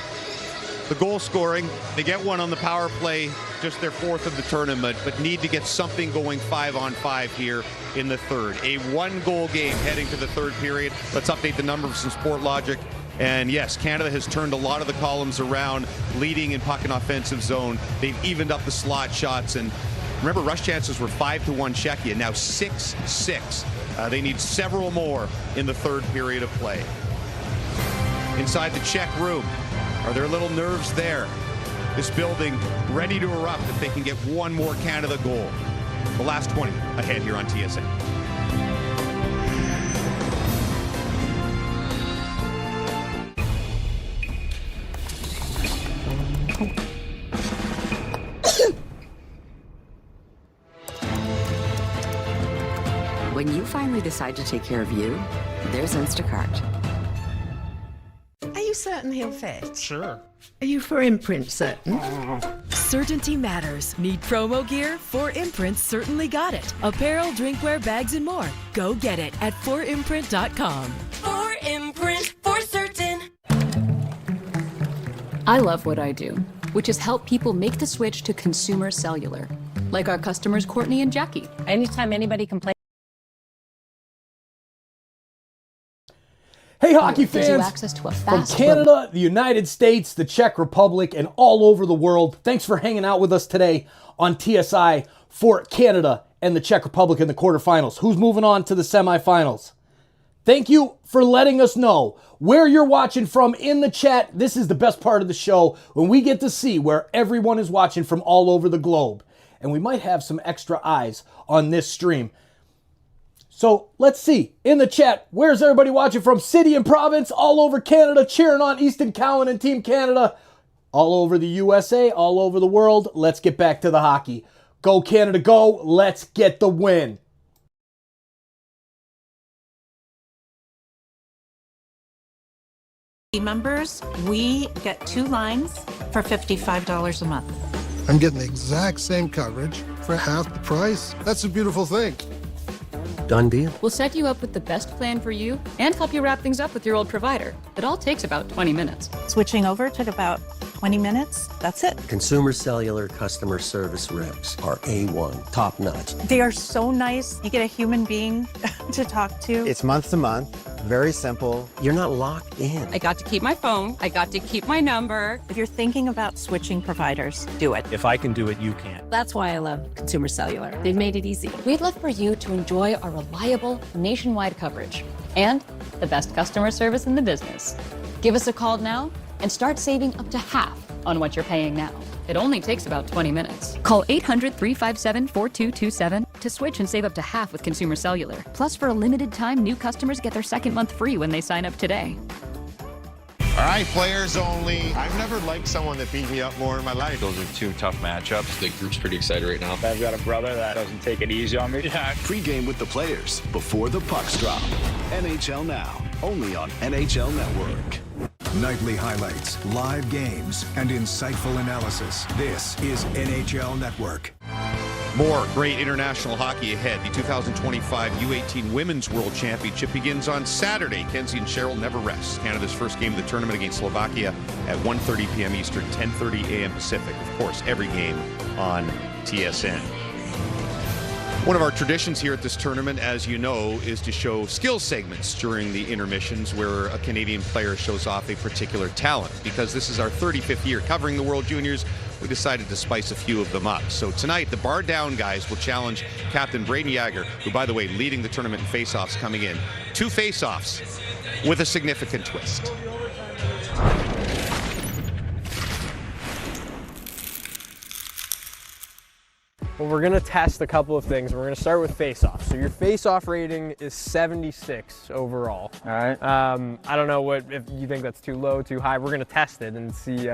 The goal scoring, they get one on the power play, just their 4th of the tournament, but need to get something going 5-on-5 here in the third. A 1-goal game heading to the third period. Let's update the numbers from Sport Logic. And yes, Canada has turned a lot of the columns around, leading in puck and offensive zone. They've evened up the slot shots. And remember, rush chances were 5-1 Czechia, now 6-6. They need several more in the third period of play. Inside the Czech room, are there little nerves there? This building ready to erupt if they can get one more Canada goal. The last 20 ahead here on TSN. When you finally decide to take care of you, there's Instacart. Are you certain he'll fit? Sure. Are you for imprint certain? Certainty matters. Need promo gear? 4imprint certainly got it. Apparel, drinkware, bags, and more. Go get it at 4imprint.com. 4imprint, for certain. I love what I do, which is help people make the switch to consumer cellular. Like our customers, Courtney and Jackie. Anytime anybody complains. Hey, hockey fans, access to a from fast Canada, the United States, the Czech Republic, and all over the world, thanks for hanging out with us today on TSI for Canada and the Czech Republic in the quarterfinals. Who's moving on to the semifinals? Thank you for letting us know where you're watching from in the chat. This is the best part of the show, when we get to see where everyone is watching from all over the globe. And we might have some extra eyes on this stream. So let's see, in the chat, where's everybody watching from? City and province, all over Canada, cheering on Easton Cowan and Team Canada. All over the USA, all over the world. Let's get back to the hockey. Go Canada, go. Let's get the win. Members, we get 2 lines for $55 a month. I'm getting the exact same coverage for half the price. That's a beautiful thing. Done deal. We'll set you up with the best plan for you and help you wrap things up with your old provider. It all takes about 20 minutes. Switching over took about 20 minutes. That's it. Consumer Cellular customer service reps are A1, top notch. They are so nice. You get a human being to talk to. It's month to month, very simple. You're not locked in. I got to keep my phone. I got to keep my number. If you're thinking about switching providers, do it. If I can do it, you can. That's why I love Consumer Cellular. They've made it easy. We'd love for you to enjoy our reliable nationwide coverage and the best customer service in the business. Give us a call now and start saving up to half on what you're paying now. It only takes about 20 minutes. Call 800-357-4227 to switch and save up to half with Consumer Cellular. Plus, for a limited time, new customers get their second month free when they sign up today. All right, players only. I've never liked someone that beat me up more in my life. Those are 2 tough matchups. The group's pretty excited right now. I've got a brother that doesn't take it easy on me. Yeah. Pre-game with the players before the pucks drop. NHL Now, only on NHL Network. Nightly highlights, live games, and insightful analysis. This is NHL Network. More great international hockey ahead. The 2025 U18 Women's World Championship begins on Saturday. Kenzie and Cheryl never rest. Canada's first game of the tournament against Slovakia at 1:30 p.m. Eastern, 10:30 a.m. Pacific. Of course, every game on TSN. One of our traditions here at this tournament, as you know, is to show skill segments during the intermissions where a Canadian player shows off a particular talent. Because this is our 35th year covering the World Juniors, we decided to spice a few of them up. So tonight, the bar down guys will challenge Captain Braden Yager, who, by the way, leading the tournament in face-offs coming in. 2 face-offs with a significant twist. Well, we're going to test a couple of things. We're going to start with face-off. So your face-off rating is 76 overall. All right. I don't know if you think that's too low, too high. We're going to test it and see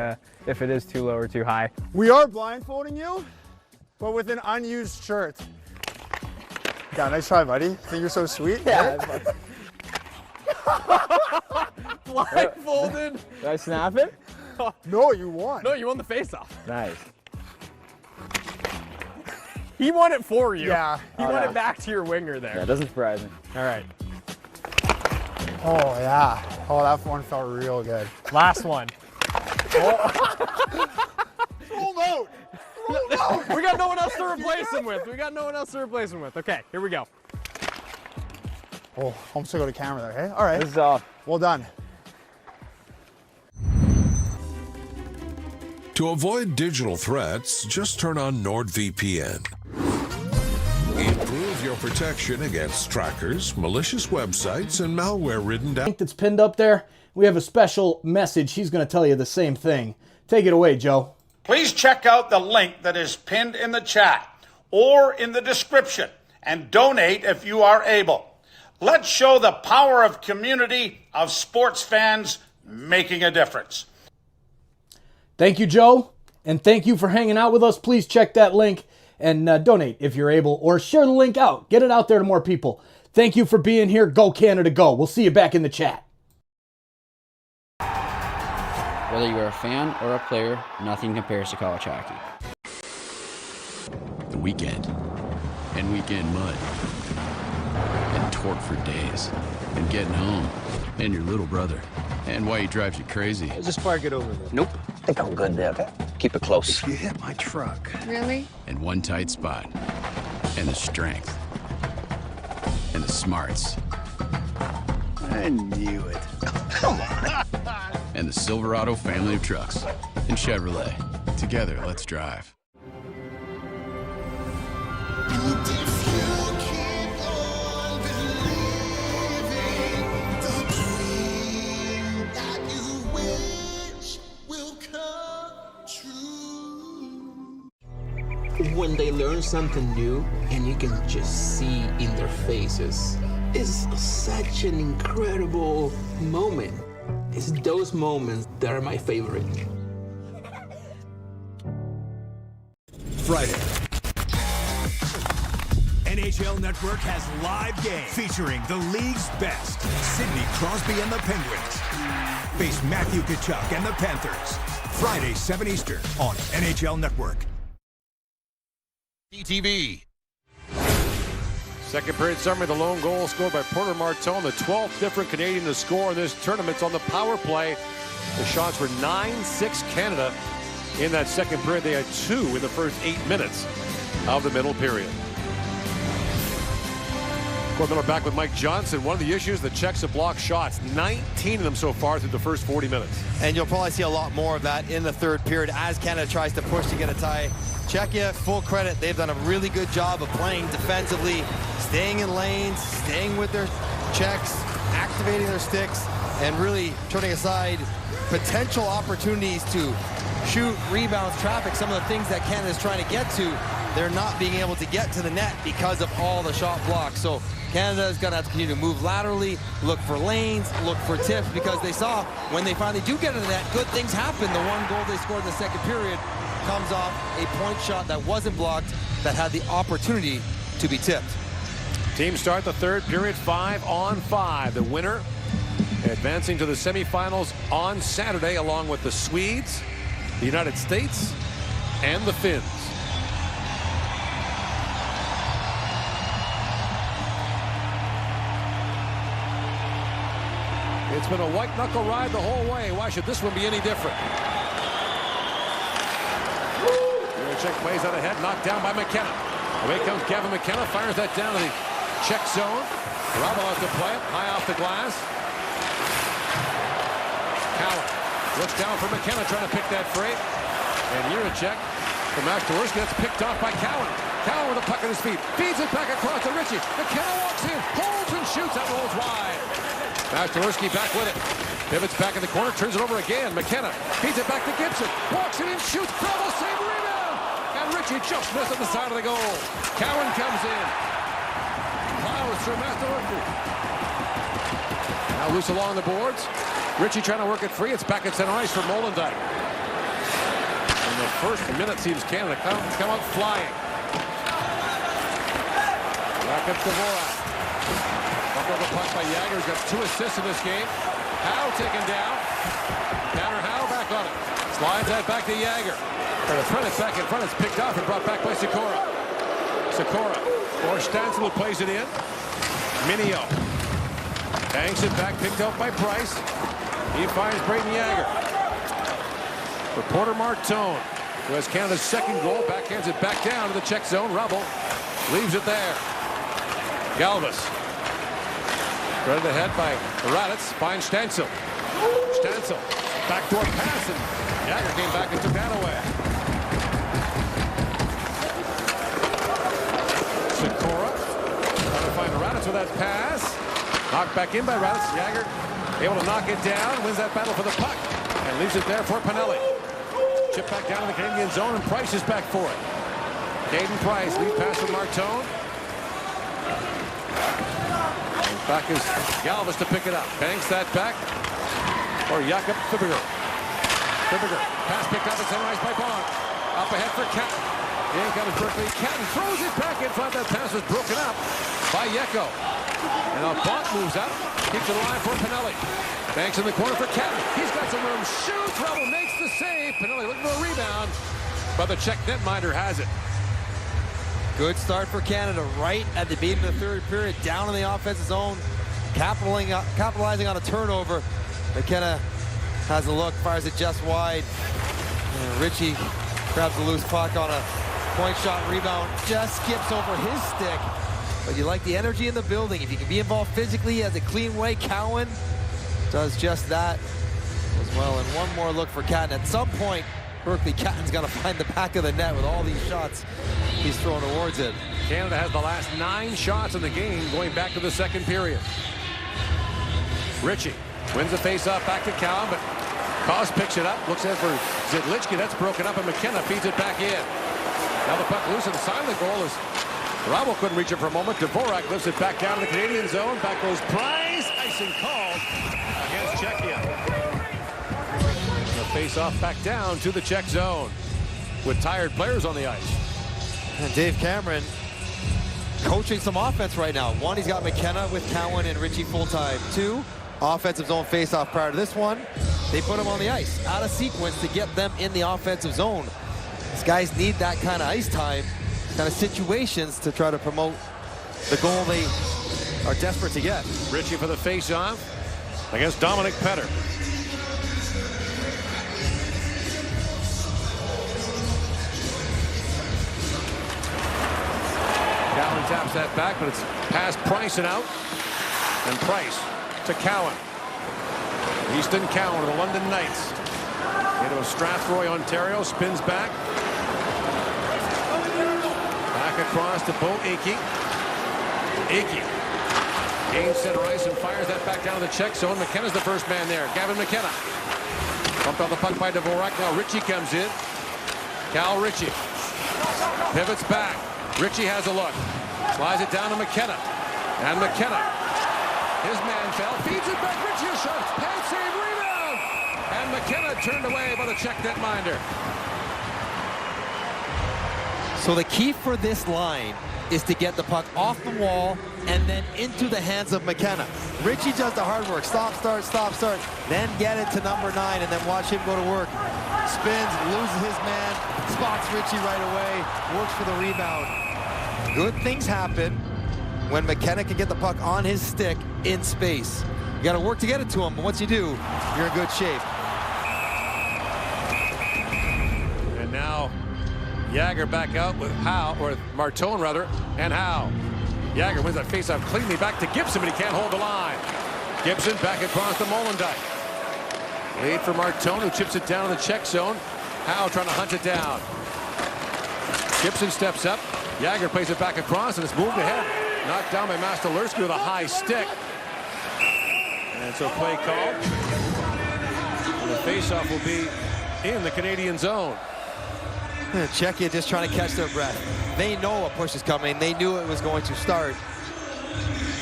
if it is too low or too high. We are blindfolding you, but with an unused shirt. Yeah, nice try, buddy. Think you're so sweet? Yeah. Blindfolded. Did I snap it? No, you won. No, you won the face-off. Nice. He won it for you. Yeah. He won it back to your winger there. Yeah, it doesn't surprise me. All right. Oh, yeah. Oh, that one felt real good. Last one. Roll out. Roll out. We got no one else to replace him with. Okay, here we go. Oh, I'm still going to camera there, hey? All right. This is well done. To avoid digital threats, just turn on NordVPN. Improve your protection against trackers, malicious websites, and malware-ridden data. That's pinned up there. We have a special message. He's going to tell you the same thing. Take it away, Joe. Please check out the link that is pinned in the chat or in the description and donate if you are able. Let's show the power of community of sports fans making a difference. Thank you, Joe, and thank you for hanging out with us. Please check that link and donate if you're able, or share the link out. Get it out there to more people. Thank you for being here. Go Canada, go. We'll see you back in the chat. Whether you're a fan or a player, nothing compares to college hockey. The weekend, and weekend mud, and torque for days, and getting home, and your little brother, and why he drives you crazy. Just park it over there. Nope. I think I'm good there. Okay. Keep it close. You hit my truck. Really? And one tight spot, and the strength, and the smarts. I knew it. Come on. And the Silverado family of trucks and Chevrolet. Together, let's drive. When they learn something new and you can just see in their faces, it's such an incredible moment. It's those moments that are my favorite. Friday. NHL Network has live games featuring the league's best. Sidney Crosby and the Penguins face Matthew Tkachuk and the Panthers. Friday, 7 Eastern on NHL Network. TV. Second period summary, the lone goal scored by Porter Martone, the 12th different Canadian to score in this tournament on the power play. The shots were 9-6 Canada in that second period. They had 2 in the first 8 minutes of the middle period. Court Miller back with Mike Johnson. One of the issues, the Czechs have blocked shots. 19 of them so far through the first 40 minutes. And you'll probably see a lot more of that in the third period as Canada tries to push to get a tie. Czechia, full credit, they've done a really good job of playing defensively, staying in lanes, staying with their checks, activating their sticks, and really turning aside potential opportunities to shoot, rebounds, traffic, some of the things that Canada's trying to get to. They're not being able to get to the net because of all the shot blocks. So Canada is going to have to continue to move laterally, look for lanes, look for tips, because they saw when they finally do get to the net, good things happen. The one goal they scored in the second period comes off a point shot that wasn't blocked, that had the opportunity to be tipped. Teams start the third period 5-on-5. The winner advancing to the semifinals on Saturday, along with the Swedes, the United States, and the Finns. It's been a white knuckle ride the whole way. Why should this one be any different? Check plays out ahead, knocked down by McKenna. Away comes Gavin McKenna, fires that down to the check zone. Bravo has to play it, high off the glass. Cowan looks down for McKenna, trying to pick that free. And Jiricek from Mastorsky, that's picked off by Cowan. Cowan with a puck at his feet, feeds it back across to Ritchie. McKenna walks in, holds and shoots, that rolls wide. Mastorsky back with it. Pivots back in the corner, turns it over again. McKenna feeds it back to Gibson, walks it in, shoots, Bravo save, rebound! And Ritchie just missed at the side of the goal. Cowan comes in. Plows through Mastorsky. Now loose along the boards. Ritchie trying to work it free. It's back at center ice for Molendijk. In the first minute seems Canada come out flying. Back up to Dvorak. Up over the puck by Jagger. He's got 2 assists in this game. Howe taken down. Tanner Howe back on it. Slides that back to Jagger. The front is back in front. It's picked off and brought back by Sikora. Sikora. Or Stancil who plays it in. Minio. Banks it back, picked up by Price. He finds Braden Jagger. For Porter Martone, who has Canada's second goal, backhands it back down to the check zone. Rubble leaves it there. Galvis. Threaded ahead by Raditz. Finds Stancil. Stancil. Backdoor pass, and Jagger came back and took that away. Sikora trying to find Raditz with that pass. Knocked back in by Raditz. Jagger able to knock it down. Wins that battle for the puck. And leaves it there for Pinelli. Chip back down in the Canadian zone, and Price is back for it. Caden Price, lead pass from Martone. And back is Galvis to pick it up. Banks that back for Jakob Fibiger. Fibiger, pass picked up at center ice by Bond. Up ahead for Catton. In comes Berkeley. Catton throws it back in front. That pass was broken up by Yeko. And now Bont moves up. Keeps it alive for Pinelli. Banks in the corner for Catton. He's got some room. Shoots. Rubble makes the save. Pinelli looking for a rebound. But the Czech netminder has it. Good start for Canada right at the beginning of the third period. Down in the offensive zone. Capitalizing on a turnover. McKenna has a look. Fires it just wide. And Ritchie grabs a loose puck on a point shot rebound. Just skips over his stick. But you like the energy in the building. If you can be involved physically, he has a clean way. Cowan does just that as well. And one more look for Catton. At some point, Berkeley Catton's got to find the back of the net with all these shots he's throwing towards it. Canada has the last 9 shots in the game going back to the second period. Ritchie wins the face-off back to Cowan, but Koss picks it up, looks in for Zidlichki. That's broken up, and McKenna feeds it back in. Now the puck loose inside the goal is Bravo couldn't reach it for a moment. Dvorak lifts it back down to the Canadian zone. Back goes Price. Icing called against Czechia. The face-off back down to the Czech zone with tired players on the ice. And Dave Cameron coaching some offense right now. One, he's got McKenna with Cowan and Ritchie full-time. 2, offensive zone face-off prior to this one. They put him on the ice out of sequence to get them in the offensive zone. These guys need that kind of ice time, kind of situations to try to promote the goal they are desperate to get. Ritchie for the face-off against Dominic Petter. Cowan taps that back, but it's past Price and out. And Price to Cowan. Easton Cowan of the London Knights. Into Strathroy, Ontario, spins back. Back across to Bo Aki. Aki gains center ice and fires that back down to the Czech zone. McKenna's the first man there. Gavin McKenna. Bumped off the puck by Dvorak. Now Ritchie comes in. Cal Ritchie. Pivots back. Ritchie has a look. Slides it down to McKenna. And McKenna. His man fell. Feeds it back. Ritchie a shot. Pad save. Rebound. And McKenna turned away by the Czech netminder. So the key for this line is to get the puck off the wall and then into the hands of McKenna. Ritchie does the hard work. Stop, start. Then get it to number 9 and then watch him go to work. Spins, loses his man, spots Ritchie right away, works for the rebound. Good things happen when McKenna can get the puck on his stick in space. You got to work to get it to him, but once you do, you're in good shape. And now Jagger back out with Howe, or Martone rather, and Howe. Jagger wins that faceoff cleanly back to Gibson, but he can't hold the line. Gibson back across the Molendyke. Lead for Martone, who chips it down in the Czech zone. Howe trying to hunt it down. Gibson steps up. Jagger plays it back across, and it's moved ahead. Knocked down by Mastolerski with a high stick. And so play called. And the faceoff will be in the Canadian zone. Czechia just trying to catch their breath. They know a push is coming. They knew it was going to start.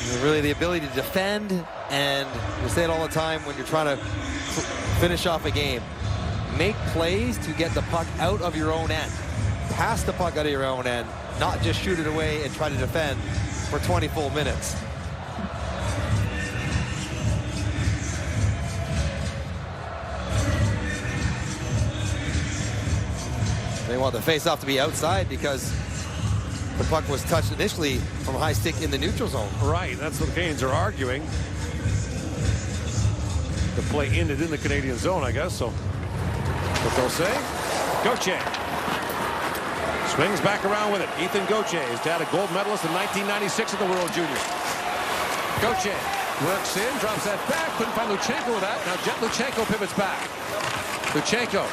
And really the ability to defend, and we say it all the time when you're trying to finish off a game. Make plays to get the puck out of your own end. Pass the puck out of your own end, not just shoot it away and try to defend for 20 full minutes. They want the face-off to be outside because the puck was touched initially from a high stick in the neutral zone. Right, that's what the Canes are arguing. The play ended in the Canadian zone, I guess, so what they'll say. Gauthier swings back around with it. Ethan Gauthier, his dad a gold medalist in 1996 at the World Juniors. Gauthier works in, drops that back, couldn't find Luchenko with that. Now Jet Luchenko pivots back. Luchenko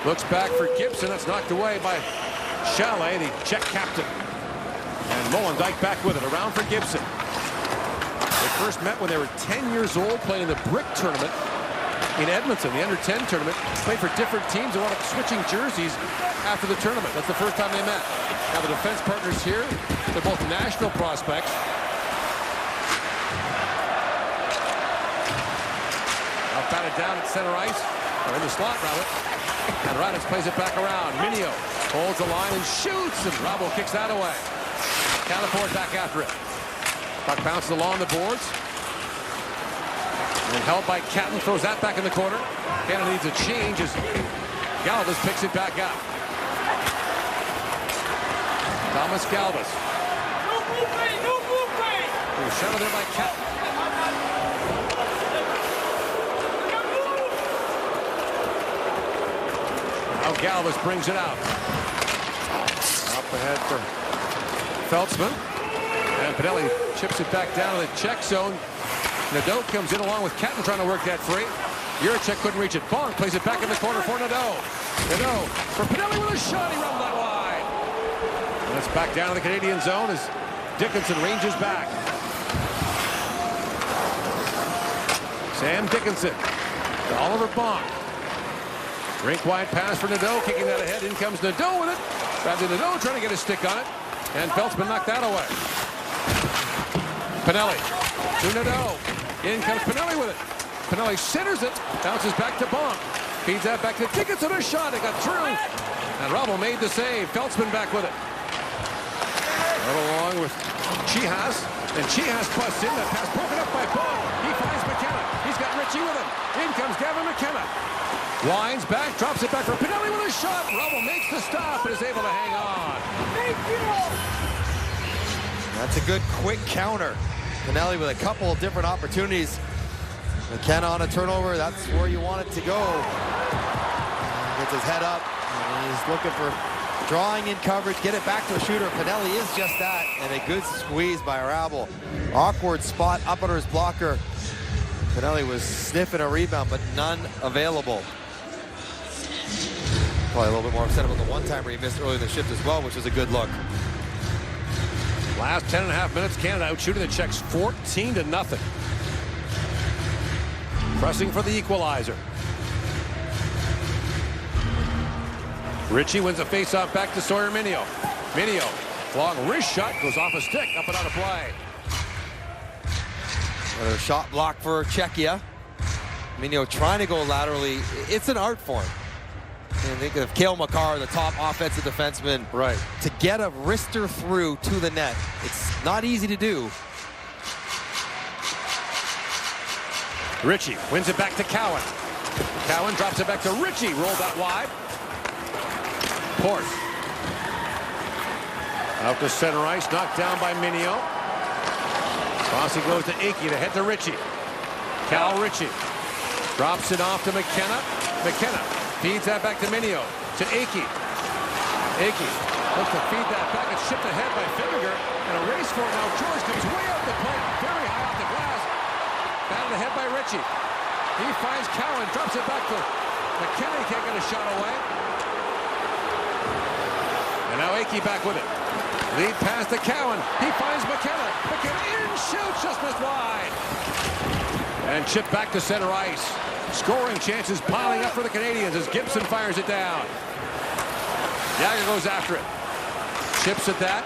looks back for Gibson. That's knocked away by Chalet, the Czech captain. And Molendyke back with it, around for Gibson. They first met when they were 10 years old, playing in the Brick tournament in Edmonton, the under-10 tournament. Played for different teams and wound up switching jerseys after the tournament. That's the first time they met. Now the defense partners here, they're both national prospects. Now batted down at center ice, or in the slot rather. And Raditz plays it back around. Minio holds the line and shoots, and Rabo kicks that away. California back after it. Puck bounces along the boards. And held by Catton, throws that back in the corner. Canada needs a change as Galvas picks it back up. Thomas Galvas. Shut it there by Catton. Now Galvas brings it out. Up ahead for Feltzman. And Pinelli chips it back down to the Czech zone. Nadeau comes in along with Catton trying to work that free. Juracek couldn't reach it. Bonk plays it back in the corner for Nadeau. Nadeau for Pinelli with a shot. He rumbled that wide. And it's back down to the Canadian zone as Dickinson ranges back. Sam Dickinson to Oliver Bonk. Rink wide pass for Nadeau, kicking that ahead. In comes Nadeau with it. Bradley Nadeau trying to get his stick on it. And Feltzman knocked that away. Pinelli to Nadeau. In comes Pinelli with it. Pinelli centers it. Bounces back to Bonk. Feeds that back to Dickinson. A shot. It got through. And Rabo made the save. Feltzman back with it. Right along with Chihas. And Chihas busts in. That pass broken up by Bonk. He finds McKenna. He's got Ritchie with him. In comes Gavin McKenna. Winds back, drops it back for Pinelli with a shot. Rabo makes the stop and is able to hang on. Thank you. That's a good quick counter. Pinelli with a couple of different opportunities. McKenna on a turnover. That's where you want it to go. Gets his head up. And he's looking for drawing in coverage. Get it back to a shooter. Pinelli is just that. And a good squeeze by Rabo. Awkward spot up under his blocker. Pinelli was sniffing a rebound, but none available. Probably a little bit more upset about the one-timer he missed earlier in the shift as well, which was a good look. Last 10.5 minutes, Canada out shooting the Czechs 14-0. Pressing for the equalizer. Ritchie wins a face-off back to Sawyer Minio. Minio, long wrist shot, goes off a stick, up and out of play. Another shot block for Czechia. Minio trying to go laterally. It's an art form. And think of Cale Makar, the top offensive defenseman. Right. To get a wrister through to the net, it's not easy to do. Ritchie wins it back to Cowan. Cowan drops it back to Ritchie. Rolled out wide. Port. Out to center ice. Knocked down by Minio. Rossi goes to Akey to head to Ritchie. Cal Ritchie. Drops it off to McKenna. McKenna feeds that back to Minio. To Akey. Akey looks to feed that back. It's shipped ahead by Finnegar. And a race for it now. George comes way out the plate. Very high off the glass. Batted ahead by Ritchie. He finds Cowan. Drops it back to McKenna. Can't get a shot away. And now Akey back with it. Lead pass to Cowan. He finds McKenna. McKenna in, shoots, just missed wide. And chipped back to center ice. Scoring chances piling up for the Canadians as Gibson fires it down. Jagger goes after it. Chips at that.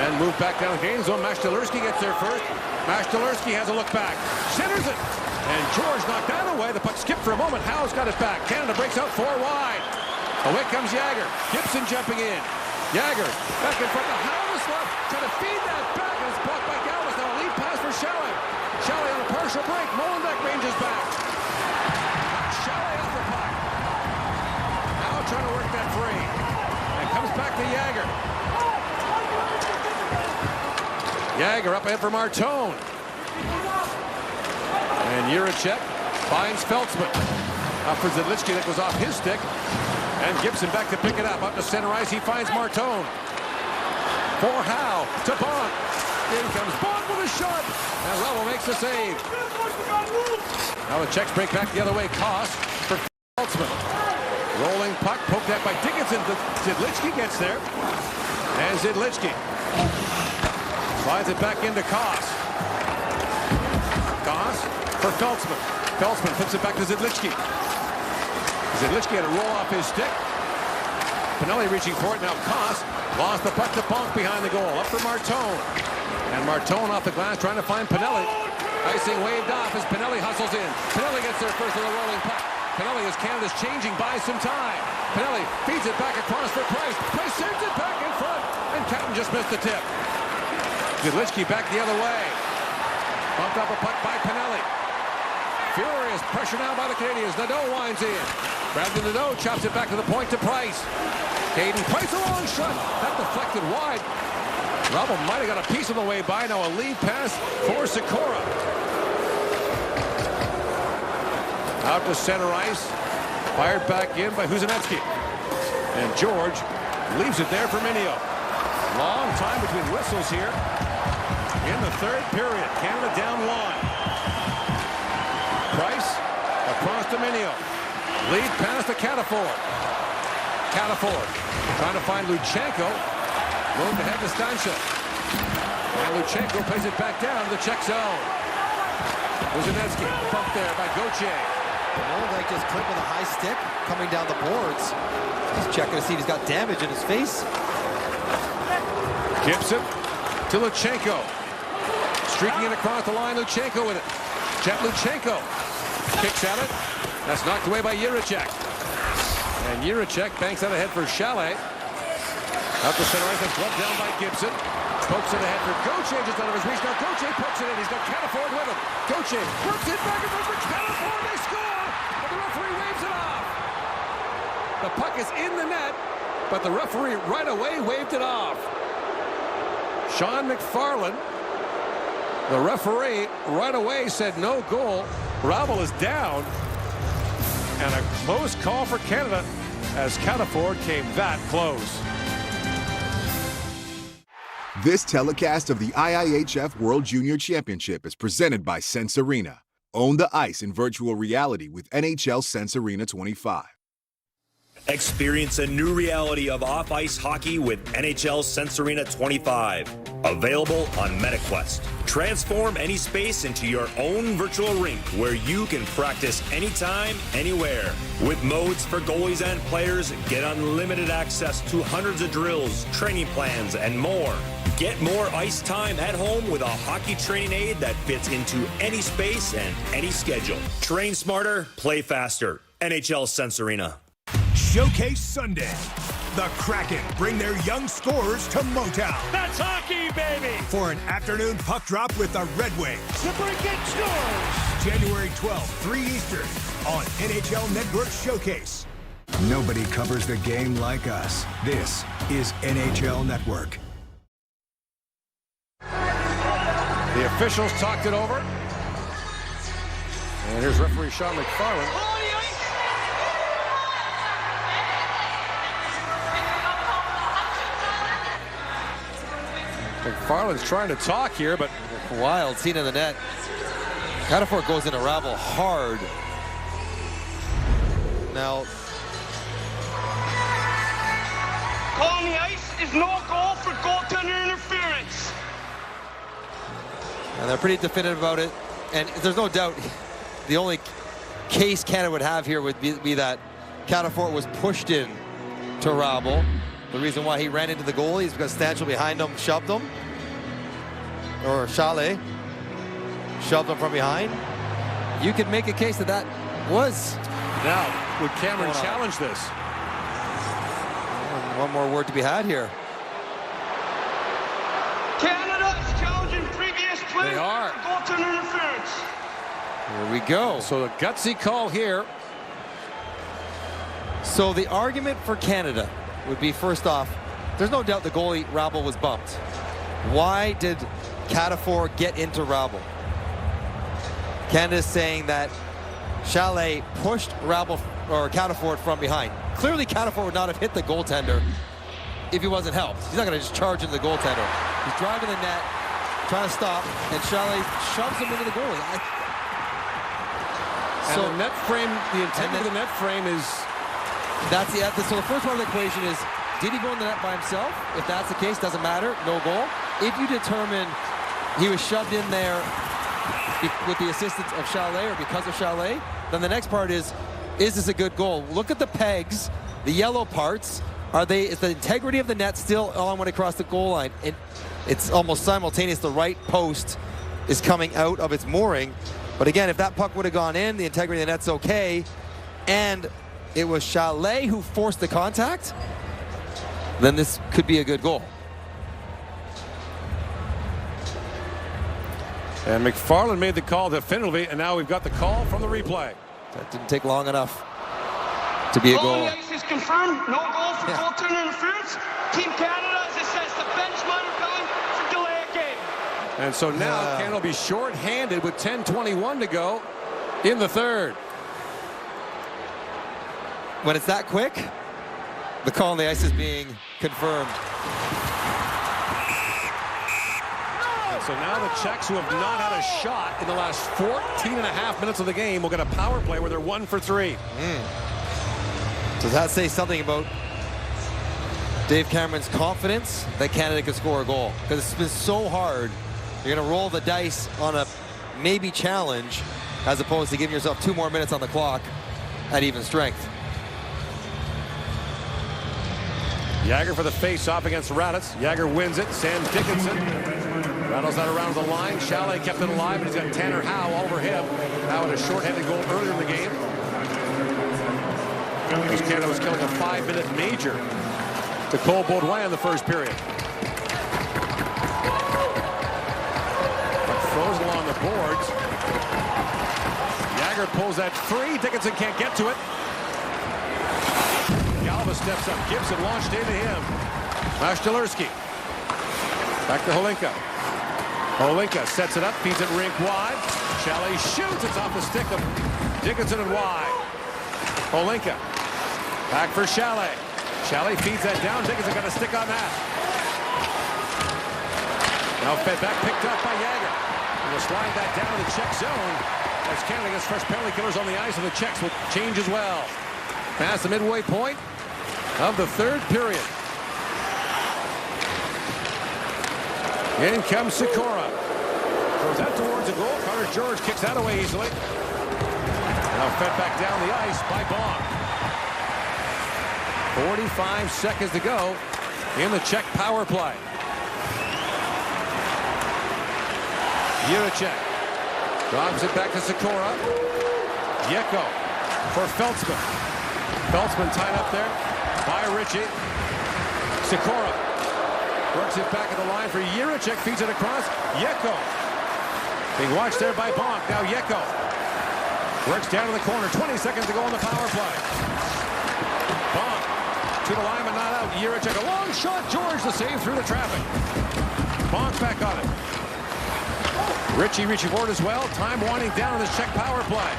And move back down the game zone. Mashtalerski gets there first. Mashtalerski has a look back. Centers it. And George knocked that away. The puck skipped for a moment. Howe's got it back. Canada breaks out 4 wide. Away comes Jagger. Gibson jumping in. Jagger back in front of Howe is left. Trying to feed that back. And it's blocked by Galvez. Now a lead pass for Chalet. Chalet on a partial break. Molenbeek ranges back. Chalet has the puck. Howe trying to work that free. And comes back to Jagger. Jagger up ahead for Martone. And Jiricek finds Feltzman. Up for Zidlichky, that goes off his stick. And Gibson back to pick it up. Up to center ice, he finds Martone. For Howe to Bond. In comes Bond with a shot. And Lovell makes the save. Now the Czechs break back the other way. Koss for Feltzman. Rolling puck, poked at by Dickinson. Zidlichky gets there. And Zidlichky slides it back into Koss. Koss for Feltzman. Feltzman flips it back to Zidlichky. Zidlichky had to roll off his stick. Pinelli reaching for it. Now Koss lost the puck to Bonk behind the goal. Up for Martone. And Martone off the glass trying to find Pinelli. Icing waved off as Pinelli hustles in. Pinelli gets there first with a rolling puck. Pinelli, as Canada's changing, buys some time. Pinelli feeds it back across for Price. Price sends it back in front. And Catton just missed the tip. Zidlichky back the other way. Bumped up a puck by Pinelli. Furious pressure now by the Canadians. Nadeau winds in. Bradley Nadeau chops it back to the point to Price. Hayden Price, a long shot. That deflected wide. Rubble might have got a piece of the way by. Now a lead pass for Sikora. Out to center ice. Fired back in by Huzanetsky. And George leaves it there for Minio. Long time between whistles here. In the third period, Canada down 1. Price across to Minio. Lead pass to Cataford. Cataford trying to find Luchenko. Moved ahead to Stancha. And Luchenko plays it back down to the Czech zone. Huzanetsky bumped there by Gauthier. Molenbeek just clipped with a high stick coming down the boards. Just checking to see if he's got damage in his face. Gibson to Luchenko. Streaking it across the line, Luchenko with it. Jet Luchenko kicks at it. That's knocked away by Jiricek. And Jiricek banks out ahead for Chalet. Out to center ice, that's gloved down by Gibson. Pokes it ahead for Gauthier, just out of his reach. Now Gauthier pokes it in. He's got Cataford with him. Gauthier works it back and forth for Cataford. They score! But the referee waves it off. The puck is in the net, but the referee right away waved it off. Sean McFarland, the referee, right away said no goal. Rabel is down. And a close call for Canada as Cataford came that close. This telecast of the IIHF World Junior Championship is presented by Sense Arena. Own the ice in virtual reality with NHL Sense Arena 25. Experience a new reality of off-ice hockey with NHL Sense Arena 25. Available on MetaQuest. Transform any space into your own virtual rink where you can practice anytime, anywhere. With modes for goalies and players, get unlimited access to hundreds of drills, training plans, and more. Get more ice time at home with a hockey training aid that fits into any space and any schedule. Train smarter, play faster. NHL Sense Arena. Showcase Sunday. The Kraken bring their young scorers to Motown. That's hockey, baby! For an afternoon puck drop with the Red Wings. Superkick scores! January 12th, 3 Eastern on NHL Network Showcase. Nobody covers the game like us. This is NHL Network. The officials talked it over. And here's referee Sean McFarland. McFarland's trying to talk here, but wild scene in the net. Catafort goes into Rabel hard. Now, call on the ice is no goal for goaltender interference. And they're pretty definitive about it. And there's no doubt the only case Canada would have here would be that Catafort was pushed in to Rabel. The reason why he ran into the goalie is because Stanchel behind him shoved him. Or Chalet shoved him from behind. You could make a case that that was. Now, would Cameron challenge this? One more word to be had here. Canada is challenging previous play. They are. For goaltender interference. Here we go. So a gutsy call here. So the argument for Canada would be, first off, there's no doubt the goalie Rabel was bumped. Why did Catafort get into Rabel? Canada's saying that Chalet pushed Rabel or Catafort from behind. Clearly Catafort would not have hit the goaltender if he wasn't helped. He's not going to just charge into the goaltender. He's driving the net, trying to stop, and Chalet shoves him into the goalie. So the net frame, the intent of the net frame is. That's the so the first part of the equation is, did he go in the net by himself? If that's the case, doesn't matter, no goal. If you determine he was shoved in there with the assistance of Chalet or because of Chalet, then the next part is this a good goal? Look at the pegs, the yellow parts. Is the integrity of the net still on when across the goal line? It's almost simultaneous. The right post is coming out of its mooring. But again, if that puck would have gone in, the integrity of the net's okay. And it was Chalet who forced the contact, then this could be a good goal. And McFarland made the call definitively, and now we've got the call from the replay. That didn't take long enough to be a goal. Goal on the ice is confirmed. No goal for goaltender interference. Team Canada, as it says, the bench minor penalty for delay of game. And so now Canada will be short-handed with 10:21 to go in the third. When it's that quick, the call on the ice is being confirmed. And so now the Czechs, who have not had a shot in the last 14.5 minutes of the game, will get a power play where they're 1 for 3. Does that say something about Dave Cameron's confidence that Canada could score a goal? Because it's been so hard. You're going to roll the dice on a maybe challenge as opposed to giving yourself 2 more minutes on the clock at even strength. Jagger for the face-off against Raditz. Jagger wins it. Sam Dickinson rattles that around the line. Chalet kept it alive, and he's got Tanner Howe over him. Howe had a shorthanded goal earlier in the game. As Canada was killing a 5-minute major to Cole Baudouin in the first period. But throws along the boards. Jagger pulls that free. Dickinson can't get to it. Galva steps up. Gibson launched into him. Mashtalerski. Back to Holinka. Holinka sets it up, feeds it rink wide. Chalet shoots. It's off the stick of Dickinson and wide. Holinka. Back for Chalet. Chalet feeds that down. Dickinson got a stick on that. Now fed back, picked up by Jagger. And will slide that down to the Czech zone as Canada gets fresh penalty killers on the ice, and the Czechs will change as well. Past the midway point of the third period. In comes Sikora. Throws that towards the goal. Carter George kicks that away easily. Now fed back down the ice by Bonk. 45 seconds to go in the Czech power play. Jiricek drops it back to Sikora. Yeko for Feltzman. Feltzman tied up there by Ritchie. Sikora works it back at the line for Jiricek. Feeds it across. Yeko being watched there by Bonk. Now Yeko works down to the corner. 20 seconds to go on the power play. Bonk to the line, but not out. Jiricek, a long shot. George the save through the traffic. Bonk back on it. Ritchie reaching forward as well. Time winding down in this Czech power play.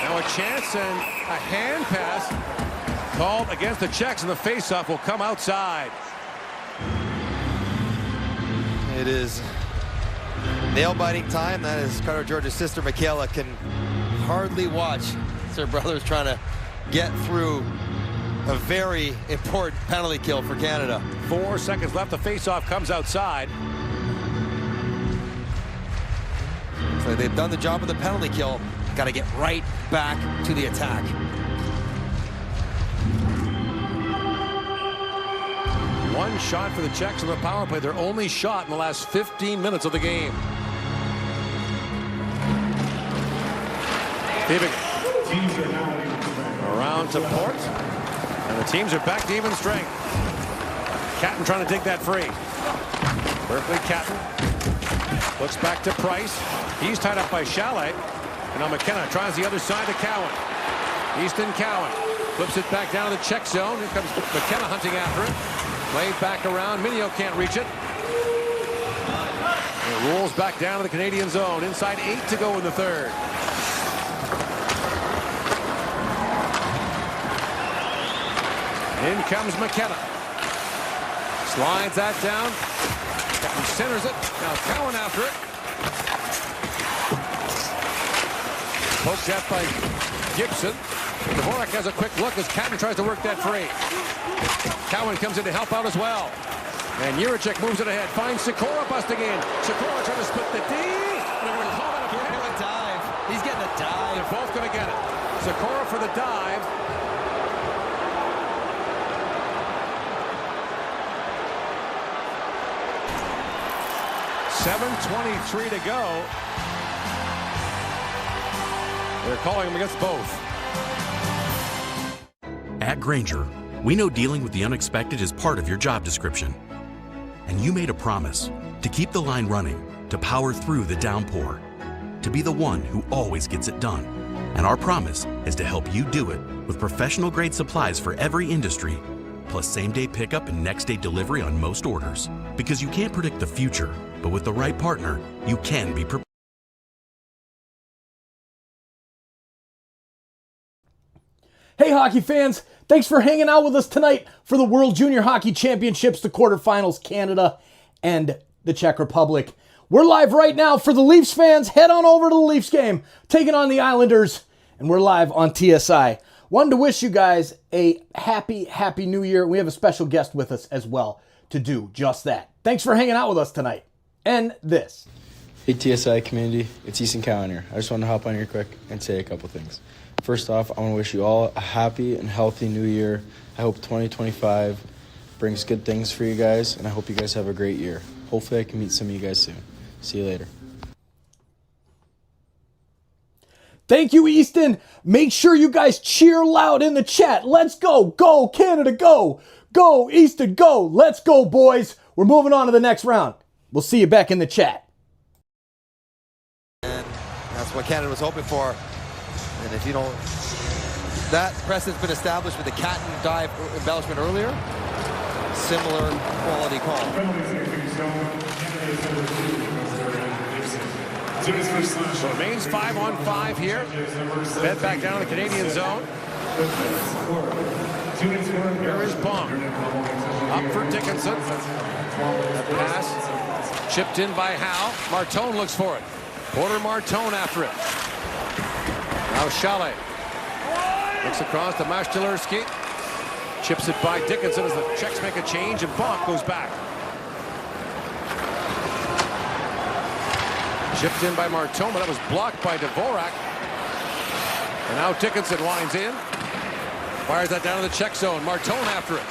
Now a chance and a hand pass called against the Czechs, and the faceoff will come outside. It is nail-biting time. That is Carter George's sister, Michaela, can hardly watch as her brother's trying to get through a very important penalty kill for Canada. 4 seconds left. The face-off comes outside. So they've done the job of the penalty kill. Got to get right back to the attack. One shot for the Czechs on the power play. Their only shot in the last 15 minutes of the game. Around to Port. And the teams are back to even strength. Catton trying to dig that free. Berkeley Catton. Looks back to Price. He's tied up by Chalet. And now McKenna tries the other side to Cowan. Easton Cowan flips it back down to the Czech zone. Here comes McKenna hunting after it. Played back around. Minio can't reach it. It rolls back down to the Canadian zone. Inside 8 to go in the third. In comes McKenna. Slides that down. Captain centers it. Now Cowan after it. Poked at by Gibson. Dvorak has a quick look as Catton tries to work that free. Cowan comes in to help out as well. And Juracek moves it ahead. Finds Sikora busting in. Sikora trying to split the D. They're going to call that a dive. He's getting a dive. They're both going to get it. Sikora for the dive. .7:23 to go. They're calling him against both. At Grainger, we know dealing with the unexpected is part of your job description. And you made a promise to keep the line running, to power through the downpour, to be the one who always gets it done. And our promise is to help you do it with professional-grade supplies for every industry, plus same-day pickup and next-day delivery on most orders. Because you can't predict the future, but with the right partner, you can be prepared. Hey, hockey fans, thanks for hanging out with us tonight for the World Junior Hockey Championships, the quarterfinals, Canada and the Czech Republic. We're live right now for the Leafs fans. Head on over to the Leafs game, taking on the Islanders, and we're live on TSI. Wanted to wish you guys a happy New Year. We have a special guest with us as well to do just that. Thanks for hanging out with us tonight. And this. Hey, TSI community, it's Easton Cowan here. I just want to hop on here quick and say a couple things. First off, I want to wish you all a happy and healthy new year. I hope 2025 brings good things for you guys, and I hope you guys have a great year. Hopefully I can meet some of you guys soon. See you later. Thank you, Easton. Make sure you guys cheer loud in the chat. Let's go. Go, Canada, go. Go, Easton, go. Let's go, boys. We're moving on to the next round. We'll see you back in the chat. And that's what Canada was hoping for. And if you don't, that precedent's been established with the Catton dive embellishment earlier. Similar quality call. So it remains 5-on-5 here. Fed back down to the Canadian zone. Here is Baum. Up for Dickinson. A pass. Chipped in by Howe. Martone looks for it. Porter Martone after it. Now Chalet. Looks across to Mashtalerski. Chips it by Dickinson as the Czechs make a change, and Bonk goes back. Chipped in by Martone, but that was blocked by Dvorak. And now Dickinson winds in. Fires that down to the Czech zone. Martone after it.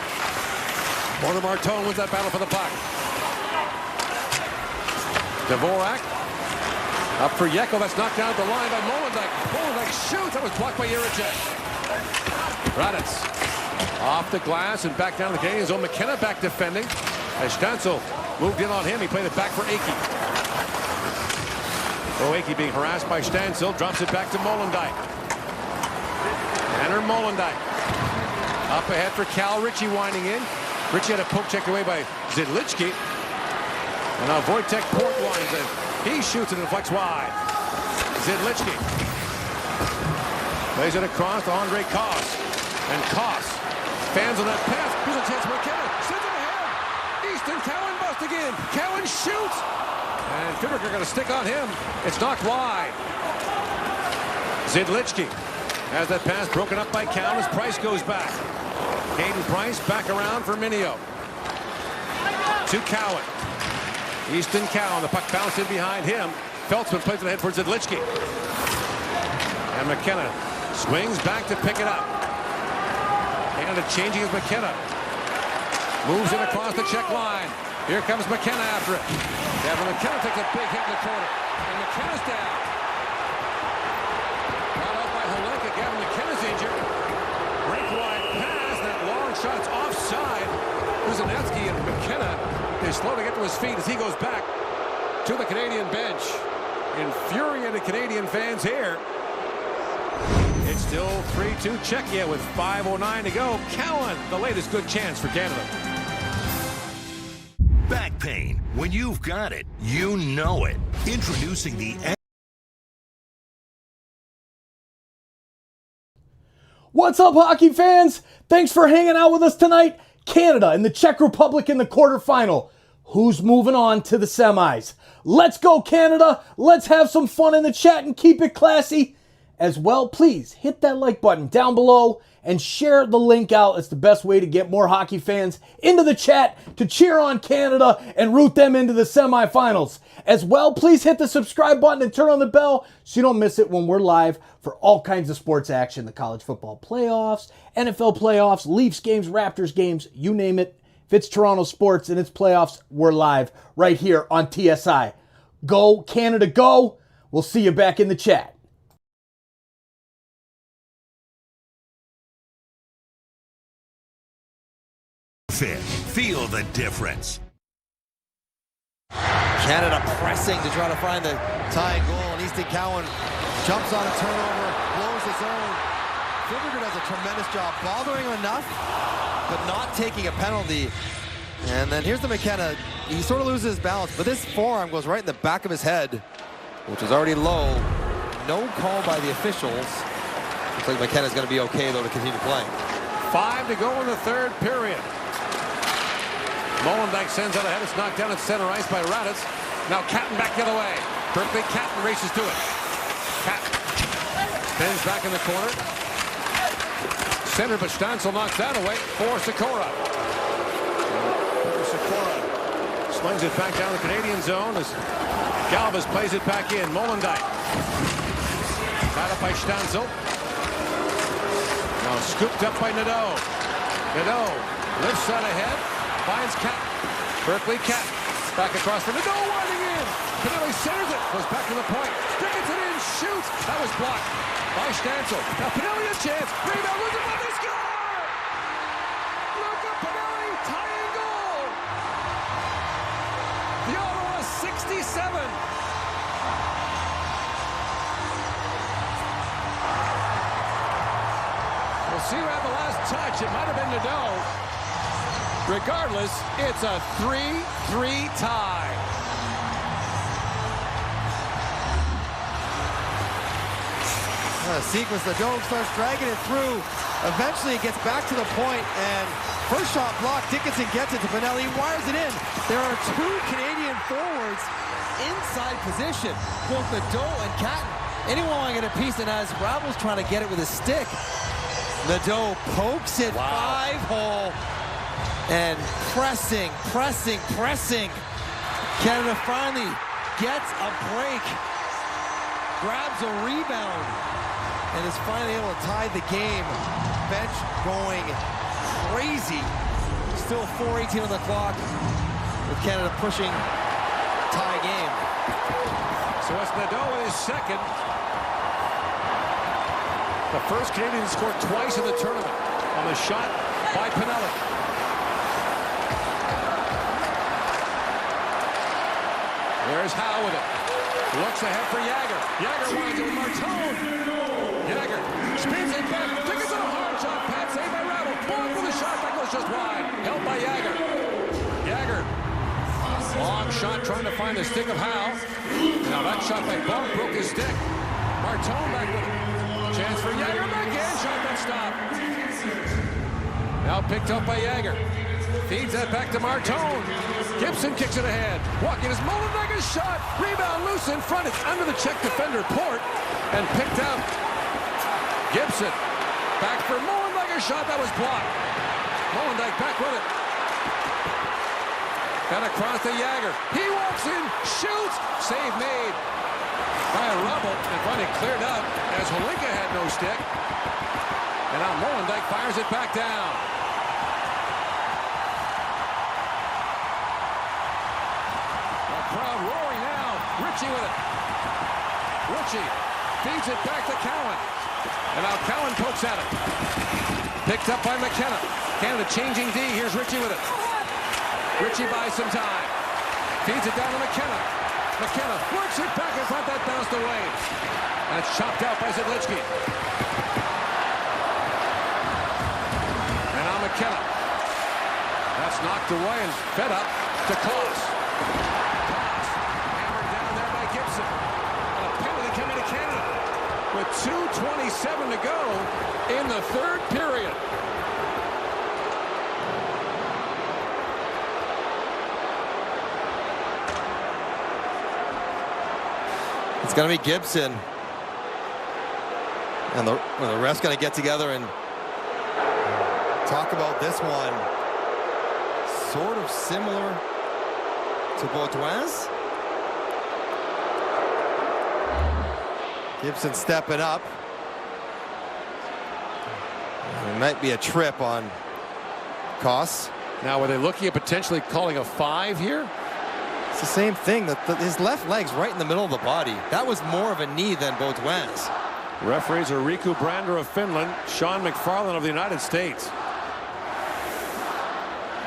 Porter Martone wins that battle for the puck. Dvorak. Up for Yeko. That's knocked down at the line by Molendyk. Molendyk shoots. That was blocked by Juracek. Raditz. Off the glass and back down to the Canadian zone. McKenna back defending. As Stancil moved in on him. He played it back for Akey. Akey being harassed by Stancil. Drops it back to Molendyk. Tanner Molendyk. Up ahead for Cal Ritchie winding in. Ritchie had a poke checked away by Zidlichki. And now Wojtek Port winds in. He shoots it and flex wide. Zidlichki. Plays it across to Andre Koss. And Koss fans on that pass. Here's a chance for McKenna. Sends it ahead. Easton Cowan busted again. Cowan shoots. And Fibberger going to stick on him. It's knocked wide. Zidlichki has that pass broken up by Cowan as Price goes back. Hayden Price back around for Minio. To Cowan. Easton Cowan, the puck bounced in behind him. Feltzman plays it ahead for Zidlichki. And McKenna swings back to pick it up. And a changing of McKenna. Moves it across the check line. Here comes McKenna after it. Gavin McKenna takes a big hit in the corner. And McKenna's down. Brought out by Holenka. Gavin McKenna's injured. Breakaway pass. That long shot's offside. Kuzanetsky and McKenna is slow to get to his feet as he goes back to the Canadian bench. Infuriated Canadian fans here. It's still 3-2 Czechia with 5:09 to go. Cowan, the latest good chance for Canada. Back pain. When you've got it, you know it. Introducing the... What's up, hockey fans? Thanks for hanging out with us tonight. Canada and the Czech Republic in the quarterfinal. Who's moving on to the semis? Let's go, Canada. Let's have some fun in the chat and keep it classy. As well, please hit that like button down below and share the link out. It's the best way to get more hockey fans into the chat to cheer on Canada and root them into the semifinals. As well, please hit the subscribe button and turn on the bell so you don't miss it when we're live for all kinds of sports action. The college football playoffs, NFL playoffs, Leafs games, Raptors games, you name it. If it's Toronto sports and it's playoffs, we're live right here on TSI. Go, Canada, go. We'll see you back in the chat. Feel the difference. Canada pressing to try to find the tying goal, and Easton Cowan jumps on a turnover, blows his own. Fibberger does a tremendous job bothering him enough, but not taking a penalty. And then here's the McKenna. He sort of loses his balance, but this forearm goes right in the back of his head, which is already low. No call by the officials. Looks like McKenna's going to be okay, though, to continue playing. 5 to go in the third period. Molenbeek sends out ahead. It's knocked down at center ice by Raditz. Now Catton back the other way. Berkeley Catton races to it. Catton spins back in the corner. Center, but Stancil knocks that away for Sikora. Sikora slings it back down the Canadian zone as Galvez plays it back in. Molenbeek. Got up by Stancil. Now scooped up by Nadeau. Nadeau lifts out ahead. Finds Cat. Berkeley Cat. Back across for Nadeau, winding in. Pinelli centers it. Goes back to the point. Sticks it in. Shoots. That was blocked by Stancil. Now Pinelli a chance. Rebound. Look at the score. Luca Pinelli tying goal. The Ottawa 67. We'll see who had the last touch. It might have been Nadeau. Regardless, it's a 3-3 tie. Sequence, the dome starts dragging it through. Eventually it gets back to the point, and first shot blocked. Dickinson gets it to Pinelli, wires it in. There are two Canadian forwards inside position, both Nadeau and Catton. Anyone want to get a piece, and as Ravel's trying to get it with his stick, Nadeau pokes it 5-hole. And pressing. Canada finally gets a break, grabs a rebound, and is finally able to tie the game. Bench going crazy. Still 4:18 on the clock with Canada pushing tie game. So it's Nadeau with his second. The first Canadian to score twice in the tournament on the shot by Pinelli. There's Howe with it. Looks ahead for Jagger. Jagger winds it with Martone. Jagger spins it back. Dickinson a hard shot. Pat saved by Rattle. Blocked with a shot. That goes just wide. Held by Jagger. Jagger. Long shot trying to find the stick of Howe. Now that shot by Bump broke his stick. Martone back with it. Chance for Jagger. Backhand shot that stopped. Now picked up by Jagger. Feeds that back to Martone. Gibson kicks it ahead. Walking is Molenbeek's shot. Rebound loose in front. It's under the Czech defender, Port, and picked out. Gibson back for Molenbeek's shot. That was blocked. Molenbeek back with it. And across to Jagger. He walks in, shoots. Save made by a Rebel. And finally cleared up as Holinka had no stick. And now Molenbeek fires it back down. The crowd roaring now. Ritchie with it. Ritchie feeds it back to Cowan. And now Cowan pokes at it. Picked up by McKenna. Canada changing D. Here's Ritchie with it. Ritchie buys some time. Feeds it down to McKenna. McKenna works it back in front. That bounced away. And it's chopped out by Zidlichki. And now McKenna. That's knocked away and fed up to Klaus. Klaus hammered down there by Gibson. And a penalty coming to Canada with 2:27 to go in the third period. It's going to be Gibson. And the ref's going to get together and talk about this one. Sort of similar to Baudouin's. Gibson stepping up. It might be a trip on Koss. Now, were they looking at potentially calling a 5 here? It's the same thing. His left leg's right in the middle of the body. That was more of a knee than Baudouin's. Referees are Riku Brander of Finland, Sean McFarland of the United States.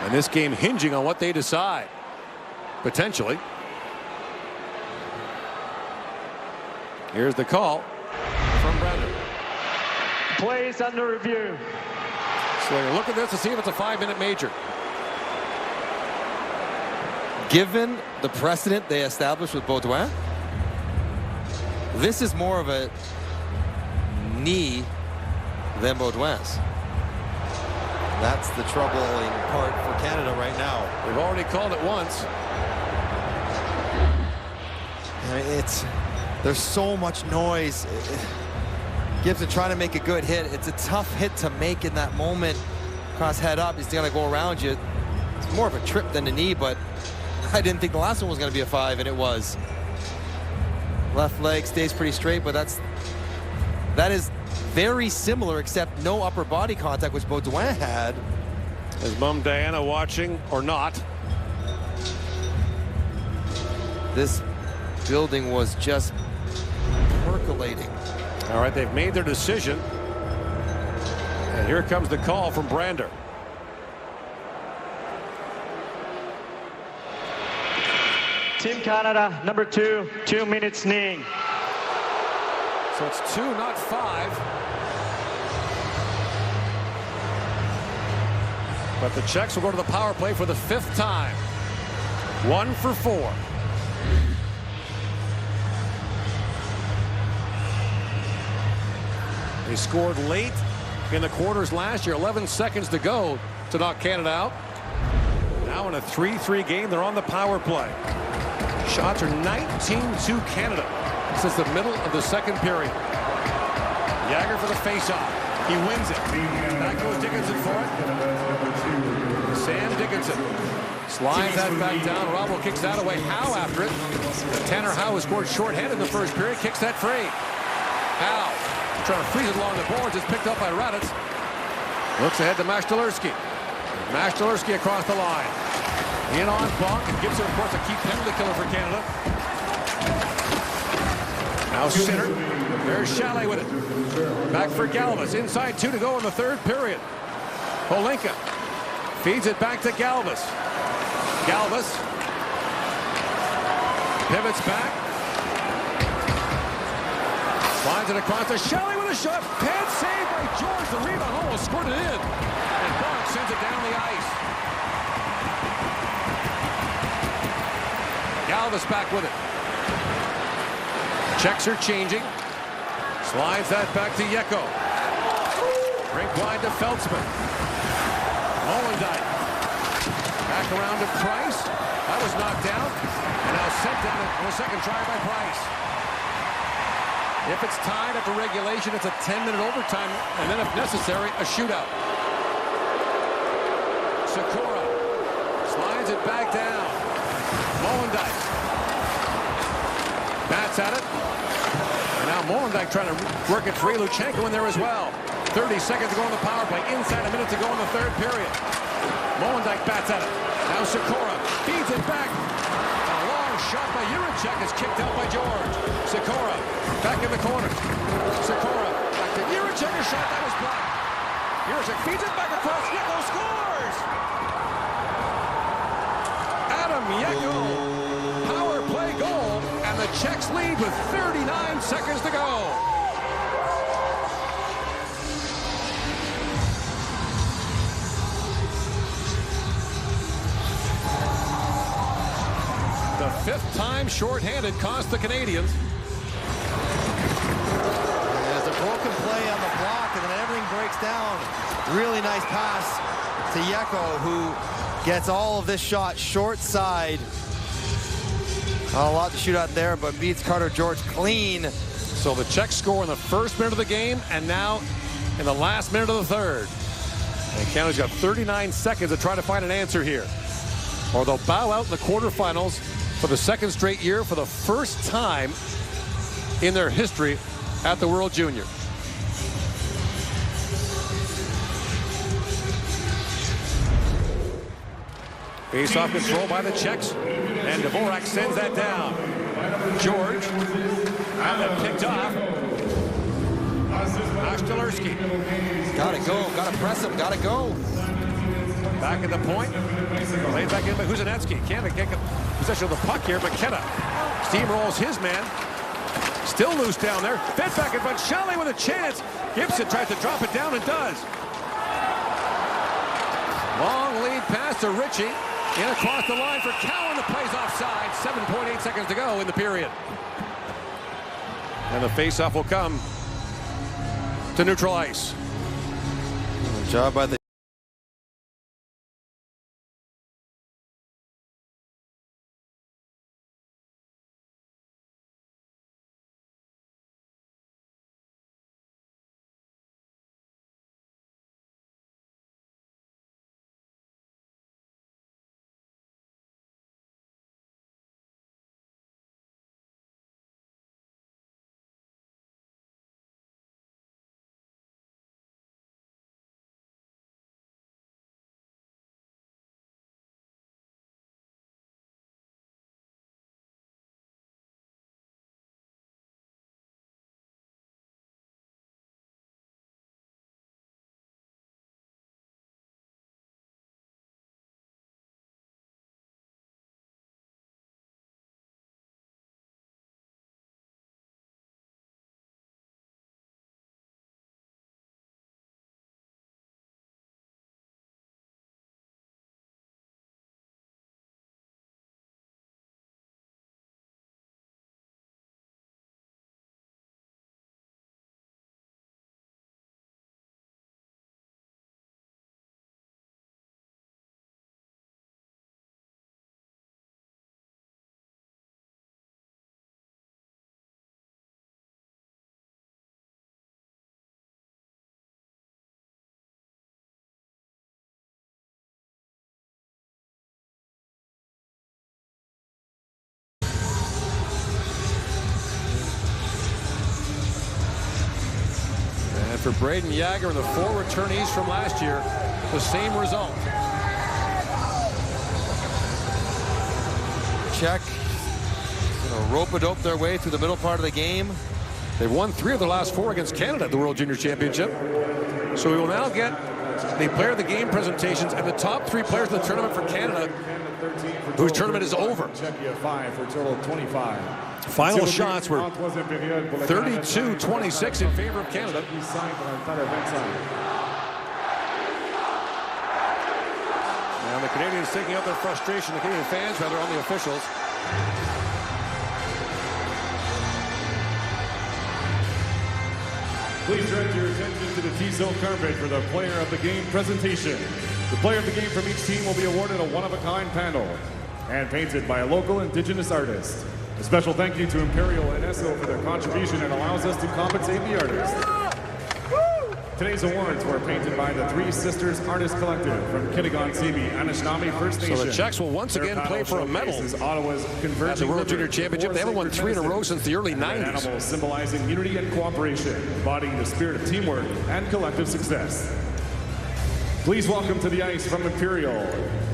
And this game hinging on what they decide. Potentially. Here's the call from Brander. Plays under review. So we're going to look at this to see if it's a 5-minute major. Given the precedent they established with Baudouin, this is more of a knee than Baudouin's. That's the troubling part for Canada right now. They've already called it once. There's so much noise. Gibson trying to make a good hit. It's a tough hit to make in that moment. Cross head up, he's gonna go around you. It's more of a trip than a knee, but I didn't think the last one was going to be a 5, and it was. Left leg stays pretty straight, but that is very similar, except no upper body contact, which Baudouin had. Is Mom Diana watching or not? This building was just percolating. All right, they've made their decision. And here comes the call from Brander. Team Canada, number 2, 2 minutes kneeing. So it's 2, not 5. But the Czechs will go to the power play for the 5th time. 1 for 4. They scored late in the quarters last year. 11 seconds to go to knock Canada out. Now in a 3-3 game, they're on the power play. Shots are 19-2 Canada since the middle of the second period. Jagger for the faceoff. He wins it. Back goes Dickinson for it. Sam Dickinson slides that back down. Robbo kicks that away. Howe after it. Tanner Howe, who scored shorthanded in the first period, kicks that free. Howe trying to freeze it along the boards. It's picked up by Raditz. Looks ahead to Mashtalerski. Mashtalerski across the line. In on Bonk, and Gibson, of course, a key penalty killer for Canada. Now center. There's Chalet with it. Back for Galvas. Inside 2 to go in the third period. Holinka feeds it back to Galvas. Galvas pivots back. Finds it across to Chalet with a shot. Pad saved by George. The rebound almost scored it in. And Bonk sends it down the ice. Galvas back with it. Czechs are changing. Slides that back to Yeko. Rink wide to Feltzman. Molenbeek. Back around to Price. That was knocked down. And now sent down on the second try by Price. If it's tied after regulation, it's a 10-minute overtime. And then if necessary, a shootout. Sikora slides it back down. Molendyk bats at it. And now Molendyk trying to work it free. Luchenko in there as well. 30 seconds to go on the power play. Inside a minute to go in the third period. Molendyk bats at it. Now Sikora feeds it back. A long shot by Jiricek is kicked out by George. Sikora back in the corner. Sikora back to Jiricek. A shot that was blocked. Jiricek feeds it back across. Yeko scores! Adam Yeko. Power play goal. And the Czechs lead with 39 seconds to go. The fifth time shorthanded cost the Canadians. There's a broken play on the block, and then everything breaks down. Really nice pass to Yeko, who gets all of this shot short side. Not a lot to shoot at there, but beats Carter George clean. So the Czechs score in the first minute of the game, and now in the last minute of the third. And Canada's got 39 seconds to try to find an answer here. Or they'll bow out in the quarterfinals for the second straight year for the first time in their history at the World Junior. Face-off control by the Czechs, and Dvorak sends that down. George had that picked off. Ashtalerski. Gotta go, gotta press him, gotta go. Back at the point. Laid back in by Huzanetsky. Canada get possession of the puck here. McKenna steamrolls his man. Still loose down there. Fed back in front. Shelley with a chance. Gibson tries to drop it down and does. Long lead pass to Ritchie. In across the line for Cowan. The play's offside. 7.8 seconds to go in the period. And the face-off will come to neutral ice. Good job by the for Braden Yager and the four returnees from last year, the same result. Czech, rope-a-dope their way through the middle part of the game. They've won 3 of their last 4 against Canada at the World Junior Championship. So we will now get the player of the game presentations and the top 3 players in the tournament for Canada, whose tournament is over. Czechia 5 for a total of 25. Final shots were 32-26 in favor of Canada. Now the Canadians taking out their frustration, the Canadian fans rather, on the officials. Please direct your attention to the T-zone carpet for the player of the game presentation. The player of the game from each team will be awarded a one-of-a-kind panel, and painted by a local indigenous artist. A special thank you to Imperial and Esso for their contribution and allows us to compensate the artist. Today's awards were painted by the Three Sisters Artist Collective from Kitigan-Sebi, Anishinaabe First Nation. So the Czechs will once again play for a medal Ottawa's at the World Junior Championship. They haven't won 3 in a row since the early 90s. Animals symbolizing unity and cooperation, embodying the spirit of teamwork and collective success. Please welcome to the ice from Imperial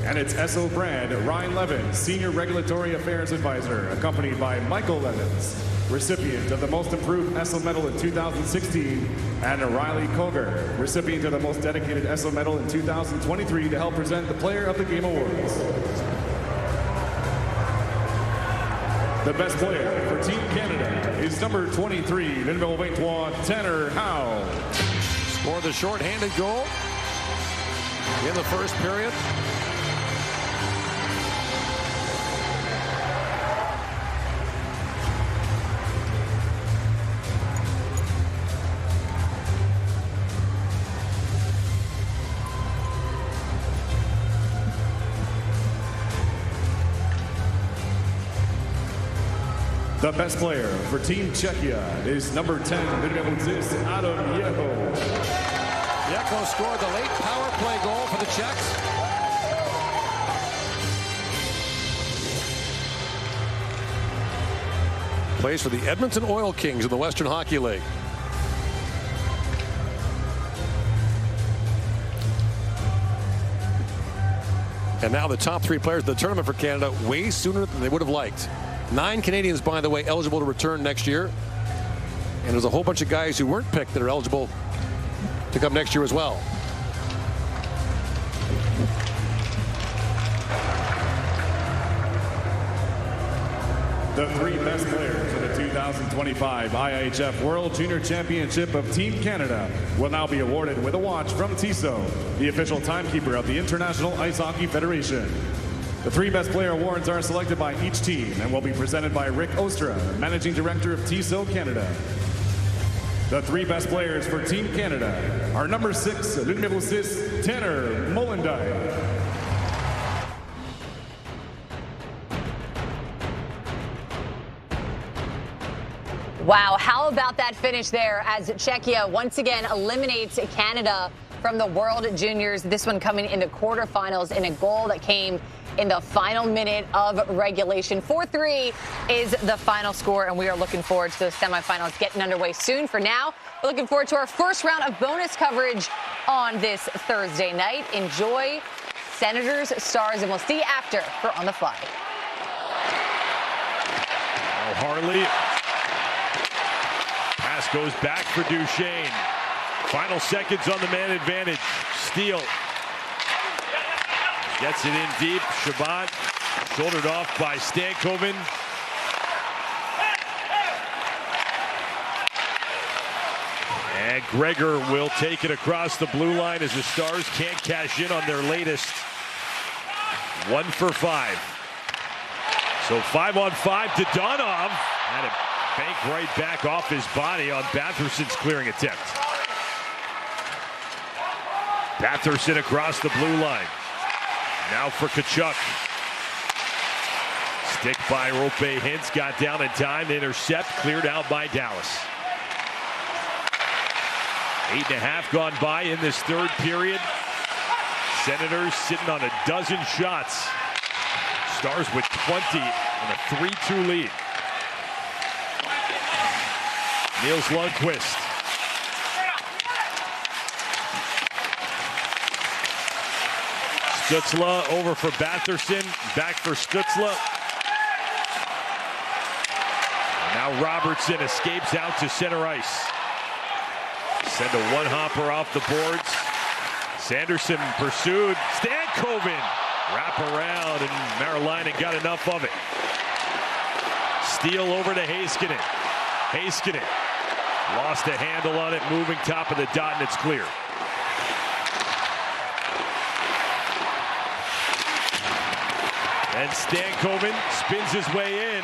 and its Esso brand, Ryan Levins, Senior Regulatory Affairs Advisor, accompanied by Michael Levins, recipient of the Most Improved Esso Medal in 2016, and Riley Koger, recipient of the Most Dedicated Esso Medal in 2023, to help present the Player of the Game Awards. The best player for Team Canada is number 23, numéro 23, Tanner Howe. Scored the short-handed goal in the first period. The best player for Team Czechia is number 10, numéro 10, Adam Yeho. Yeho scored the late power play goal for the Czechs. Plays for the Edmonton Oil Kings in the Western Hockey League. And now the top 3 players of the tournament for Canada way sooner than they would have liked. 9 Canadians, by the way, eligible to return next year. And there's a whole bunch of guys who weren't picked that are eligible to come next year as well. The 3 best players for the 2025 IIHF World Junior Championship of Team Canada will now be awarded with a watch from TISO, the official timekeeper of the International Ice Hockey Federation. The 3 best player awards are selected by each team and will be presented by Rick Ostra, Managing Director of TISO Canada. The 3 best players for Team Canada are number 6, numéro 6, Tanner Molendyke. Wow, how about that finish there as Czechia once again eliminates Canada from the World Juniors. This one coming into quarterfinals in a goal that came in the final minute of regulation. 4-3 is the final score, and we are looking forward to those semifinals getting underway soon. For now, we're looking forward to our first round of bonus coverage on this Thursday night. Enjoy Senators, Stars, and we'll see you after for On the Fly. Oh, Harley. Pass goes back for Duchesne. Final seconds on the man advantage. Steele gets it in deep. Shabbat shouldered off by Stankoven. And Gregor will take it across the blue line as the Stars can't cash in on their latest 1 for 5. So 5-on-5 to Donov. Had it bank right back off his body on Batherson's clearing attempt. Batherson across the blue line. Now for Tkachuk. Stick by Rope Hintz, got down in time, intercept, cleared out by Dallas. 8.5 gone by in this third period. Senators sitting on a dozen shots. Stars with 20 and a 3-2 lead. Niels Lundqvist. Stützle over for Batherson, back for Stützle. Now Robertson escapes out to center ice. Send a one-hopper off the boards. Sanderson pursued. Stankoven wrap around, and Marilainen got enough of it. Steele over to Heiskanen. Heiskanen lost a handle on it, moving top of the dot, and it's clear. And Stankoven spins his way in.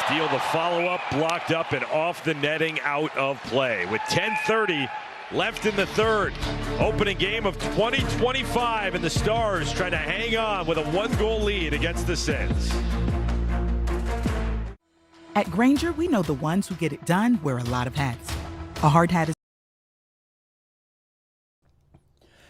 Steele the follow-up, blocked up and off the netting, out of play. With 10:30 left in the third. Opening game of 2025, and the Stars trying to hang on with a 1-goal lead against the Sens. At Grainger, we know the ones who get it done wear a lot of hats. A hard hat is...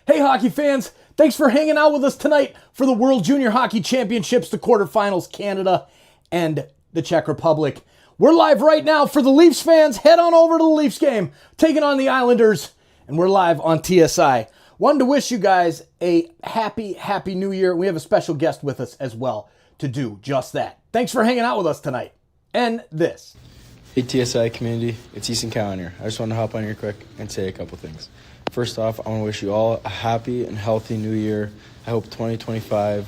Hey, hockey fans, thanks for hanging out with us tonight for the World Junior Hockey Championships, the quarterfinals, Canada and the Czech Republic. We're live right now for the Leafs fans. Head on over to the Leafs game, taking on the Islanders, and we're live on TSI. Wanted to wish you guys a happy new year. We have a special guest with us as well to do just that. Thanks for hanging out with us tonight. And this. Hey TSI community, it's Easton Cowan here. I just want to hop on here quick and say a couple things. First off, I want to wish you all a happy and healthy new year. I hope 2025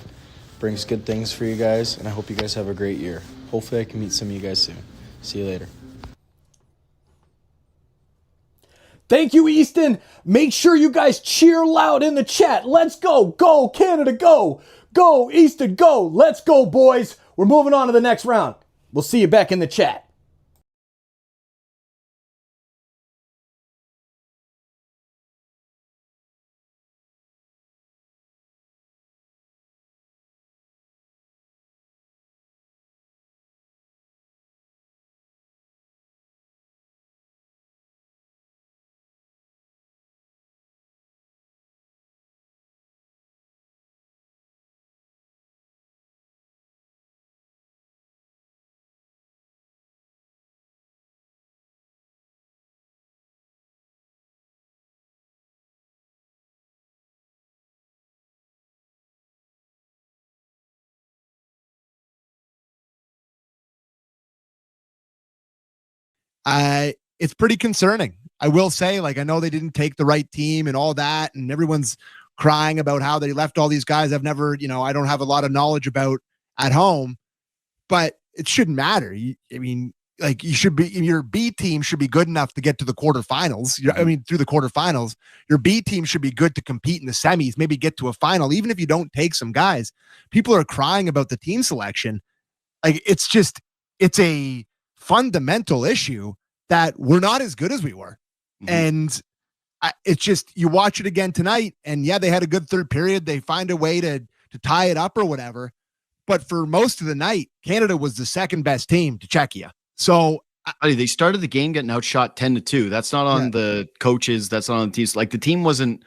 brings good things for you guys, and I hope you guys have a great year. Hopefully I can meet some of you guys soon. See you later. Thank you, Easton. Make sure you guys cheer loud in the chat. Let's go. Go, Canada, go. Go, Easton, go. Let's go, boys. We're moving on to the next round. We'll see you back in the chat. It's pretty concerning. I will say, like, I know they didn't take the right team and all that, and everyone's crying about how they left all these guys I've never, I don't have a lot of knowledge about at home, but it shouldn't matter. Your B team should be good enough to get to the quarterfinals. Through the quarterfinals, your B team should be good to compete in the semis, maybe get to a final, even if you don't take some guys. People are crying about the team selection. Like, it's a fundamental issue that we're not as good as we were. And it's just, you watch it again tonight, and yeah, they had a good third period. They find a way to tie it up or whatever. But for most of the night, Canada was the second best team to Czechia. So they started the game getting outshot 10-2. That's not on the coaches. That's not on the teams. Like, the team wasn't,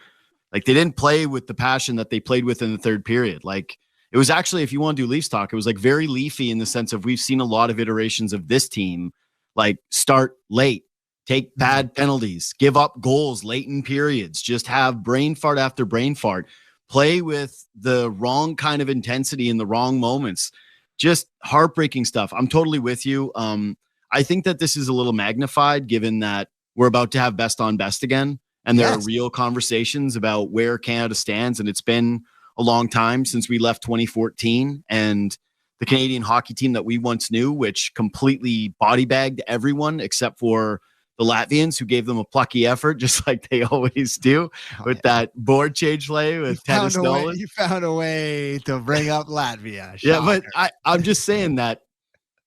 like, they didn't play with the passion that they played with in the third period. Like, it was actually, if you want to do Leafs talk, it was like very Leafy in the sense of, we've seen a lot of iterations of this team, like, start late, take bad penalties, give up goals late in periods, just have brain fart after brain fart, play with the wrong kind of intensity in the wrong moments, just heartbreaking stuff. I'm totally with you. I think that this is a little magnified given that we're about to have best on best again. And there are real conversations about where Canada stands. And it's been a long time since we left 2014. And the Canadian hockey team that we once knew, which completely body bagged everyone except for the Latvians, who gave them a plucky effort, just like they always do, with that board change play with Tennis Nolan. You found a way to bring up Latvia. Yeah, but I'm just saying that,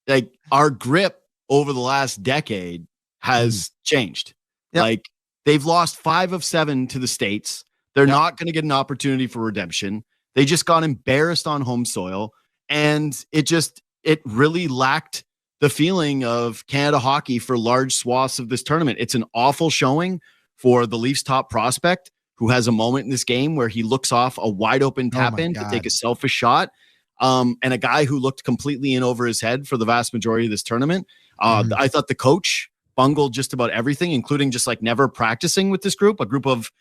like, our grip over the last decade has changed. Like, they've lost 5 of 7 to the States. They're not going to get an opportunity for redemption. They just got embarrassed on home soil. And it really lacked the feeling of Canada hockey for large swaths of this tournament. It's an awful showing for the Leafs' top prospect, who has a moment in this game where he looks off a wide open tap in to take a selfish shot. And a guy who looked completely in over his head for the vast majority of this tournament. I thought the coach bungled just about everything, including just like never practicing with this group, a group of,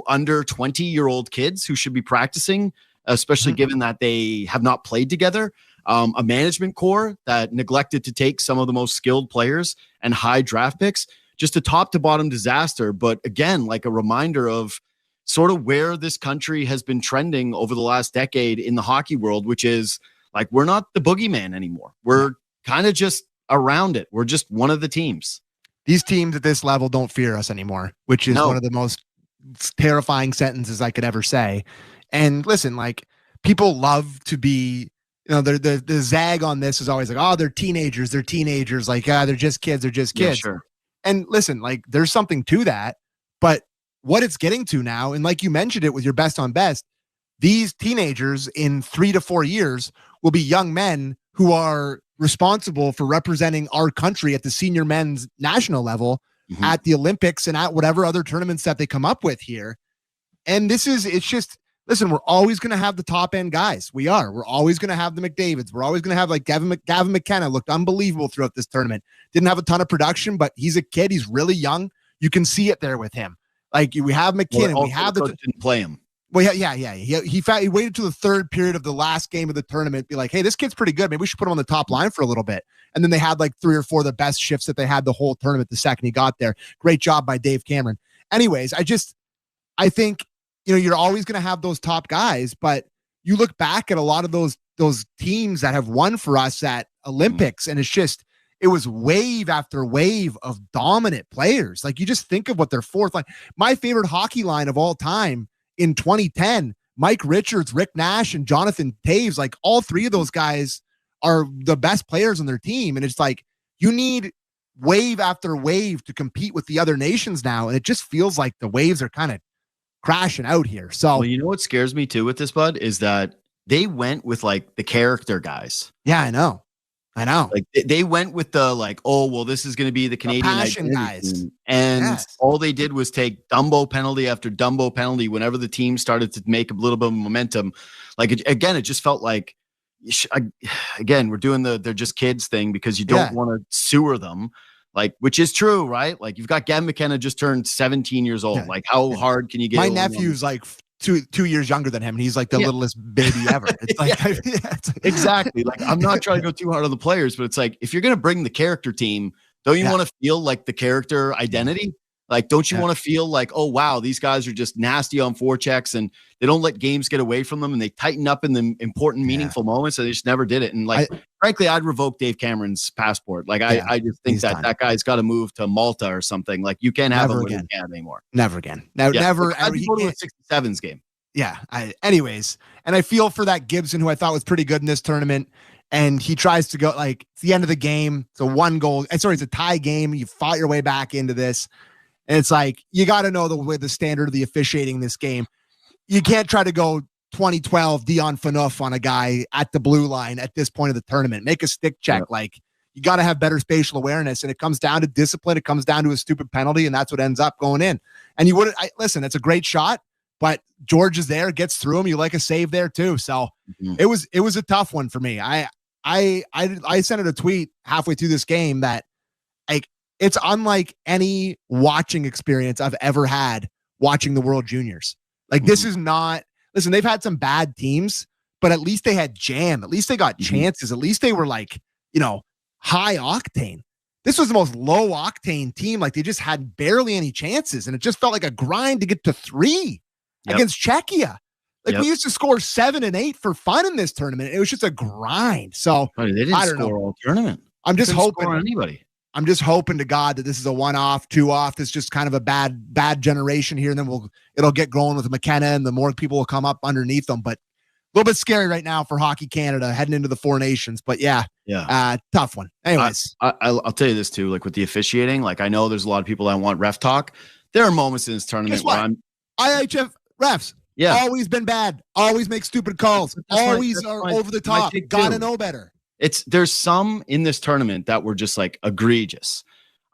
under 20-year-old kids who should be practicing, especially given that they have not played together. A management core that neglected to take some of the most skilled players and high draft picks. Just a top to bottom disaster. But again, like a reminder of sort of where this country has been trending over the last decade in the hockey world, which is like, we're not the boogeyman anymore. We're kind of just around it. We're just one of the teams. These teams at this level don't fear us anymore, which is one of the most terrifying sentences I could ever say. And listen, like, people love to be, the zag on this is always like, oh, they're teenagers. Like, they're just kids. Yeah, sure. And listen, like, there's something to that, but what it's getting to now, and like you mentioned it with your best on best, these teenagers in 3 to 4 years will be young men who are responsible for representing our country at the senior men's national level, at the Olympics, and at whatever other tournaments that they come up with here. And it's just, listen, we're always going to have the top end guys. We're always going to have the McDavids. We're always going to have like Gavin McKenna looked unbelievable throughout this tournament. Didn't have a ton of production, but he's a kid. He's really young. You can see it there with him. Like we have McKinnon. We have didn't play him. Well, yeah. He waited to the third period of the last game of the tournament, be like, hey, this kid's pretty good. Maybe we should put him on the top line for a little bit. And then they had like 3 or 4 of the best shifts that they had the whole tournament the second he got there. Great job by Dave Cameron. Anyways, I think, you're always going to have those top guys, but you look back at a lot of those teams that have won for us at Olympics, and it was wave after wave of dominant players. Like you just think of what their fourth line, my favorite hockey line of all time in 2010, Mike Richards, Rick Nash, and Jonathan Taves, like all 3 of those guys are the best players on their team. And it's like, you need wave after wave to compete with the other nations now. And it just feels like the waves are kind of crashing out here. So, well, you know what scares me too with this, Bud, is that they went with like the character guys. Yeah, I know. Like they went with the like, oh, well, this is going to be the Canadian passion guys. And all they did was take Dumbo penalty after Dumbo penalty whenever the team started to make a little bit of momentum. Like, it just felt like, again, we're doing they're just kids thing because you don't want to sewer them. Like, which is true, right? Like, you've got Gavin McKenna just turned 17 years old. Like, how hard can you get? My nephew's like two years younger than him, and he's like the littlest baby ever. It's like, exactly. Like, I'm not trying to go too hard on the players, but it's like, if you're going to bring the character team, don't you want to feel like the character identity? Like, don't you want to feel like, oh, wow, these guys are just nasty on forechecks and they don't let games get away from them and they tighten up in the important, meaningful moments. So they just never did it. And like, frankly, I'd revoke Dave Cameron's passport. Like, I just think that guy's got to move to Malta or something. Like, you can't have him in Canada anymore. Never again. Never. Like, I'd go to a 67s game. Yeah. Anyways, and I feel for that Gibson, who I thought was pretty good in this tournament. And he tries to go, like, it's the end of the game. It's a 1 goal. It's a tie game. You fought your way back into this. And it's like, you got to know the standard of the officiating in this game. You can't try to go 2012 Dion Phaneuf on a guy at the blue line at this point of the tournament. Make a stick check. Like, you got to have better spatial awareness. And it comes down to discipline. It comes down to a stupid penalty. And that's what ends up going in. And you wouldn't, listen, it's a great shot, but George is there, gets through him. You like a save there too. So it was a tough one for me. I sent it a tweet halfway through this game that, like, it's unlike any watching experience I've ever had watching the World Juniors. Like, this is not, listen, they've had some bad teams, but at least they had jam. At least they got chances. At least they were like, high octane. This was the most low octane team. Like, they just had barely any chances. And it just felt like a grind to get to 3 against Czechia. Like, we used to score 7 and 8 for fun in this tournament. It was just a grind. So they didn't score all tournament. I'm just hoping on anybody. I'm just hoping to God that this is a 1-off, 2-off. This is just kind of a bad generation here. And then it'll get going with McKenna and the more people will come up underneath them. But a little bit scary right now for Hockey Canada heading into the 4 Nations. But tough one. Anyways, I'll tell you this too, like with the officiating, like I know there's a lot of people that want ref talk. There are moments in this tournament where IHF refs always been bad, always make stupid calls, always are over the top. Gotta know better. There's some in this tournament that were just like egregious.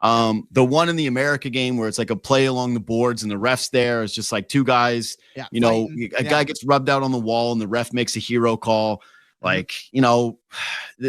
The one in the America game where it's like a play along the boards and the ref's there. It's just like 2 guys, a guy gets rubbed out on the wall and the ref makes a hero call. Like,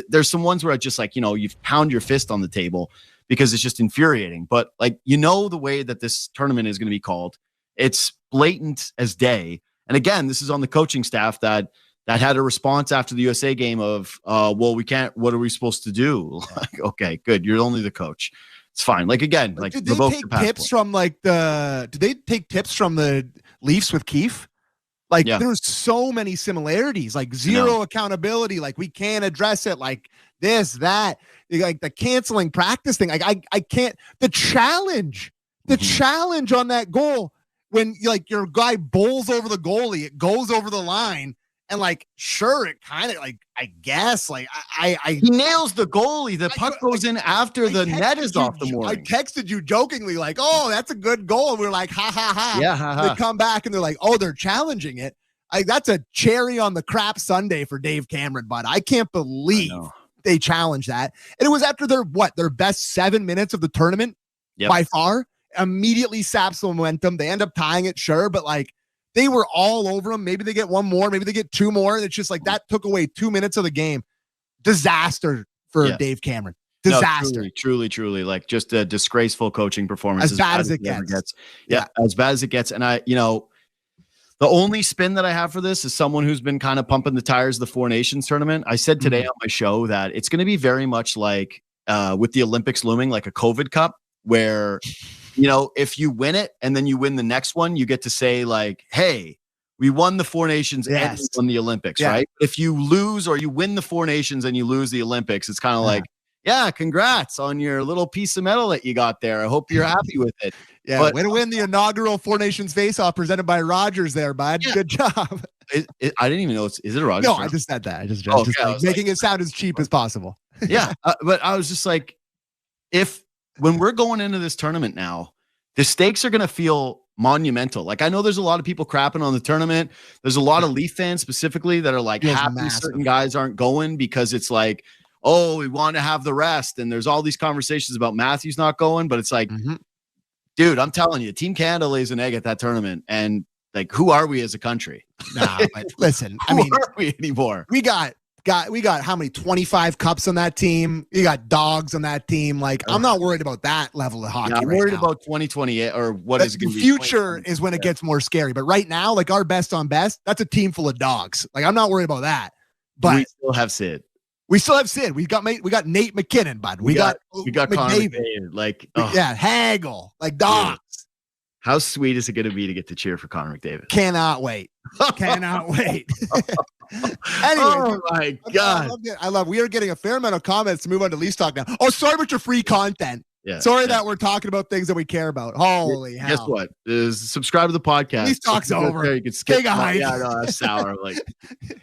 there's some ones where it's just like, you pound your fist on the table because it's just infuriating. But like, the way that this tournament is going to be called, it's blatant as day. And again, this is on the coaching staff that had a response after the USA game of, well, we can't, what are we supposed to do? Like, okay, good. You're only the coach. It's fine. Like, again, like, did they take tips from the Leafs with Keefe? Like, there's so many similarities, like zero accountability. Like, we can't address it. Like this, that, like the canceling practice thing. Like, I can't, the challenge on that goal when like your guy bowls over the goalie, it goes over the line. And like, sure, it kind of like, I guess, like he nails the goalie. The puck goes in after the net is off the mooring. I texted you jokingly, like, oh, that's a good goal. And we were like, ha ha ha. Yeah, ha, ha. They come back and they're like, oh, they're challenging it. Like, that's a cherry on the crap sundae for Dave Cameron, bud. I can't believe they challenged that. And it was after their best 7 minutes of the tournament by far. Immediately saps the momentum. They end up tying it, sure, but like, they were all over them. Maybe they get one more. Maybe they get two more. It's just like that took away 2 minutes of the game. Disaster for Dave Cameron. Disaster. No, truly. Like just a disgraceful coaching performance. As bad as it gets. Yeah, as bad as it gets. And the only spin that I have for this is someone who's been kind of pumping the tires of the Four Nations tournament. I said today on my show that it's going to be very much like with the Olympics looming, like a COVID Cup, where if you win it and then you win the next one, you get to say like, hey, we won the Four Nations and we won the Olympics, right? If you lose or you win the Four Nations and you lose the Olympics, it's kind of like, congrats on your little piece of metal that you got there. I hope you're happy with it. Yeah, way to win the inaugural Four Nations face-off presented by Rogers there, bud. Yeah. Good job. I didn't even know. Is it a Rogers? No, I just said that. I just making it sound as cheap as possible. Yeah, but I was just like, when we're going into this tournament now, the stakes are going to feel monumental. Like, I know there's a lot of people crapping on the tournament. There's a lot of Leaf fans specifically that are like happy certain guys aren't going because it's like, oh, we want to have the rest. And there's all these conversations about Matthews not going, but it's like, dude, I'm telling you, Team Canada lays an egg at that tournament. And like, who are we as a country? Nah, but listen, who are we anymore? We got how many 25 cups on that team? You got dogs on that team. Like, I'm not worried about that level of hockey. I'm worried about 2028 or what is going to be. The future is when it gets more scary. But right now, like our best on best, that's a team full of dogs. Like, I'm not worried about that. But we still have Sid. We got Nate McKinnon, bud. We got Connor McDavid. Like, Hagel. Like dogs. Yeah. How sweet is it going to be to get to cheer for Connor McDavid? Cannot wait. Cannot wait. Anyway, oh my God. I love we are getting a fair amount of comments to move on to Leafs Talk now. Oh, sorry about your free content. Yeah, sorry that we're talking about things that we care about. Holy hell. Guess what? Subscribe to the podcast. Leafs Talk's over. There, you can skip. That's sour. Like,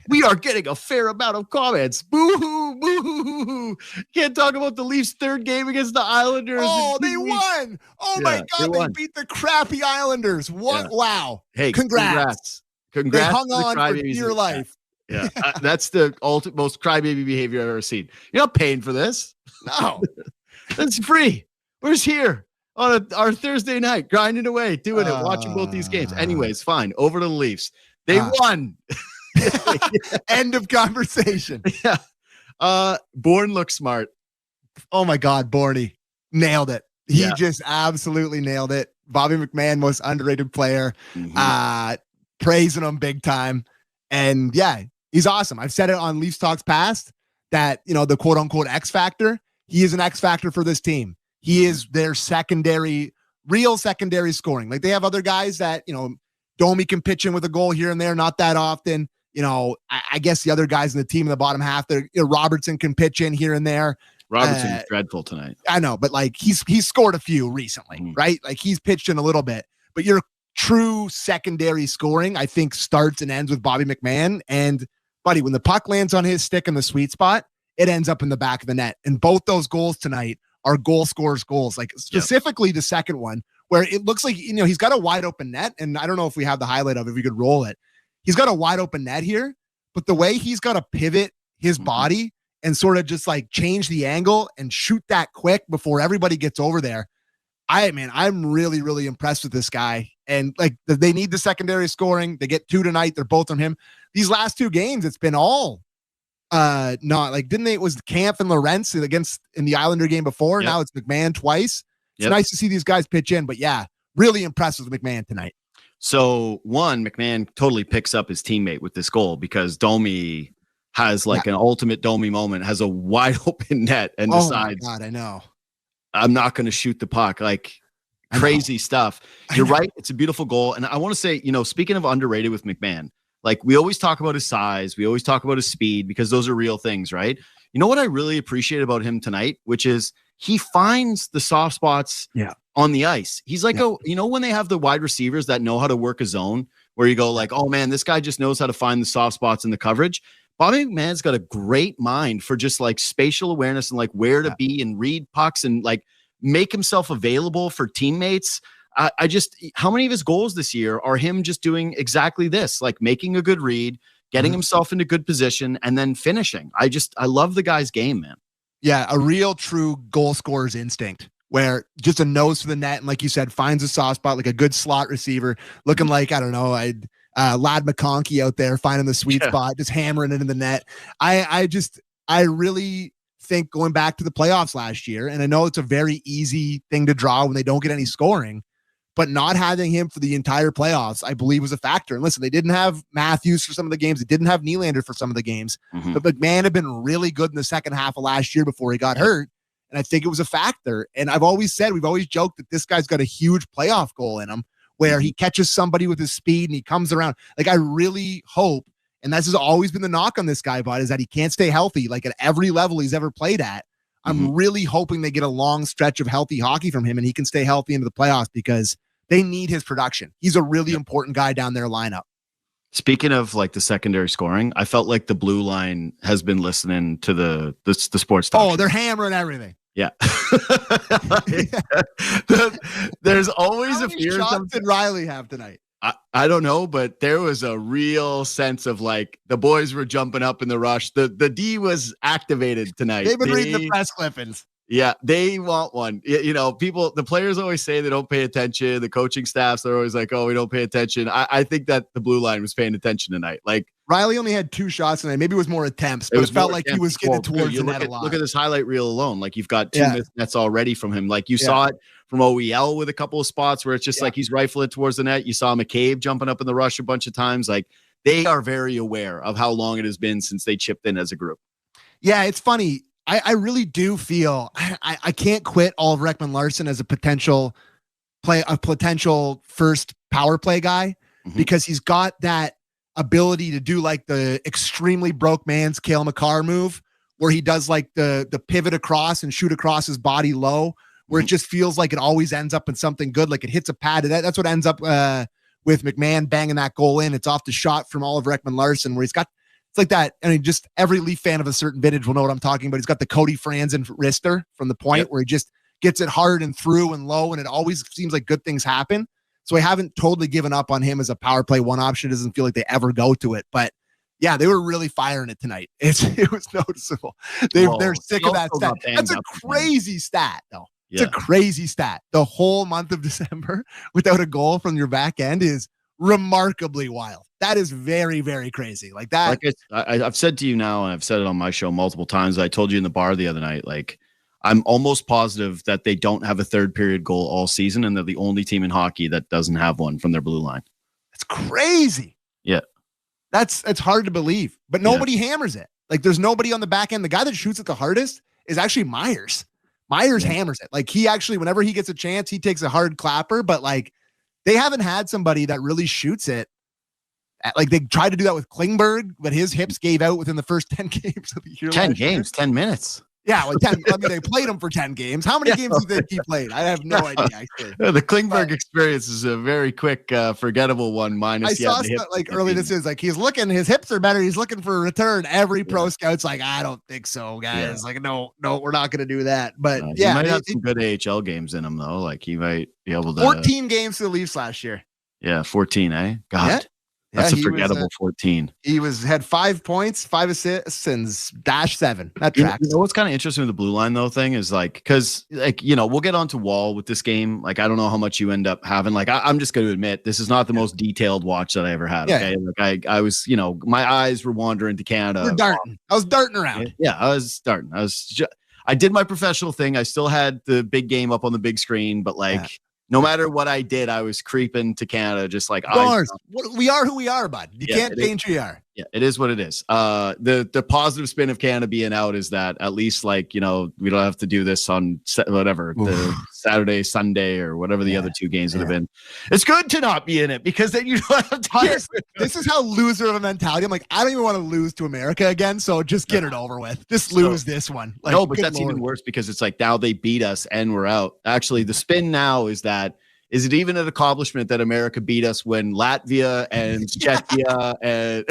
we are getting a fair amount of comments. Boo-hoo, boo-hoo. Can't talk about the Leafs' third game against the Islanders. Oh, they won. Oh my God, they beat the crappy Islanders. What? Yeah. Wow. Hey, congrats. They hung on for dear life. Yeah, that's the most crybaby behavior I've ever seen. You're not paying for this. No, that's free. We're just here on our Thursday night, grinding away, doing it, watching both these games. Anyways, fine. Over to the Leafs. They won. End of conversation. Yeah. Bourne looks smart. Oh my God, Borny nailed it. He just absolutely nailed it. Bobby McMahon, most underrated player. Praising him big time. And yeah, he's awesome. I've said it on Leafs Talks past that, the quote unquote X factor, he is an X factor for this team. He is their real secondary scoring. Like, they have other guys that, Domi can pitch in with a goal here and there, not that often. I guess the other guys in the team in the bottom half, Robertson can pitch in here and there. Robertson is dreadful tonight. I know, but like he's scored a few recently, right? Like, he's pitched in a little bit, but your true secondary scoring, I think, starts and ends with Bobby McMahon. And buddy, when the puck lands on his stick in the sweet spot, it ends up in the back of the net. And both those goals tonight are goal scorers goals. Like, specifically the second one, where it looks like, he's got a wide open net. And I don't know if we have the highlight of it, if we could roll it. He's got a wide open net here, but the way he's got to pivot his body and sort of just like change the angle and shoot that quick before everybody gets over there. I'm really, really impressed with this guy. And like, they need the secondary scoring. They get 2 tonight. They're both from him. These last 2 games, it's been all not like, it was Kampf and Lorentz in the Islander game before. Now it's McMahon twice. It's nice to see these guys pitch in, but yeah, really impressed with McMahon tonight. So McMahon totally picks up his teammate with this goal because Domi has like an ultimate Domi moment, has a wide open net and decides, oh my God, I know. I'm not going to shoot the puck. Like, crazy stuff. You're right. It's a beautiful goal. And I want to say, speaking of underrated with McMahon, like, we always talk about his size. We always talk about his speed because those are real things, right? You know what I really appreciate about him tonight, which is he finds the soft spots on the ice. He's like, when they have the wide receivers that know how to work a zone, where you go like, oh man, this guy just knows how to find the soft spots in the coverage. Bobby McMahon's got a great mind for just like spatial awareness and like where to be and read pucks and like make himself available for teammates. I just, how many of his goals this year are him just doing exactly this, like making a good read, getting himself into good position, and then finishing. I love the guy's game, man. Yeah, a real true goal scorer's instinct where just a nose for the net and like you said, finds a soft spot, like a good slot receiver, looking like, I don't know, Lad McConkey out there finding the sweet spot, just hammering it in the net. I really think going back to the playoffs last year, and I know it's a very easy thing to draw when they don't get any scoring, but not having him for the entire playoffs, I believe, was a factor. And listen, they didn't have Matthews for some of the games. They didn't have Nylander for some of the games. But McMahon had been really good in the second half of last year before he got hurt. And I think it was a factor. And I've always said, we've always joked that this guy's got a huge playoff goal in him where he catches somebody with his speed and he comes around. Like, I really hope, and this has always been the knock on this guy, bud, is that he can't stay healthy, like at every level he's ever played at. I'm really hoping they get a long stretch of healthy hockey from him and he can stay healthy into the playoffs because they need his production. He's a really important guy down their lineup. Speaking of like the secondary scoring, I felt like the blue line has been listening to the sports talk. Oh, they're hammering everything. Yeah. There's always a fear. How many shots did Riley have tonight? I don't know, but there was a real sense of like the boys were jumping up in the rush. The D was activated tonight. They've been reading the press clippings. Yeah, they want one. You know, the players always say they don't pay attention. The coaching staffs, they're always like, oh, we don't pay attention. I think that the blue line was paying attention tonight. Like, Riley only had 2 shots tonight. Maybe it was more attempts, but it felt like he was getting towards the net a lot. Look at this highlight reel alone. Like, you've got 2 missed nets already from him. Like, you saw it from OEL with a couple of spots where it's just like he's rifling towards the net. You saw McCabe jumping up in the rush a bunch of times. Like, they are very aware of how long it has been since they chipped in as a group. Yeah, it's funny. I really do feel I can't quit Oliver Ekman-Larsson as a potential first power play guy because he's got that ability to do like the extremely broke man's Cale Makar move where he does like the pivot across and shoot across his body low where it just feels like it always ends up in something good. Like it hits a pad. That's what ends up with McMahon banging that goal in. It's off the shot from Oliver Ekman-Larsson where he's got, it's like that. I mean, just every Leaf fan of a certain vintage will know what I'm talking about. He's got the Cody Franzen wrister from the point where he just gets it hard and through and low, and it always seems like good things happen. So I haven't totally given up on him as a power play one option. It doesn't feel like they ever go to it. But yeah, they were really firing it tonight. It was noticeable. They're sick of that stat. That's a crazy stat, though. It's a crazy stat. The whole month of December without a goal from your back end is remarkably wild. That is very, very crazy. Like that. Like I've said to you now, and I've said it on my show multiple times. I told you in the bar the other night, like I'm almost positive that they don't have a third period goal all season, and they're the only team in hockey that doesn't have one from their blue line. It's crazy. Yeah. It's hard to believe, but nobody hammers it. Like there's nobody on the back end. The guy that shoots it the hardest is actually Myers. Myers hammers it. Like he actually, whenever he gets a chance, he takes a hard clapper, but like they haven't had somebody that really shoots it. Like they tried to do that with Klingberg, but his hips gave out within the first 10 games of the year. 10 games, 10 minutes. Yeah, like 10. I mean, they played him for 10 games. How many games do you think he played? I have no idea, actually. The Klingberg experience is a very quick, forgettable one. Minus, I saw stuff like early this is like he's looking, his hips are better. He's looking for a return. Every pro scout's like, I don't think so, guys. Like, no, we're not going to do that. But he might have some good AHL games in him though. Like he might be able to. 14 games to the Leafs last year. Yeah, 14. God. Yeah. That's a forgettable 14. He had 5 points, 5 assists, and -7. That tracks. You know what's kind of interesting with the blue line though thing is like, because like we'll get onto Wall with this game. Like I don't know how much you end up having. Like I'm just going to admit this is not the most detailed watch that I ever had. Yeah. Okay, like I was, my eyes were wandering to Canada. You're darting. I was darting around. Yeah, I was darting. I did my professional thing. I still had the big game up on the big screen, but like. No matter what I did, I was creeping to Canada, just like we are who we are, bud. You can't change who you are. Yeah, it is what it is. The positive spin of Canada being out is that at least like we don't have to do this on the Saturday, Sunday, or whatever the other 2 games would have been. It's good to not be in it because then you don't have time. This is how loser of a mentality. I'm like, I don't even want to lose to America again, so just get it over with. Just lose this one. Like, no, but that's even worse because it's like now they beat us and we're out. Actually, the spin now is that is it even an accomplishment that America beat us when Latvia and Czechia and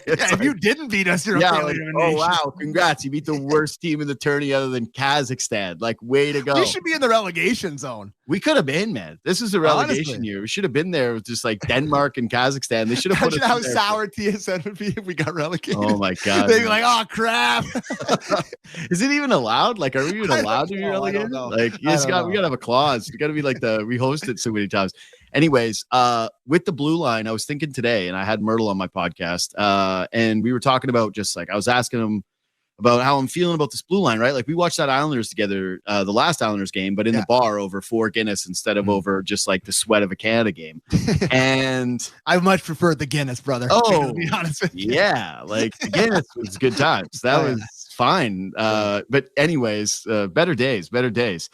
if you didn't beat us, you're a failure. Oh wow, congrats! You beat the worst team in the tourney other than Kazakhstan. Like, way to go! We should be in the relegation zone. We could have been, man. This is a relegation year. We should have been there with just like Denmark and Kazakhstan. They should have put us how in there sour TSN would be if we got relegated. Oh my god! They'd be like, "Oh crap!" Is it even allowed? Like, are we even allowed to be relegated? Like, we gotta have a clause. We gotta be like we hosted so many times. Anyways, with the blue line, I was thinking today, and I had Myrtle on my podcast, and we were talking about just like I was asking him about how I'm feeling about this blue line, right? Like, we watched that Islanders together, the last Islanders game, but in the bar over 4 Guinness instead of over just like the sweat of a Canada game. And I much preferred the Guinness, brother. Oh, to be honest with you. Yeah, like Guinness was good times. That was fine. But anyways, better days.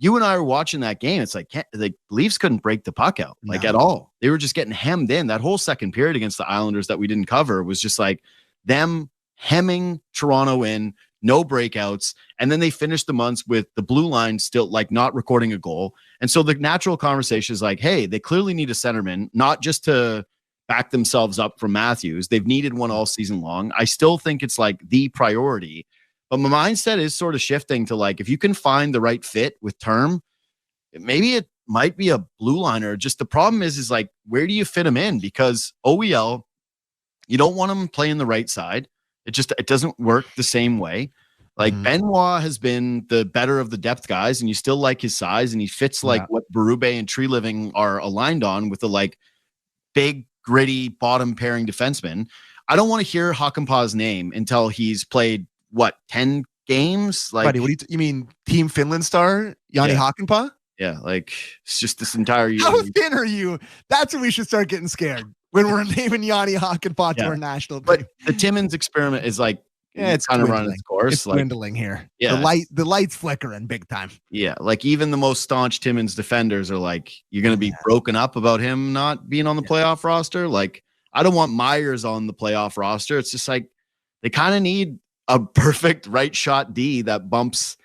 You and I were watching that game. It's like the Leafs couldn't break the puck out at all. They were just getting hemmed in. That whole second period against the Islanders that we didn't cover was just like them hemming Toronto in, no breakouts. And then they finished the months with the blue line still like not recording a goal. And so the natural conversation is like, hey, they clearly need a centerman, not just to back themselves up from Matthews. They've needed one all season long. I still think it's like the priority. But my mindset is sort of shifting to like, if you can find the right fit with term, maybe it might be a blue liner. Just the problem is like, where do you fit him in? Because OEL, you don't want him playing the right side. It doesn't work the same way. Like Benoit has been the better of the depth guys, and you still like his size, and he fits like what Berube and Tree Living are aligned on with the like big, gritty bottom pairing defenseman. I don't want to hear Hakanpää's name until he's played 10 games. Like, buddy, what do you mean? Team Finland star Yanni Hakanpää? Yeah, like it's just this entire year. How thin are you? That's when we should start getting scared, when we're naming Yanni Hakanpää to our national team. But the Timmins experiment is like, it's kind of running its course. It's dwindling here. Yeah, the light's flickering big time. Yeah, like even the most staunch Timmins defenders are like, you're going to be broken up about him not being on the playoff roster. Like, I don't want Myers on the playoff roster. It's just like they kind of need a perfect right shot D that bumps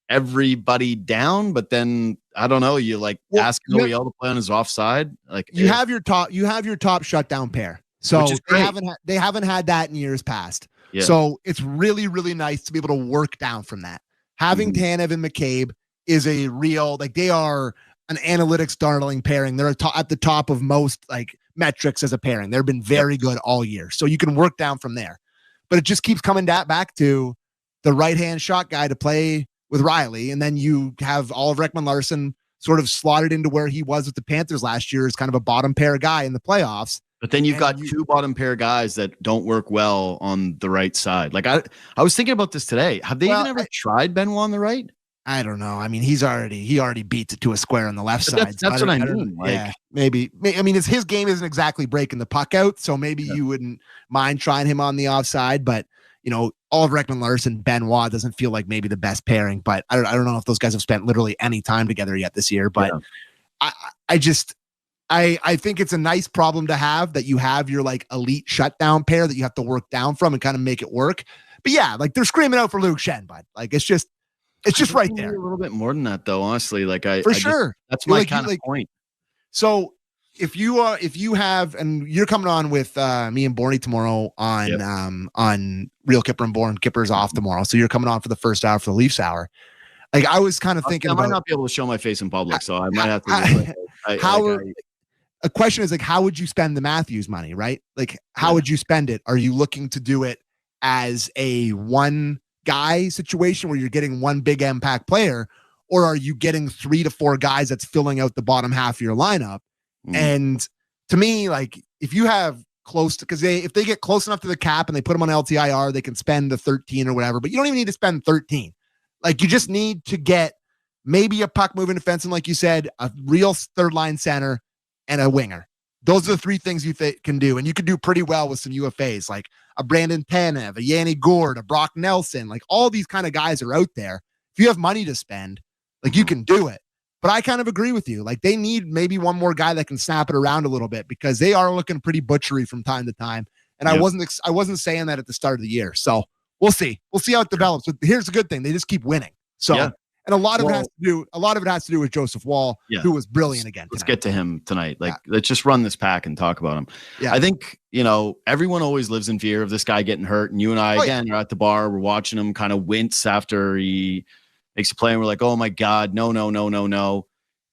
everybody down. But then I don't know. You like ask OEL to play on his offside. Like you have your top shutdown pair. So they haven't had that in years past. Yeah. So it's really, really nice to be able to work down from that. Having Tanev and McCabe is a real, like, they are an analytics darling pairing. They're at the top of most like metrics as a pairing. They've been very good all year. So you can work down from there. But it just keeps coming back to the right-hand shot guy to play with Riley. And then you have Oliver Ekman-Larsson sort of slotted into where he was with the Panthers last year as kind of a bottom pair guy in the playoffs. But then you've got two bottom pair guys that don't work well on the right side. Like I was thinking about this today. Have they even ever tried Benoit on the right? I don't know. I mean, he already beats it to a square on the left side. That's what I mean. Like, yeah, maybe. I mean, his game isn't exactly breaking the puck out, so maybe you wouldn't mind trying him on the offside. But Oliver Ekman-Larsson, Benoit doesn't feel like maybe the best pairing. But I don't know if those guys have spent literally any time together yet this year. But I think it's a nice problem to have, that you have your like elite shutdown pair that you have to work down from and kind of make it work. But yeah, like they're screaming out for Luke Schenn, bud. Like it's just right there. A little bit more than that, though. Honestly, like that's my kind of point. So if you have, and you're coming on with me and Borny tomorrow on Real Kipper and Born. Kipper's off tomorrow, so you're coming on for the first hour for the Leafs hour. Like I was kind of thinking, I might not be able to show my face in public, so I might have to. A question is like, how would you spend the Matthews money, right? Like, how would you spend it? Are you looking to do it as a one guy situation where you're getting one big impact player, or are you getting 3 to 4 guys that's filling out the bottom half of your lineup? And to me, like if you have close to, because if they get close enough to the cap and they put them on LTIR, they can spend the 13 or whatever, but you don't even need to spend 13. Like you just need to get maybe a puck moving defenseman, like you said, a real third line center, and a winger. Those are the 3 things you can do. And you could do pretty well with some UFAs, like a Brandon Tanev, a Yanni Gourde, a Brock Nelson. Like all these kind of guys are out there. If you have money to spend, like you can do it. But I kind of agree with you. Like they need maybe one more guy that can snap it around a little bit, because they are looking pretty butchery from time to time. And I wasn't saying that at the start of the year. So we'll see. We'll see how it develops. But here's the good thing. They just keep winning. So And a lot of it has to do with Joseph Wall, who was brilliant again. Let's get to him tonight. Let's just run this pack and talk about him. Yeah. I think, everyone always lives in fear of this guy getting hurt. And you and I, are at the bar. We're watching him kind of wince after he makes a play. And we're like, oh my God, no.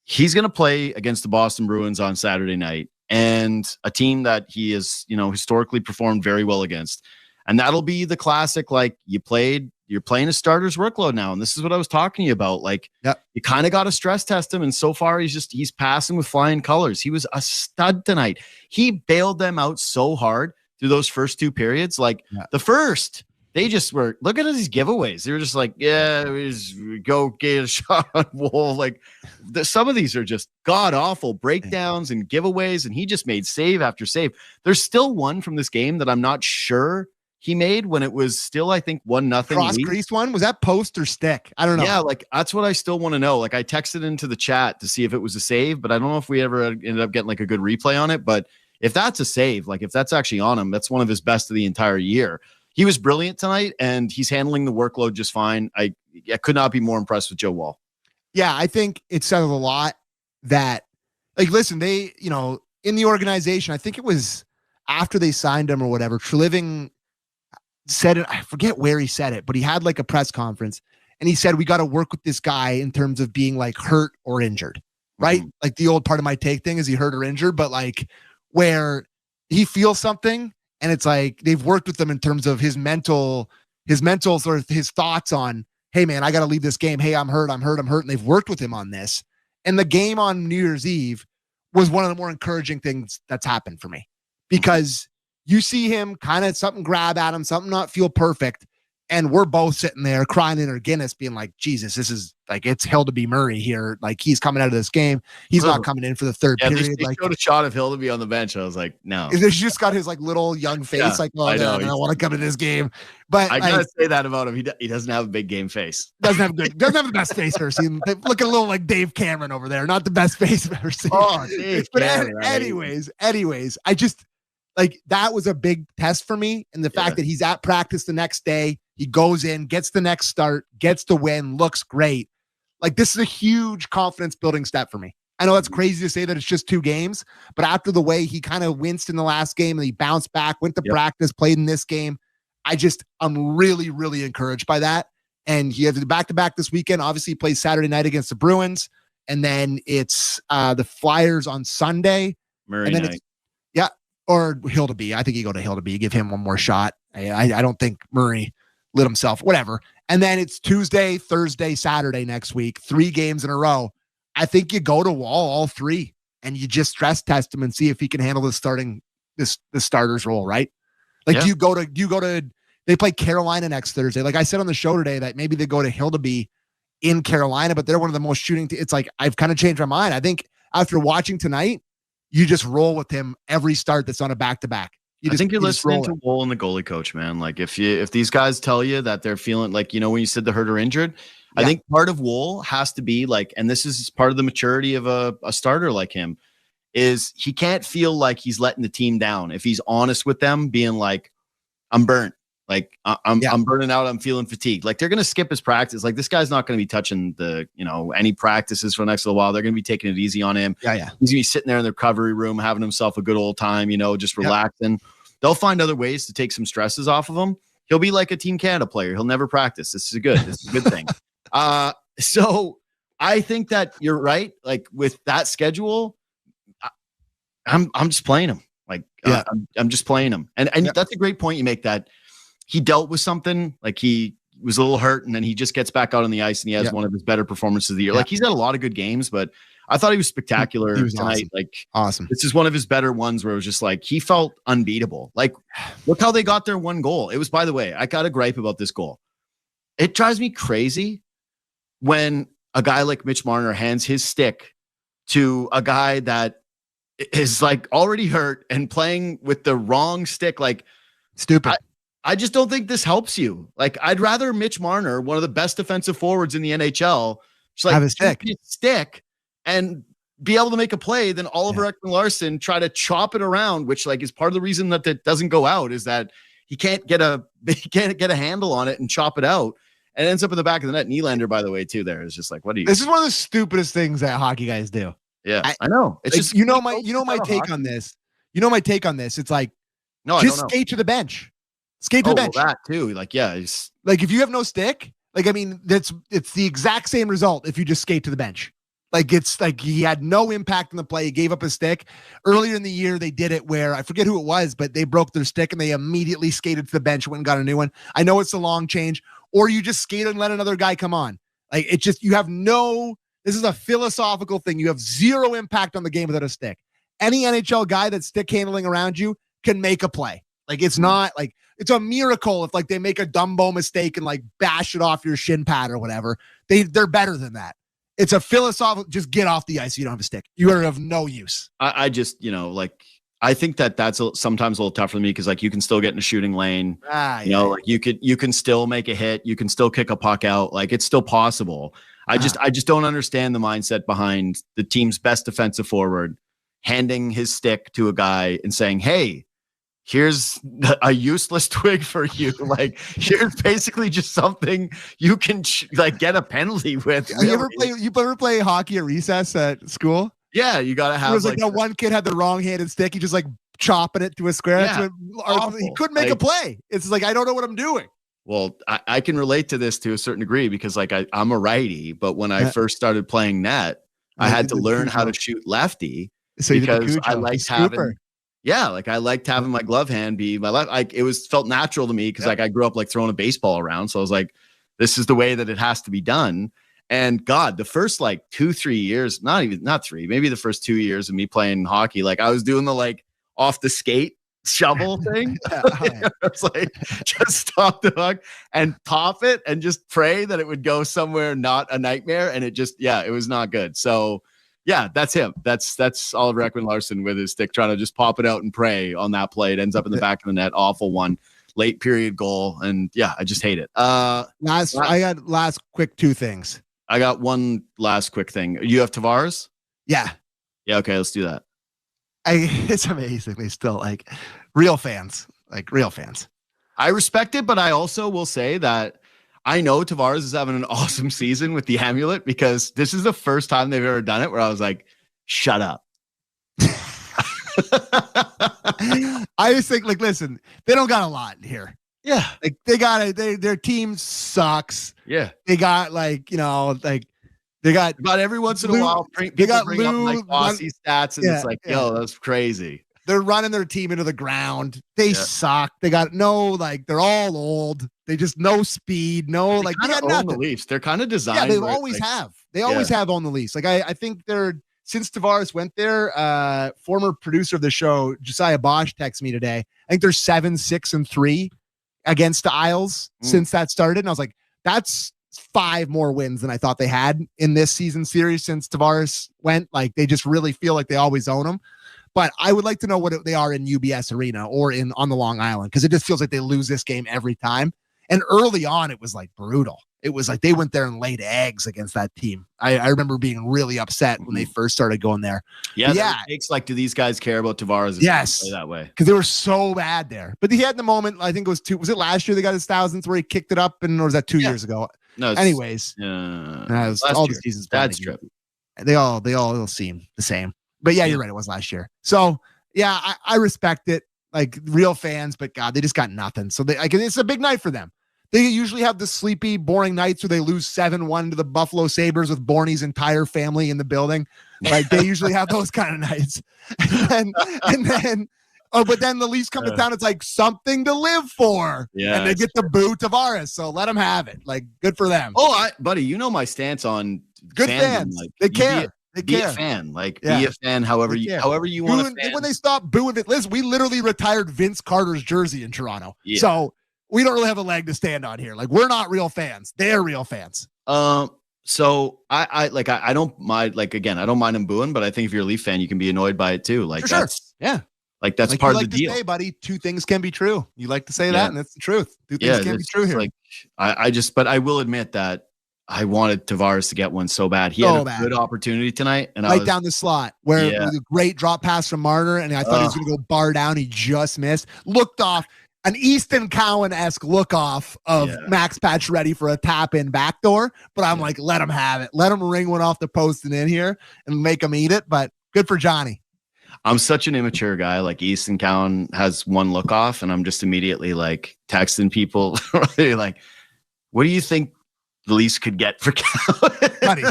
He's going to play against the Boston Bruins on Saturday night, and a team that he has, historically performed very well against. And that'll be the classic, you're playing a starter's workload now. And this is what I was talking to you about. You kind of got to stress test him. And so far he's passing with flying colors. He was a stud tonight. He bailed them out so hard through those first two periods. The first, they just were, look at these giveaways. They were just like, we go get a shot on Wool. Some of these are just god awful breakdowns and giveaways. And he just made save after save. There's still one from this game that I'm not sure he made when it was still, I think, 1-0. Cross crease one? Was that post or stick? I don't know. Yeah, that's what I still want to know. I texted into the chat to see if it was a save, but I don't know if we ever ended up getting a good replay on it. But if that's a save, if that's actually on him, that's one of his best of the entire year. He was brilliant tonight, and he's handling the workload just fine. I could not be more impressed with Joe Wall. Yeah, I think it says a lot that, listen, they, in the organization, I think it was after they signed him or whatever, Treliving said it, I forget where he said it, but he had a press conference and he said, we got to work with this guy in terms of being hurt or injured, right? Mm-hmm. The old part of my take thing is he hurt or injured, but where he feels something and it's they've worked with him in terms of his mental sort of his thoughts on, hey man, I got to leave this game. Hey, I'm hurt. And they've worked with him on this. And the game on New Year's Eve was one of the more encouraging things that's happened for me, because you see him kind of something grab at him, something not feel perfect. And we're both sitting there crying in our Guinness being like, Jesus, this is it's Hildeby Murray here. He's coming out of this game. He's not coming in for the third period. They showed a shot of Hildeby on the bench. I was like, no. He's just got his little young face. I don't want to come in this game. But I gotta say that about him. He doesn't have a big game face. Doesn't have the best face I've ever seen. Look at a little Dave Cameron over there. Not the best face I've ever seen. Oh, Dave Cameron. Anyways, I just that was a big test for me. And the fact that he's at practice the next day, he goes in, gets the next start, gets the win, looks great. This is a huge confidence building step for me. I know that's crazy to say that it's just 2 games, but after the way he kind of winced in the last game and he bounced back, went to practice, played in this game, I'm really, really encouraged by that. And he has the back-to-back this weekend. Obviously, he plays Saturday night against the Bruins, and then it's the Flyers on Sunday. Murray night. Or Hildeby. I think you go to Hildeby, give him one more shot. I don't think Murray lit himself, whatever. And then it's Tuesday, Thursday, Saturday next week, 3 games in a row. I think you go to Wall all 3 and you just stress test him and see if he can handle the starter's role, right? Do you go to they play Carolina next Thursday. I said on the show today that maybe they go to Hildeby in Carolina, but they're one of the most shooting it's I've kind of changed my mind. I think after watching tonight, you just roll with him every start that's on a back-to-back. I think you're listening to Wool and the goalie coach, man. If these guys tell you that they're feeling when you said the hurt or injured, I think part of Wool has to be and this is part of the maturity of a starter like him, is he can't feel like he's letting the team down. If he's honest with them, being I'm burnt. I'm burning out. I'm feeling fatigued. They're going to skip his practice. This guy's not going to be touching any practices for the next little while. They're going to be taking it easy on him. Yeah. He's going to be sitting there in the recovery room, having himself a good old time, just relaxing. They'll find other ways to take some stresses off of him. He'll be like a Team Canada player. He'll never practice. This is a good thing. So I think that you're right. With that schedule, I'm just playing him. I'm just playing him. And that's a great point you make, that he dealt with something. He was a little hurt, and then he just gets back out on the ice and he has one of his better performances of the year. He's had a lot of good games, but I thought he was spectacular tonight. Awesome. This is one of his better ones where it was just he felt unbeatable. Look how they got their 1 goal. It was, by the way, I got a gripe about this goal. It drives me crazy when a guy like Mitch Marner hands his stick to a guy that is already hurt and playing with the wrong stick. Stupid. I just don't think this helps you. I'd rather Mitch Marner, one of the best defensive forwards in the NHL, just have his stick and be able to make a play than Oliver Ekman-Larsson try to chop it around, which is part of the reason that it doesn't go out, is that he can't get a handle on it and chop it out. And it ends up in the back of the net. Nylander, by the way, too, there is just like, what do you? This is one of the stupidest things that hockey guys do. Yeah, I know. It's like, just my take on this. You know my take on this. It's like, no, just skate to the bench. Skate to the bench. Well, that too. Like, yeah, it's like if you have no stick, like I mean, it's the exact same result if you just skate to the bench. Like it's like he had no impact on the play. He gave up his stick. Earlier in the year, they did it where I forget who it was, but they broke their stick and they immediately skated to the bench, went and got a new one. I know it's a long change, or you just skate and let another guy come on. Like it just, you have no, this is a philosophical thing. You have zero impact on the game without a stick. Any NHL guy that's stick handling around you can make a play. Like it's not like, it's a miracle if like they make a Dumbo mistake and like bash it off your shin pad or whatever. They're better than that. It's a philosophical, just get off the ice. You don't have a stick. You are of no use. I just, like, I think that's sometimes a little tough for me because like you can still get in a shooting lane. Like you can still make a hit. You can still kick a puck out. Like it's still possible. I just don't understand the mindset behind the team's best defensive forward handing his stick to a guy and saying, "Hey, here's a useless twig for you." Like here's basically just something you can get a penalty with. You ever play hockey at recess at school? Yeah, you gotta have. It was like that one kid had the wrong-handed stick. He just like chopping it to a square. Yeah, he couldn't make a play. It's like I don't know what I'm doing. Well, I can relate to this to a certain degree because like I'm a righty, but when I first started playing net, I had to learn how to shoot lefty because I liked having. Yeah, like I liked having my glove hand be my left. Felt natural to me because like I grew up like throwing a baseball around. So I was like, this is the way that it has to be done. And God, the first like 2-3 years, not three, maybe the first 2 years of me playing hockey, like I was doing the like off the skate shovel thing. It's like just stop the puck and pop it and just pray that it would go somewhere not a nightmare. And it just, it was not good. So yeah, that's him. That's Oliver Ekman-Larsson with his stick trying to just pop it out and pray on that play. It ends up in the back of the net. Awful one. Late period goal. And yeah, I just hate it. I got last quick two things. I got one last quick thing. You have Tavares? Yeah. Yeah, okay, let's do that. It's amazing. They still like real fans. I respect it, but I also will say that I know Tavares is having an awesome season with the amulet because this is the first time they've ever done it where I was like, shut up. I just think, like, listen, they don't got a lot here. Yeah. Like their team sucks. Yeah. They got like, they got about every once in a while, people bring up like Aussie stats and it's like, yo, that's crazy. They're running their team into the ground. They suck. They got they're all old. They just no speed, they got nothing. The Leafs. They're kind of designed. Yeah, they always have. They always have on the Leafs. Like I think since Tavares went there, former producer of the show, Josiah Bosch, texted me today. I think they're 7-6-3 against the Isles since that started. And I was like, that's 5 more wins than I thought they had in this season series since Tavares went. Like they just really feel like they always own them. But I would like to know what they are in UBS Arena or on the Long Island because it just feels like they lose this game every time. And early on, it was like brutal. It was like they went there and laid eggs against that team. I remember being really upset when they first started going there. Yeah. It takes like, do these guys care about Tavares? Yes. Play that way. Because they were so bad there. But he had the moment, I think it was it last year they got his thousands where he kicked it up or was that 2 years ago? No. Anyways. All the seasons. That's true. They all seem the same. But yeah, you're right. It was last year. So yeah, I respect it. Like real fans, but God, they just got nothing. So it's a big night for them. They usually have the sleepy, boring nights where they lose 7-1 to the Buffalo Sabres with Borny's entire family in the building. Like they usually have those kind of nights. And then but then the Leafs come to town. It's like something to live for. Yeah. And they get to boo Tavares. So let them have it. Like good for them. Oh, buddy, you know my stance on good fans. Like, they care. Be a fan. Like be a fan however you want to. When they stop booing it, Liz, we literally retired Vince Carter's jersey in Toronto. Yeah. So we don't really have a leg to stand on here. Like we're not real fans. They're real fans. So I don't mind, like, again, I don't mind them booing, but I think if you're a Leaf fan, you can be annoyed by it too. Like that's like that's part of the deal. Say, buddy, 2 things can be true. You like to say that, and that's the truth. 2 things can be true here. Like but I will admit that I wanted Tavares to get one so bad. He had a good opportunity tonight, and down the slot where it was a great drop pass from Marner, and I thought he was going to go bar down. He just missed. Looked off. an Easton Cowan-esque look-off of Max Pacioretty for a tap-in backdoor, but I'm like, let him have it. Let him ring one off the post and in here and make him eat it, but good for Johnny. I'm such an immature guy. Like Easton Cowan has one look off, and I'm just immediately like texting people, like, what do you think the Leafs could get for Cowan? Buddy.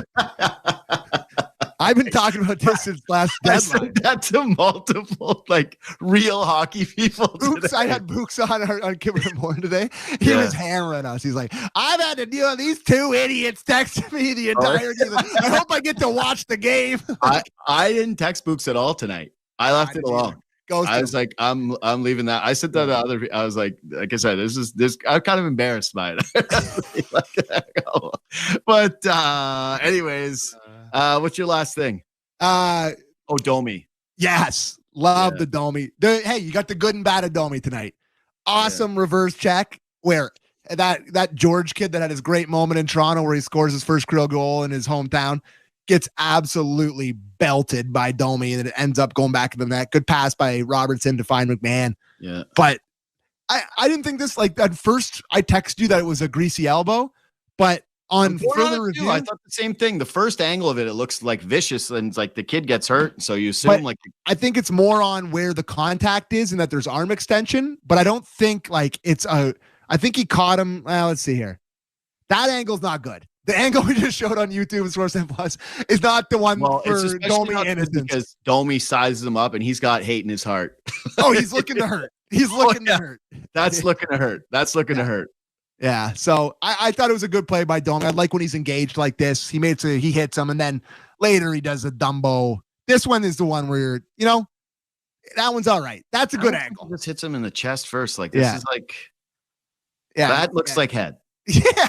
I've been talking about this since last deadline. I said that to multiple like real hockey people. Books, I had Books on Kimber Morning today. He was hammering us. He's like, I've had to deal with these two idiots texting me the entire game. I hope I get to watch the game. I didn't text Books at all tonight. I left it alone. I was like, I'm leaving that. I said that to other people. I was like I said, this. I'm kind of embarrassed by it. But anyways, what's your last thing? Domi. Yes, love the Domi. Hey, you got the good and bad of Domi tonight. Awesome reverse check where that George kid that had his great moment in Toronto where he scores his first career goal in his hometown gets absolutely belted by Domi, and it ends up going back to the net. Good pass by Robertson to find McMahon. Yeah. But I didn't think this, like, at first I texted you that it was a greasy elbow, but on further review, I thought the same thing. The first angle of it looks like vicious, and it's like the kid gets hurt. So you assume I think it's more on where the contact is and that there's arm extension, but I don't think like I think he caught him. Well, let's see here. That angle's not good. The angle we just showed on YouTube and Source Plus is not the one for Domi innocence. Because Domi sizes him up and he's got hate in his heart. Oh, he's looking to hurt. He's looking to hurt. That's looking to hurt. That's looking to hurt. Yeah. So I thought it was a good play by Domi. I like when he's engaged like this. He hits him, and then later he does a Dumbo. This one is the one where that one's all right. That's a good angle. Just hits him in the chest first. Like this is like that looks like head. Yeah.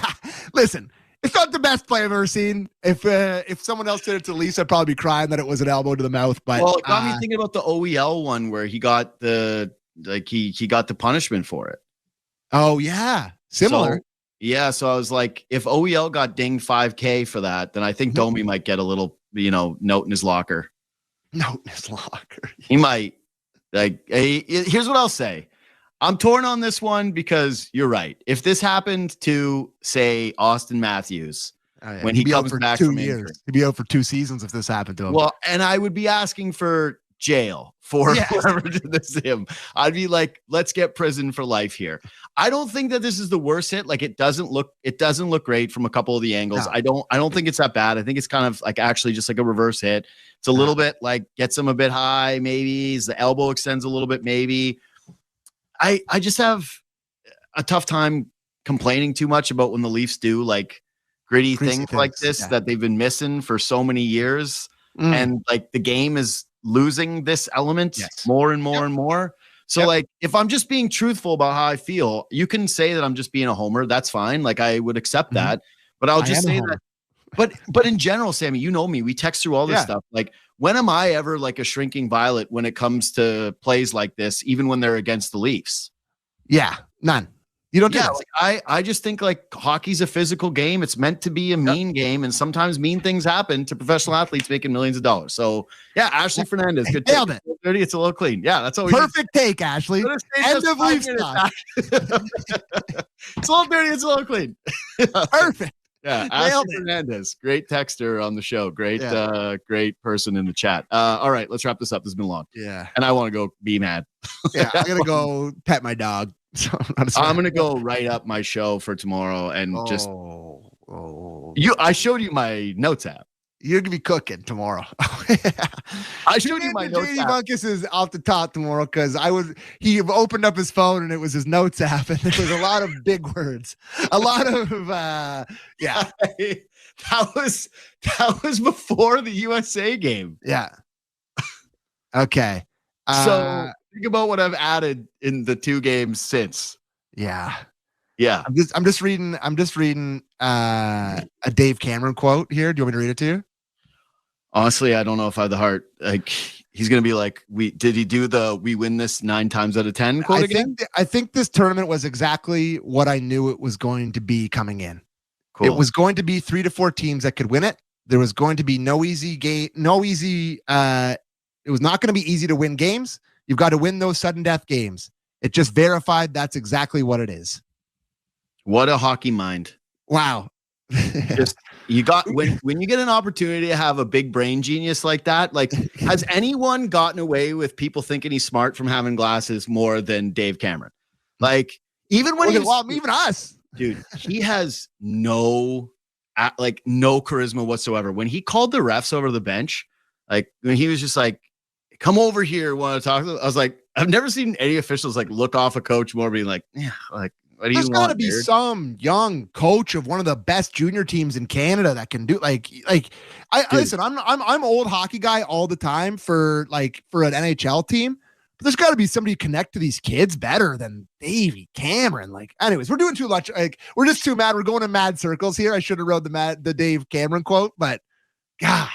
Listen. It's not the best play I've ever seen. If someone else did it to Lisa, I'd probably be crying that it was an elbow to the mouth. But it got me thinking about the OEL one where he got he got the punishment for it. Oh yeah, similar. So I was like, if OEL got dinged $5,000 for that, then I think Domi might get a little note in his locker. Note in his locker. He might. Here's what I'll say. I'm torn on this one because you're right. If this happened to, say, Austin Matthews when he comes back from injury, he'd be out for 2 seasons if this happened to him. Well, and I would be asking for jail for whoever did this to him. I'd be like, let's get prison for life here. I don't think that this is the worst hit. Like it doesn't look great from a couple of the angles. No. I don't think it's that bad. I think it's kind of like actually just like a reverse hit. It's a little bit like gets him a bit high, maybe the elbow extends a little bit, maybe. I just have a tough time complaining too much about when the Leafs do like gritty things like this that they've been missing for so many years. And like the game is losing this element more and more and more. So like if I'm just being truthful about how I feel, you can say that I'm just being a homer. That's fine. Like I would accept that. But I'll just say that. But in general, Sammy, you know me. We text through all this stuff. Like when am I ever like a shrinking violet when it comes to plays like this, even when they're against the Leafs? Yeah, none. You don't do that. Like, I just think like hockey's a physical game. It's meant to be a mean game, and sometimes mean things happen to professional athletes making millions of dollars. So yeah, Ashley Fernandez, good nailed it. 30, it's a little clean. Yeah, that's all. Perfect take, Ashley. End of Leafs talk. It's a little dirty. It's a little clean. Perfect. Yeah, Ashley Fernandez, great texter on the show. Great person in the chat. All right, let's wrap this up. This has been long. Yeah, and I want to go be mad. Yeah, I'm gonna go pet my dog. So I'm gonna go write up my show for tomorrow and I showed you my notes app. You're gonna be cooking tomorrow. I showed you my notes JD app. Bunkus is off the top tomorrow because he opened up his phone and it was his notes app and there was a lot of big words, a lot of that was before the USA game. Yeah. Okay. So think about what I've added in the 2 games since. Yeah. Yeah. I'm just reading a Dave Cameron quote here. Do you want me to read it to you? Honestly, I don't know if I have the heart. Like he's gonna be like, we win this 9 times out of 10 quote again? I think this tournament was exactly what I knew it was going to be coming in. Cool. It was going to be 3 to 4 teams that could win it. There was going to be no easy game, it was not going to be easy to win games. You've got to win those sudden death games. It just verified that's exactly what it is. What a hockey mind. Wow. Just you got when you get an opportunity to have a big brain genius like that, like has anyone gotten away with people thinking he's smart from having glasses more than Dave Cameron? Like even when even us, dude, he has no charisma whatsoever. When he called the refs over the bench, like when he was just like, come over here, want to talk to them? I was like, I've never seen any officials like look off a coach more being like, yeah, like what do you want? There's got to be some young coach of one of the best junior teams in Canada that can do listen. I'm old hockey guy all the time for an NHL team, but there's got to be somebody connect to these kids better than Davey Cameron. Like, anyways, we're doing too much. Like, we're just too mad. We're going in mad circles here. I should have wrote the Dave Cameron quote, but God.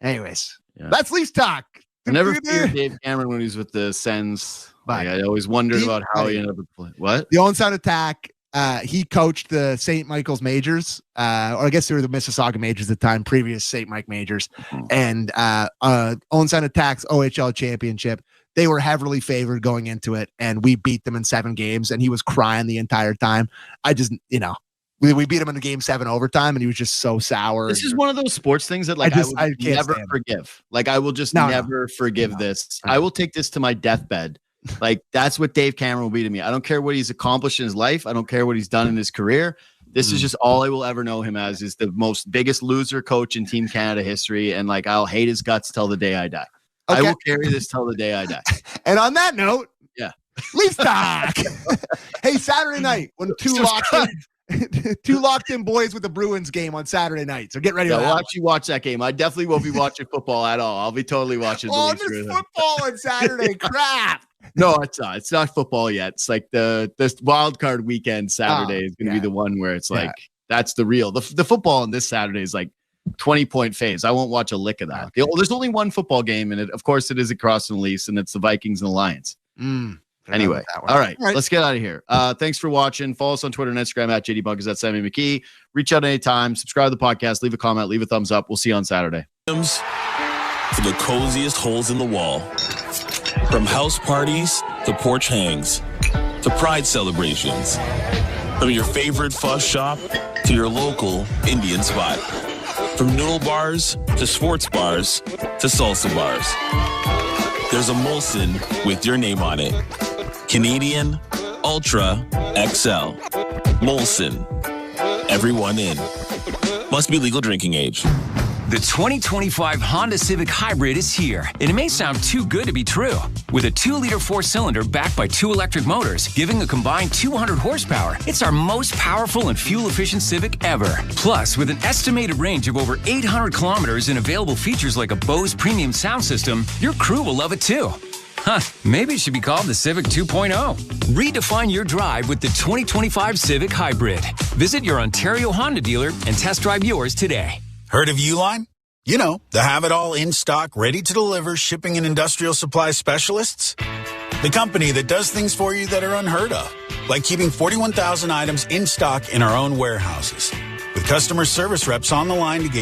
Anyways, that's Leafs talk. I never feared Dave Cameron when he was with the Sens. Like, I always wondered about how he ended up playing. What? The onside attack, he coached the St. Michael's Majors, or I guess they were the Mississauga Majors at the time, previous St. Mike Majors. And onside attacks OHL championship. They were heavily favored going into it, and we beat them in 7 games, and he was crying the entire time. I just, we beat him in the game 7 overtime, and he was just so sour. This is one of those sports things that I will never forgive. Like, I will just never forgive this. I will take this to my deathbed. Like, that's what Dave Cameron will be to me. I don't care what he's accomplished in his life. I don't care what he's done in his career. This is just all I will ever know him as, is the most biggest loser coach in Team Canada history. And like, I'll hate his guts till the day I die. Okay. I will carry this till the day I die. And on that note, Leafs talk. Hey, Saturday night when two locked in boys with the Bruins game on Saturday night. So get ready. We'll actually watch that game. I definitely won't be watching football at all. I'll be totally watching. There's football on Saturday. Crap. No, it's not. It's not football yet. It's like this wild card weekend Saturday is going to be the one where it's like that's the real. The football on this Saturday is like 20-point phase. I won't watch a lick of that. There's only one football game, and of course it is across from the Leafs, and it's the Vikings and the Lions. Anyway, all right, let's get out of here. Thanks for watching. Follow us on Twitter and Instagram at JD Bunkers, at Sammy McKee. Reach out anytime. Subscribe to the podcast. Leave a comment. Leave a thumbs up. We'll see you on Saturday. For the coziest holes in the wall. From house parties to porch hangs to pride celebrations. From your favorite fuzz shop to your local Indian spot. From noodle bars to sports bars to salsa bars. There's a Molson with your name on it. Canadian Ultra XL. Molson. Everyone in. Must be legal drinking age. The 2025 Honda Civic Hybrid is here, and it may sound too good to be true. With a 2-liter 4-cylinder backed by 2 electric motors, giving a combined 200 horsepower, it's our most powerful and fuel-efficient Civic ever. Plus, with an estimated range of over 800 kilometers and available features like a Bose premium sound system, your crew will love it too. Huh, maybe it should be called the Civic 2.0. Redefine your drive with the 2025 Civic Hybrid. Visit your Ontario Honda dealer and test drive yours today. Heard of Uline? You know, the have-it-all in-stock, ready-to-deliver shipping and industrial supply specialists? The company that does things for you that are unheard of, like keeping 41,000 items in stock in our own warehouses, with customer service reps on the line to get